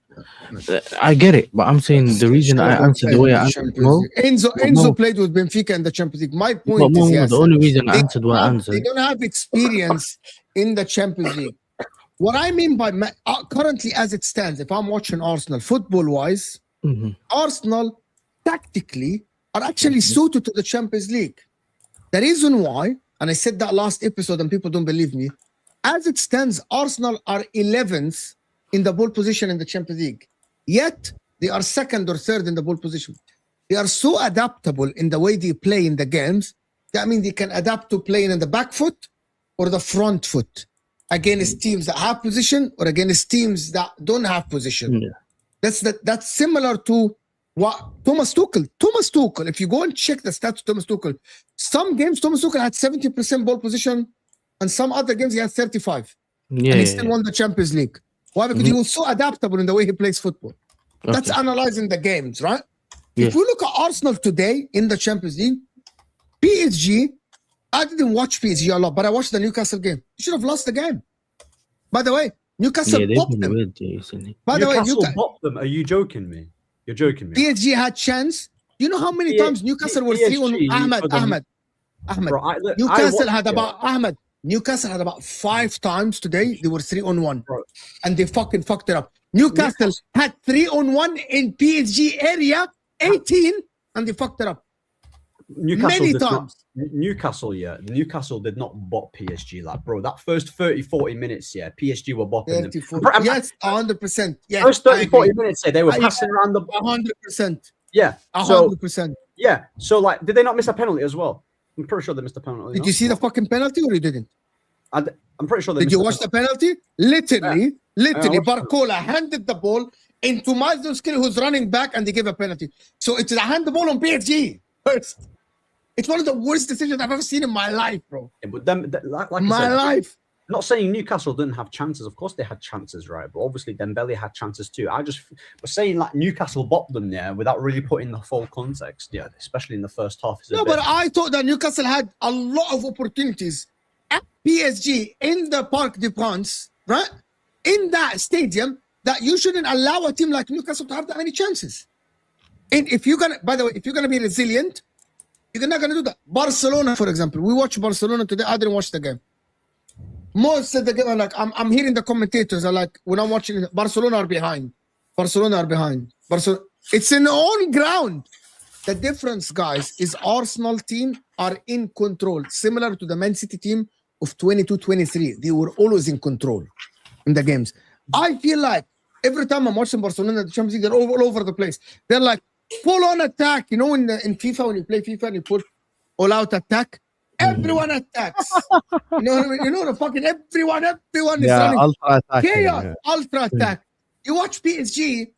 I get it, but I'm saying the reason I answered the way I answered. Enzo played with Benfica in the Champions League. My point is, the only reason I answered what I answered. They don't have experience in the Champions League. What I mean by currently as it stands, if I'm watching Arsenal football-wise, Arsenal tactically are actually suited to the Champions League. The reason why, and I said that last episode and people don't believe me, as it stands, Arsenal are 11th in the ball position in the Champions League. Yet, they are 2nd or 3rd in the ball position. They are so adaptable in the way they play in the games. That means they can adapt to playing in the back foot or the front foot against teams that have position or against teams that don't have position. Yeah. That's similar to what Thomas Tuchel, if you go and check the stats of Thomas Tuchel, some games Thomas Tuchel had 70% ball position and some other games he had 35. And he still won the Champions League. Why? Because he was so adaptable in the way he plays football. Okay. That's analyzing the games, right? Yeah. If we look at Arsenal today in the Champions League, PSG, I didn't watch PSG a lot, but I watched the Newcastle game. You should have lost the game. By the way, Newcastle bopped them. By the way, Newcastle bopped them. Are you joking me? You're joking me. PSG had chance. You know how many times Newcastle were 3-1? Ahmed. Bro, Newcastle had about 5 times today. They were 3-on-1, and they fucking fucked it up. Newcastle had 3-on-1 in PSG area, 18, and they fucked it up. Many times. Newcastle did not bot PSG, like, bro. That first 30-40 minutes, PSG were botting them. Yes, 100%. Yeah, first 30-40 minutes, they were passing around the 100%. Yeah, 100%. Yeah, so like, did they not miss a penalty as well? I'm pretty sure they missed a penalty. Did you see the fucking penalty or you didn't? I'm pretty sure they did. You watch the penalty? Literally, Barcola handed the ball into Miles Skill, who's running back, and they gave a penalty. So it's a handball on PSG first. It's one of the worst decisions I've ever seen in my life, bro. Yeah, but them, like my life. Not saying Newcastle didn't have chances. Of course they had chances, right? But obviously Dembele had chances too. I just was saying like Newcastle bopped them there without really putting the full context. Yeah, especially in the first half. But I thought that Newcastle had a lot of opportunities at PSG in the Parc des Princes, right? In that stadium, that you shouldn't allow a team like Newcastle to have that many chances. And if you're gonna, by the way, if you're gonna be resilient, you're not gonna do that. Barcelona, for example, we watched Barcelona today. I didn't watch the game. Most of the game, I'm hearing the commentators are like, when I'm watching, Barcelona are behind. It's in own ground. The difference, guys, is Arsenal team are in control, similar to the Man City team of 22-23. They were always in control in the games. I feel like every time I'm watching Barcelona in the Champions League, they're all over the place. They're like full on attack. You know, in FIFA, when you play FIFA and you put all out attack, everyone attacks. You know what I mean? You know the fucking everyone is running. Ultra attack. Chaos, ultra attack. You watch PSG,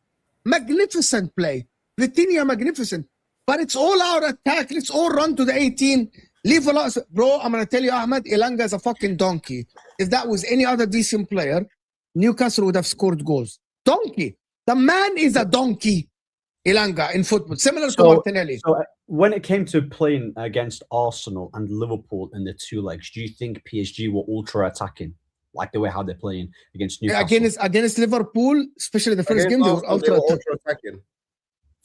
magnificent play. Vitinha, magnificent. But it's all out attack. Let's all run to the 18. Leave a lot. Bro, I'm going to tell you, Ahmed, Elanga is a fucking donkey. If that was any other decent player, Newcastle would have scored goals. Donkey. The man is a donkey, Elanga, in football. Similar to Martinelli. So when it came to playing against Arsenal and Liverpool in the two legs, do you think PSG were ultra attacking? Like the way how they're playing against Newcastle? Against Liverpool, especially the first game, they were ultra attacking.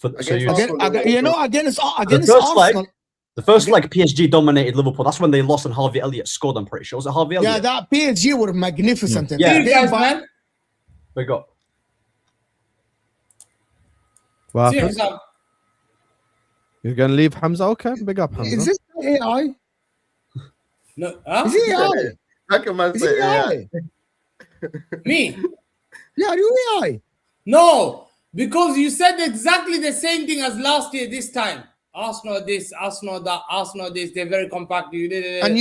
Against Arsenal. The first leg, PSG dominated Liverpool. That's when they lost and Harvey Elliott scored, I'm pretty sure. Was it Harvey Elliott? Yeah, that PSG were magnificent. Man. We got. What happened? You're going to leave Hamza? Okay, big up Hamza. Is this AI? No, huh? Is he AI? How can man say AI? Me? Yeah, are you AI? No, because you said exactly the same thing as last year this time. Arsenal this, Arsenal that, Arsenal this. They're very compact. You did it. And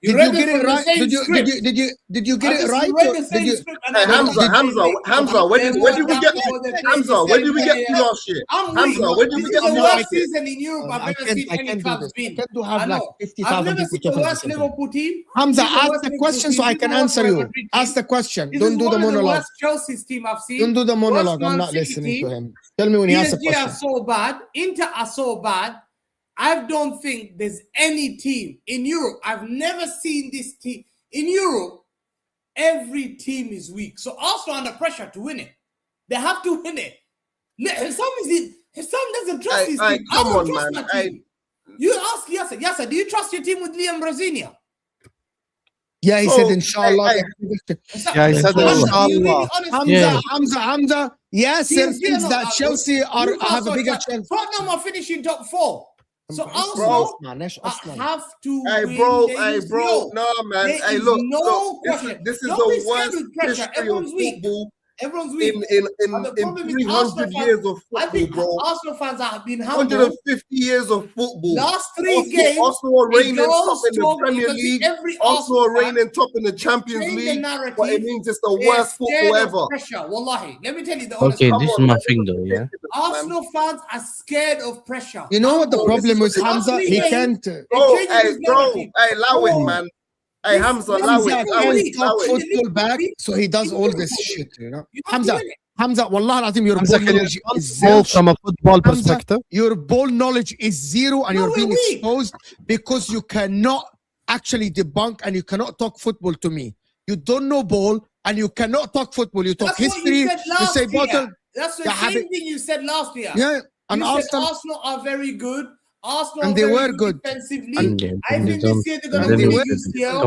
did you get it right? Did you get it right? Hamza, where did we get to last year? Hamza, where did we get to last year? Season in Europe, I've never seen any clubs win. I can't do have like 50,000 I've never seen the people worst Liverpool team. Hamza, ask the question so I can answer you. Ask the question. Don't do the monologue. Chelsea's team I've seen. Don't do the monologue. I'm not listening to him. Tell me when he asks the question. PSG are so bad. Inter are so bad. I don't think there's any team in Europe. I've never seen this team. In Europe, every team is weak. So Arsenal under pressure to win it. They have to win it. Hissam doesn't trust his team. Come on, man. You ask Yasser, do you trust your team with Liam Brazinia? Yeah, he said inshallah. Yeah, he said inshallah. Hamza. Yasser thinks that Chelsea have a bigger chance. Tottenham are finishing top 4. So Arsenal have to win. Bro. No, man. Hey, look. This is the worst history of football. Everyone's weak. In 300 years of football, I think bro. Arsenal fans have been humbled. 150 years of football. Last 3 games, Arsenal are reigning top in the Premier League. Arsenal are reigning top in the Champions League. But it means it's the worst football ever. Pressure. Wallahi. Let me tell you the honest. Okay, this is my thing though, yeah. Arsenal fans are scared of pressure. You know what the problem with Hamza? He can't. Bro, allow it, man. Hey, Hamza, allow it. Football back, so he does all this shit, you know. Hamza, wallah, I think your ball knowledge is zero from a football perspective. Your ball knowledge is zero, and you're being exposed because you cannot actually debunk and you cannot talk football to me. You don't know ball, and you cannot talk football. You talk history. You say bottle. That's the same thing you said last year. Yeah, and Arsenal are very good. Arsenal and they were good defensively. I think this year they're going to win the UCL.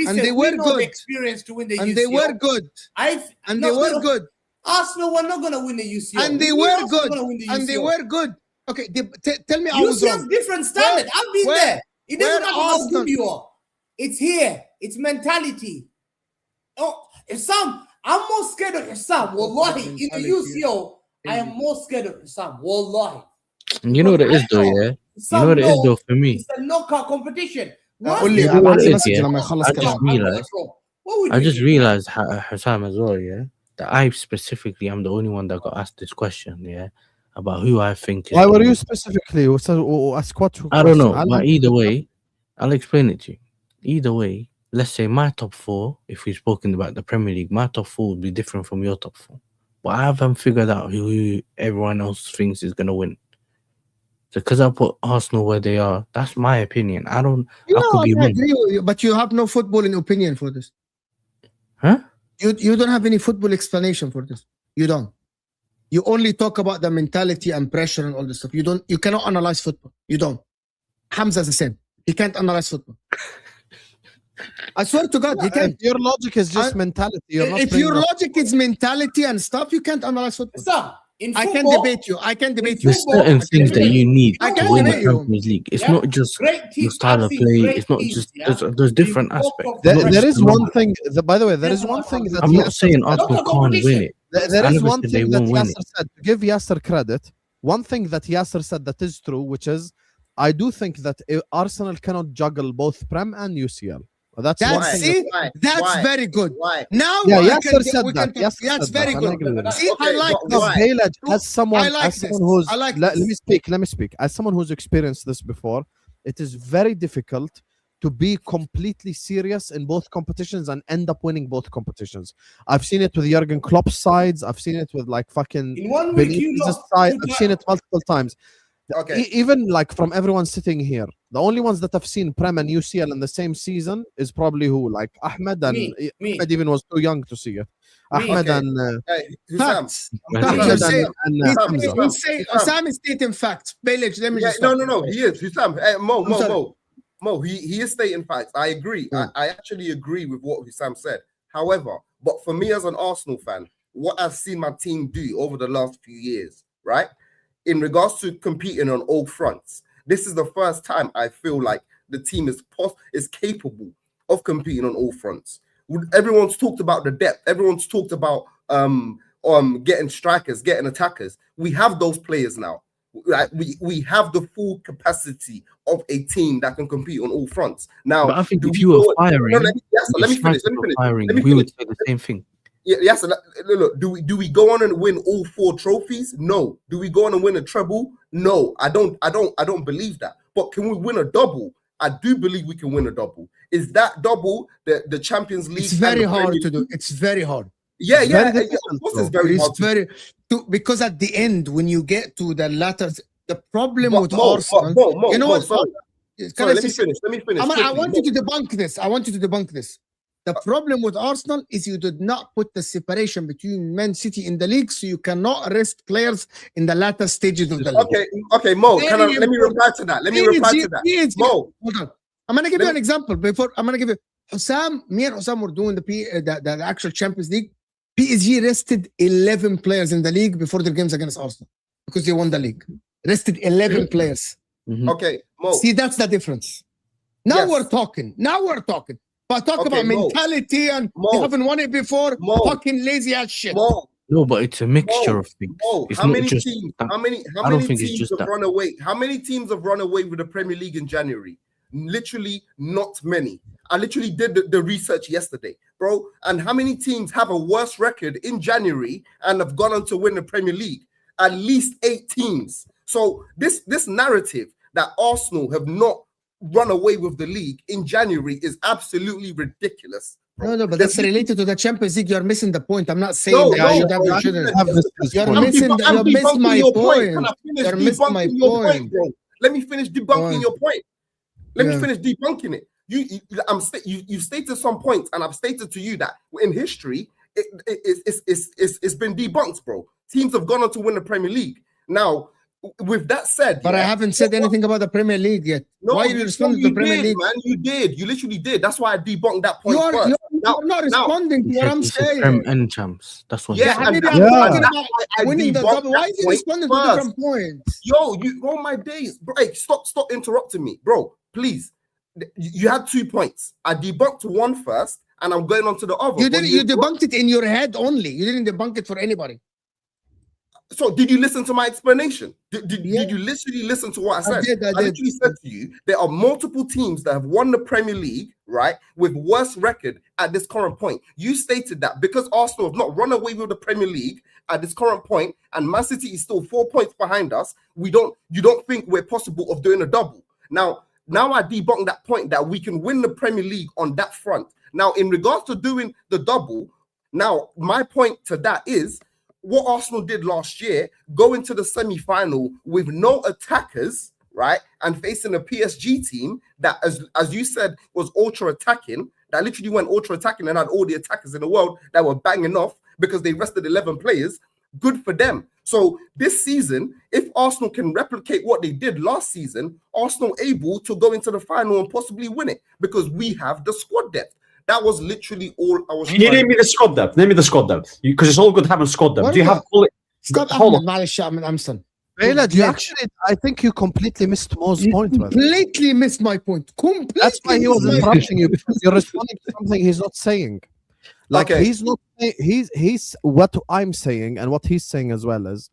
And they were good. Experience to win the UCL. And they were good. And they were good. Arsenal were not going to win the UCL. And they were good. And they were good. Okay, tell me I was wrong. Different standard. I've been there. It doesn't matter how good you are. It's here. It's mentality. Oh, I'm more scared of Hissam. Wallahi, in the UCL. I am more scared of Hissam. Wallahi. You know what it is though, yeah? You know what it is though for me? It's a knockout competition. I just realized Hissam as well, yeah? That I specifically am the only one that got asked this question, yeah? About who I think is. Why were you specifically? I don't know, but either way, I'll explain it to you. Either way, let's say my top 4, if we've spoken about the Premier League, my top 4 would be different from your top 4. But I haven't figured out who everyone else thinks is going to win. So because I put Arsenal where they are, that's my opinion. I could be wrong. Agree with you, but you have no football in opinion for this. Huh? You don't have any football explanation for this. You don't. You only talk about the mentality and pressure and all this stuff. You cannot analyze football. You don't. Hamza's the same. He can't analyze football. I swear to God, you can't. If your logic is just mentality, you're not If your logic is mentality and stuff, you can't analyze football. Sir, in I can football, debate you. I can debate you. There's certain things that you need I to can't win the debate you. Champions League. It's Yeah. not just Great teams. your style I've of seen play. great It's not teams, just yeah. there's different You talk aspects. of There is Barcelona. one thing. By the way, there is one thing that I'm not Yasser saying said. Arsenal Not a can't win competition. it. There I is never one said they thing that won't win Yasser said. To give Yasser credit, one thing that Yasser said that is true, which is, I do think that Arsenal cannot juggle both Prem and UCL. That's one That's thing. it. That's very good. Why? Now Yeah, we Yasser can- said we that. can- Yasser That's said very that. good. I agree with that. See, I Okay, like but this. why? Bayledge, as someone, I like as someone this. who's, I like let this. me speak. Let me speak. As someone who's experienced this before, it is very difficult to be completely serious in both competitions and end up winning both competitions. I've seen it with Jurgen Klopp's sides. I've seen it with like fucking In 1 week, you Benitez's lost side. 2 I've seen it multiple times. Okay. Even like from everyone sitting here, the only ones that have seen Prem and UCL in the same season is probably who, like Ahmed, and Me. Ahmed even was too young to see it. Ahmed Okay. and Hey, Hussam. Facts. Right. Facts. Yeah. You're saying- Hussam, He's saying Osam is stating facts. Bayledge, let me Yeah, just no, stop. he is. Hussam. I'm sorry. Mo, he is stating facts. I agree. I actually agree with what Hussam said. However, but for me as an Arsenal fan, what I've seen my team do over the last few years, right, in regards to competing on all fronts, this is the first time I feel like the team is capable of competing on all fronts. Everyone's talked about the depth. Everyone's talked about getting strikers, getting attackers. We have those players now. Like we have the full capacity of a team that can compete on all fronts. Now, But I think if you were firing, let me finish. We would say the same thing. Yes, look. Do we go on and win all 4 trophies? No. Do we go on and win a treble? No. I don't believe that. But can we win a double? I do believe we can win a double. Is that double the Champions League? It's very hard to do. It's very hard. Yeah. very Of course, it's very hard. Because at the end, when you get to the latter, the problem with Mo, Arsenal, you know what? Sorry, let me finish. I want you to debunk this. I want you to debunk this. The problem with Arsenal is you did not put the separation between Man City in the league, so you cannot rest players in the latter stages of the league. Okay, Mo. Let me reply to that. Mo, hold on. I'm gonna give you an example. Before I'm gonna give you Hussam. Me and Hussam were doing the actual Champions League. PSG rested 11 players in the league before their games against Arsenal because they won the league. Rested 11 players. Okay, Mo. See, that's the difference. Now Yes. we're talking. But talk about Mo. mentality and Mo. you haven't won it before. Mo. Fucking lazy ass shit. Mo, No, but it's a mixture of things. It's how not many just teams? that. How many I don't think it's teams just have that. run away? How many teams have run away with the Premier League in January? Literally, not many. I literally did the research yesterday, bro. And how many teams have a worse record in January and have gone on to win the Premier League? At least 8 teams. So this narrative that Arsenal have not run away with the league in January is absolutely ridiculous. Bro. No, but that's related to the Champions League. You're missing the point. I'm not saying No, that no, you should have, no, you shouldn't. have this You're point. missing. I'm You missed debunking my your point. Can I finish You're missing my debunking your point. point, bro? Let me finish debunking your point. Let me finish debunking it. You've stated some points, and I've stated to you that in history, it's been debunked, bro. Teams have gone on to win the Premier League. Now, with that said, But I haven't said anything about the Premier League yet. No, Why are you responding to the Premier did, League? man. You did. You literally did. That's why I debunked that point first. You're not responding to what I'm saying. Prem and champs. That's what. Yeah, Maybe and I'm that's talking why about I winning the debunked double. Why that is he point responding to first. different points? Yo, you all my days, bro. Hey, stop interrupting me, bro. Please. You had 2 points. I debunked one first, and I'm going on to the other. You debunked it in your head only. You didn't debunk it for anybody. So did you listen to my explanation? Did you literally listen to what I said? I did. literally said to you, there are multiple teams that have won the Premier League, right, with worse record at this current point. You stated that because Arsenal have not run away with the Premier League at this current point, and Man City is still 4 points behind us, you don't think we're possible of doing a double. Now I debunk that point that we can win the Premier League on that front. Now, in regards to doing the double, now my point to that is what Arsenal did last year, go into the semi-final with no attackers, right, and facing a PSG team that, as you said, was ultra-attacking, that literally went ultra-attacking and had all the attackers in the world that were banging off because they rested 11 players. good for them. So this season, if Arsenal can replicate what they did last season, Arsenal able to go into the final and possibly win it because we have the squad depth. That was literally all I was. Can you name me the squad depth? Name me the squad depth, because it's all good having squad depth. Do you have Scott Ahmed, معلش I'm son. Bayledge, you actually, I think you completely missed Mo's point. Completely missed my point. Completely. That's why he was interrupting you, because you're responding to something he's not saying. Like he's not. He's what I'm saying, and what he's saying as well is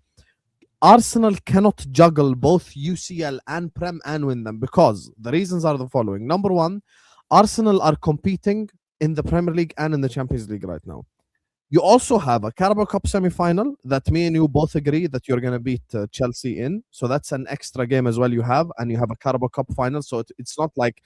Arsenal cannot juggle both UCL and Prem and win them, because the reasons are the following. Number one, Arsenal are competing in the Premier League and in the Champions League right now. You also have a Carabao Cup semi-final that me and you both agree that you're going to beat Chelsea in. So that's an extra game as well you have. And you have a Carabao Cup final. So it's not like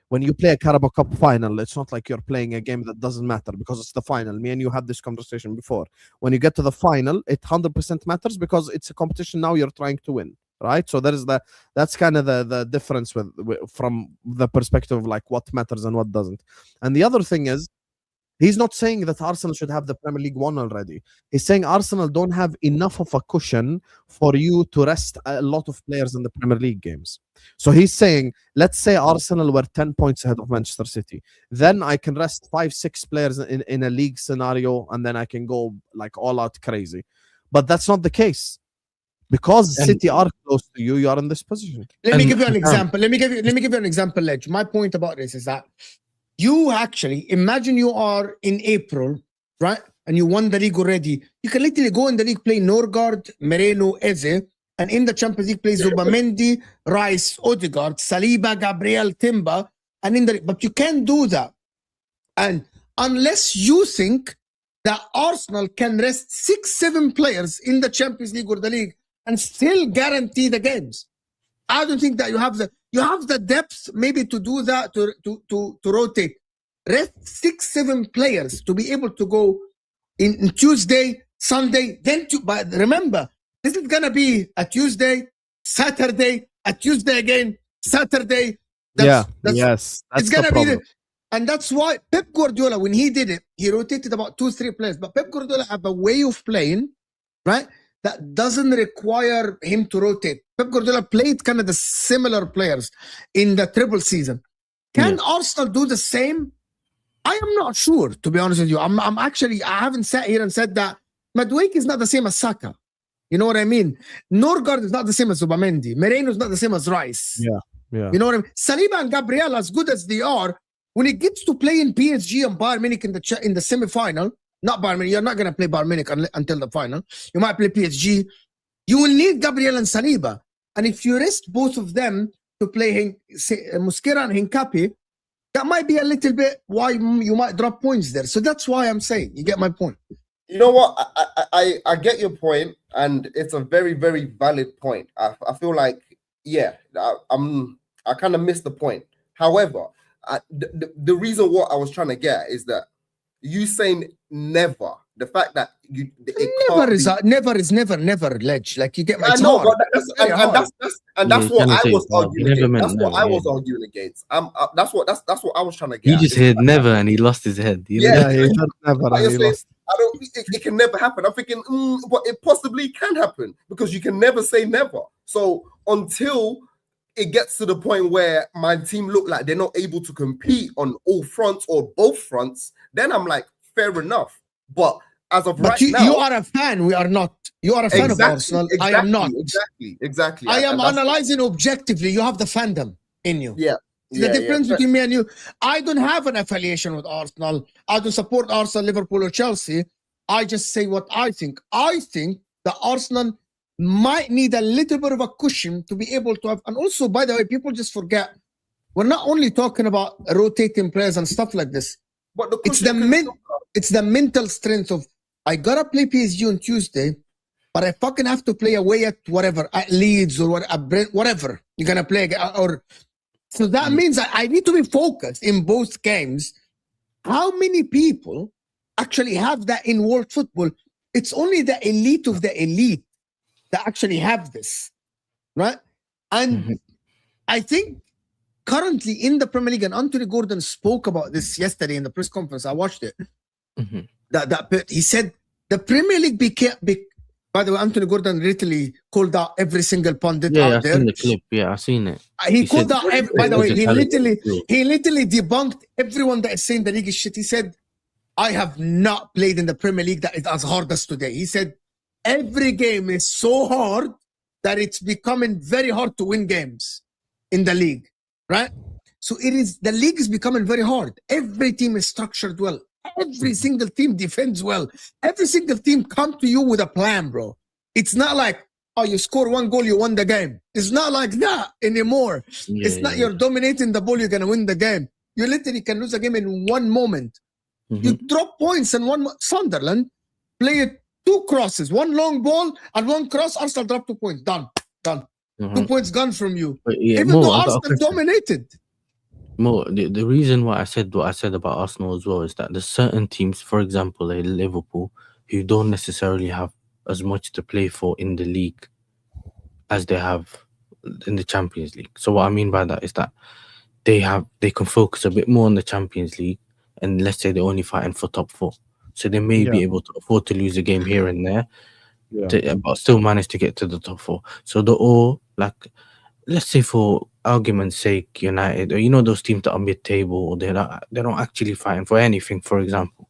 when you play a Carabao Cup final, it's not like you're playing a game that doesn't matter because it's the final. Me and you had this conversation before. When you get to the final, it 100% matters because it's a competition now you're trying to win. Right, so that's kind of the difference with from the perspective of like what matters and what doesn't. And the other thing is, he's not saying that Arsenal should have the Premier League won already. He's saying Arsenal don't have enough of a cushion for you to rest a lot of players in the Premier League games. So he's saying, let's say Arsenal were 10 points ahead of Manchester City, then I can rest 5-6 players in a league scenario, and then I can go like all out crazy. But that's not the case. Because City are close to you, you are in this position. Let me give you an example. Let me give you an example, Ledge. My point about this is that you actually imagine you are in April, right? And you won the league already. You can literally go in the league, play Norgard, Moreno, Eze, and in the Champions League play Zubamendi, Rice, Odegaard, Saliba, Gabriel, Timber, but you can't do that. And unless you think that Arsenal can rest 6-7 players in the Champions League or the league and still guarantee the games, I don't think that you have the depth maybe to do that, to rotate. Rest 6-7 players to be able to go in Tuesday, Sunday, but remember, this is gonna be a Tuesday, Saturday, a Tuesday again, Saturday. That's it's gonna be and that's why Pep Guardiola, when he did it, he rotated about 2-3 players. But Pep Guardiola have a way of playing, right, that doesn't require him to rotate. Pep Guardiola played kind of the similar players in the triple season. Can Arsenal do the same? I am not sure, to be honest with you. I'm actually, I haven't sat here and said that Madueke is not the same as Saka. You know what I mean? Norgard is not the same as Zubamendi. Moreno is not the same as Rice. Yeah. You know what I mean? Saliba and Gabriel, as good as they are, when it gets to play in PSG and Bayern Munich in the semi-final, not Bayern Munich, you're not going to play Bayern Munich until the final. You might play PSG. You will need Gabriel and Saliba. And if you rest both of them to play Mosquera and Hincapi, that might be a little bit why you might drop points there. So that's why I'm saying, you get my point. You know what? I get your point, and it's a very, very valid point. I feel like, I kind of missed the point. However, the reason what I was trying to get is that you saying never. The fact that never is never, Ledge. Like, you get my. I know, but that's what I was arguing against. That's what I was arguing against. That's what I was trying to get. He just heard never and he lost his head. He heard never and he lost. It can never happen. I'm thinking, but it possibly can happen because you can never say never. So until it gets to the point where my team look like they're not able to compete on all fronts or both fronts, then I'm like, fair enough. But as of right now, you are a fan. We are not. You are a fan of Arsenal. I am not. Exactly. I am analyzing objectively. You have the fandom in you. The difference between me and you, I don't have an affiliation with Arsenal. I don't support Arsenal, Liverpool, or Chelsea. I just say what I think. I think that Arsenal might need a little bit of a cushion to be able to have. And also, by the way, people just forget, we're not only talking about rotating players and stuff like this, but it's the mental strength of, I gotta play PSG on Tuesday, but I fucking have to play away at whatever, at Leeds or whatever you're gonna play. So that means I need to be focused in both games. How many people actually have that in world football? It's only the elite of the elite that actually have this, right? And I think currently in the Premier League, and Anthony Gordon spoke about this yesterday in the press conference. I watched it. That he said The Premier League became. By the way, Anthony Gordon literally called out every single pundit Yeah, out I've there. seen the clip. Yeah, I've seen it. He called out. By the way, he literally literally debunked everyone that is saying the league is shit. He said, "I have not played in the Premier League that is as hard as today." He said, "Every game is so hard that it's becoming very hard to win games in the league." Right? So the league is becoming very hard. Every team is structured well. Every single team defends well. Every single team come to you with a plan, bro. It's not like, oh, you score one goal, you won the game. It's not like that anymore. It's not you're dominating the ball, you're going to win the game. You literally can lose a game in one moment. You drop points in Sunderland, play it 2 crosses, 1 long ball and 1 cross, Arsenal drop 2 points. Done. 2 points gone from you. Even though Arsenal dominated. More, the reason why I said what I said about Arsenal as well is that there's certain teams, for example, like Liverpool, who don't necessarily have as much to play for in the league as they have in the Champions League. So what I mean by that is that they can focus a bit more on the Champions League, and let's say they're only fighting for top 4. So they may be able to afford to lose a game here and there, but still manage to get to the top 4. So they're all like, let's say for argument's sake, United, or those teams that are mid-table, or they're not actually fighting for anything, for example,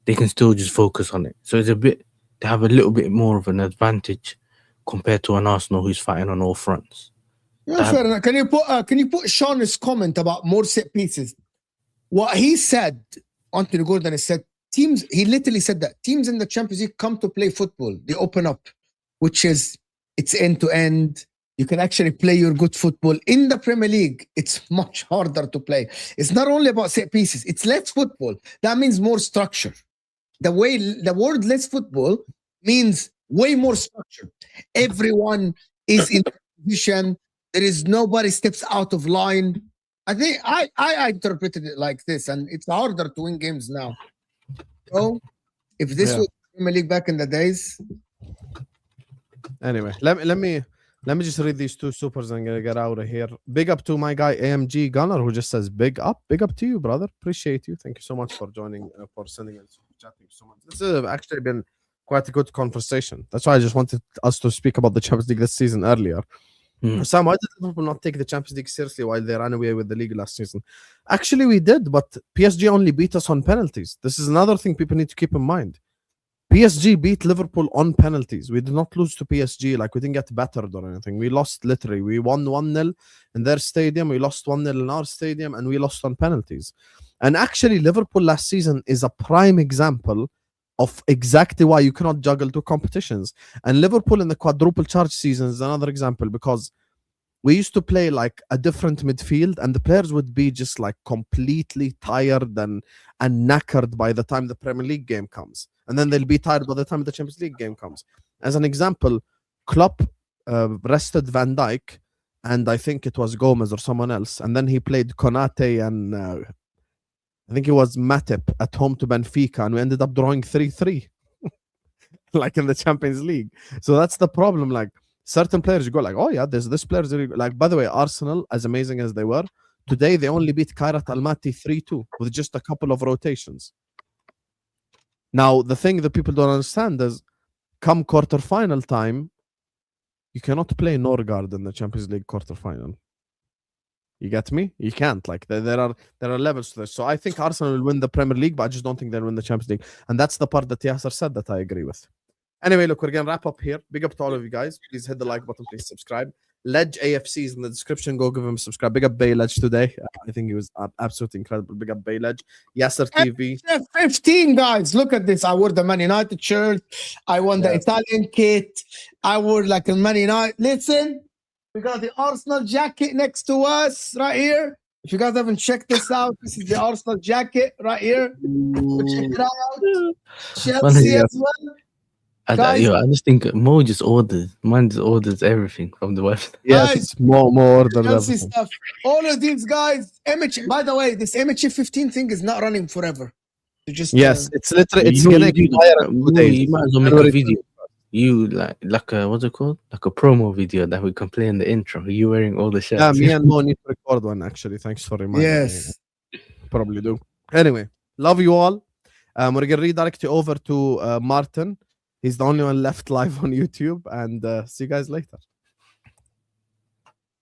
they can still just focus on it. So they have a little bit more of an advantage compared to an Arsenal who's fighting on all fronts. Yeah, fair enough. Can you put Sean's comment about more set pieces? What he said, Anthony Gordon has said, teams. He literally said that teams in the Champions League come to play football. They open up, which is it's end to end. You can actually play your good football. In the Premier League, it's much harder to play. It's not only about set pieces. It's less football. That means more structure. The word less football means way more structure. Everyone is in position. There is nobody steps out of line. I think I interpreted it like this, and it's harder to win games now. So if this was Premier League back in the days. Anyway, let me just read these 2 supers and I'm gonna get out of here. Big up to my guy AMG Gunner, who just says big up to you, brother. Appreciate you. Thank you so much for joining, for sending and chatting so much. This has actually been quite a good conversation. That's why I just wanted us to speak about the Champions League this season earlier. Sam, why did Liverpool not take the Champions League seriously while they ran away with the league last season? Actually, we did, but PSG only beat us on penalties. This is another thing people need to keep in mind. PSG beat Liverpool on penalties. We did not lose to PSG. Like, we didn't get battered or anything. We lost literally. We won 1-0 in their stadium. We lost 1-0 in our stadium, and we lost on penalties. And actually, Liverpool last season is a prime example of exactly why you cannot juggle 2 competitions. And Liverpool in the quadruple charge season is another example, because we used to play like a different midfield, and the players would be just like completely tired and knackered by the time the Premier League game comes. And then they'll be tired by the time the Champions League game comes. As an example, Klopp rested Van Dijk, and I think it was Gomez or someone else. And then he played Konate and I think it was Matip at home to Benfica, and we ended up drawing 3-3 like in the Champions League. So that's the problem. Like, certain players, you go like, oh yeah, this player's really, like, by the way, Arsenal, as amazing as they were, today they only beat Kairat Almaty 3-2 with just a couple of rotations. Now, the thing that people don't understand is, come quarterfinal time, you cannot play Norgard in the Champions League quarterfinal. You get me? You can't. Like, there are levels to this. So I think Arsenal will win the Premier League, but I just don't think they'll win the Champions League. And that's the part that Yasser said that I agree with. Anyway, look, we're going to wrap up here. Big up to all of you guys. Please hit the like button. Please subscribe. Ledge AFC is in the description. Go give him a subscribe. Big up Bayledge today. I think he was absolutely incredible. Big up Bayledge. Yasser TV. 15 guys. Look at this. I wore the Man United shirt. I won the Italian kit. I wore like a Man United. Listen, we got the Arsenal jacket next to us right here. If you guys haven't checked this out, this is the Arsenal jacket right here. So check it out. Chelsea as well. I just think Mo just orders. Man just orders everything from the website. Yes, it's more order stuff. All of these guys. By the way, this MHF15 thing is not running forever. It's literally it's gonna expire. You might as well make a video. You like a, what's it called? Like a promo video that we can play in the intro. You wearing all the shirts. Yeah, me and Mo need to record one actually. Thanks for reminding me. Yes. Probably do. Anyway, love you all. We're going to redirect you over to Martin. He's the only one left live on YouTube, and see you guys later.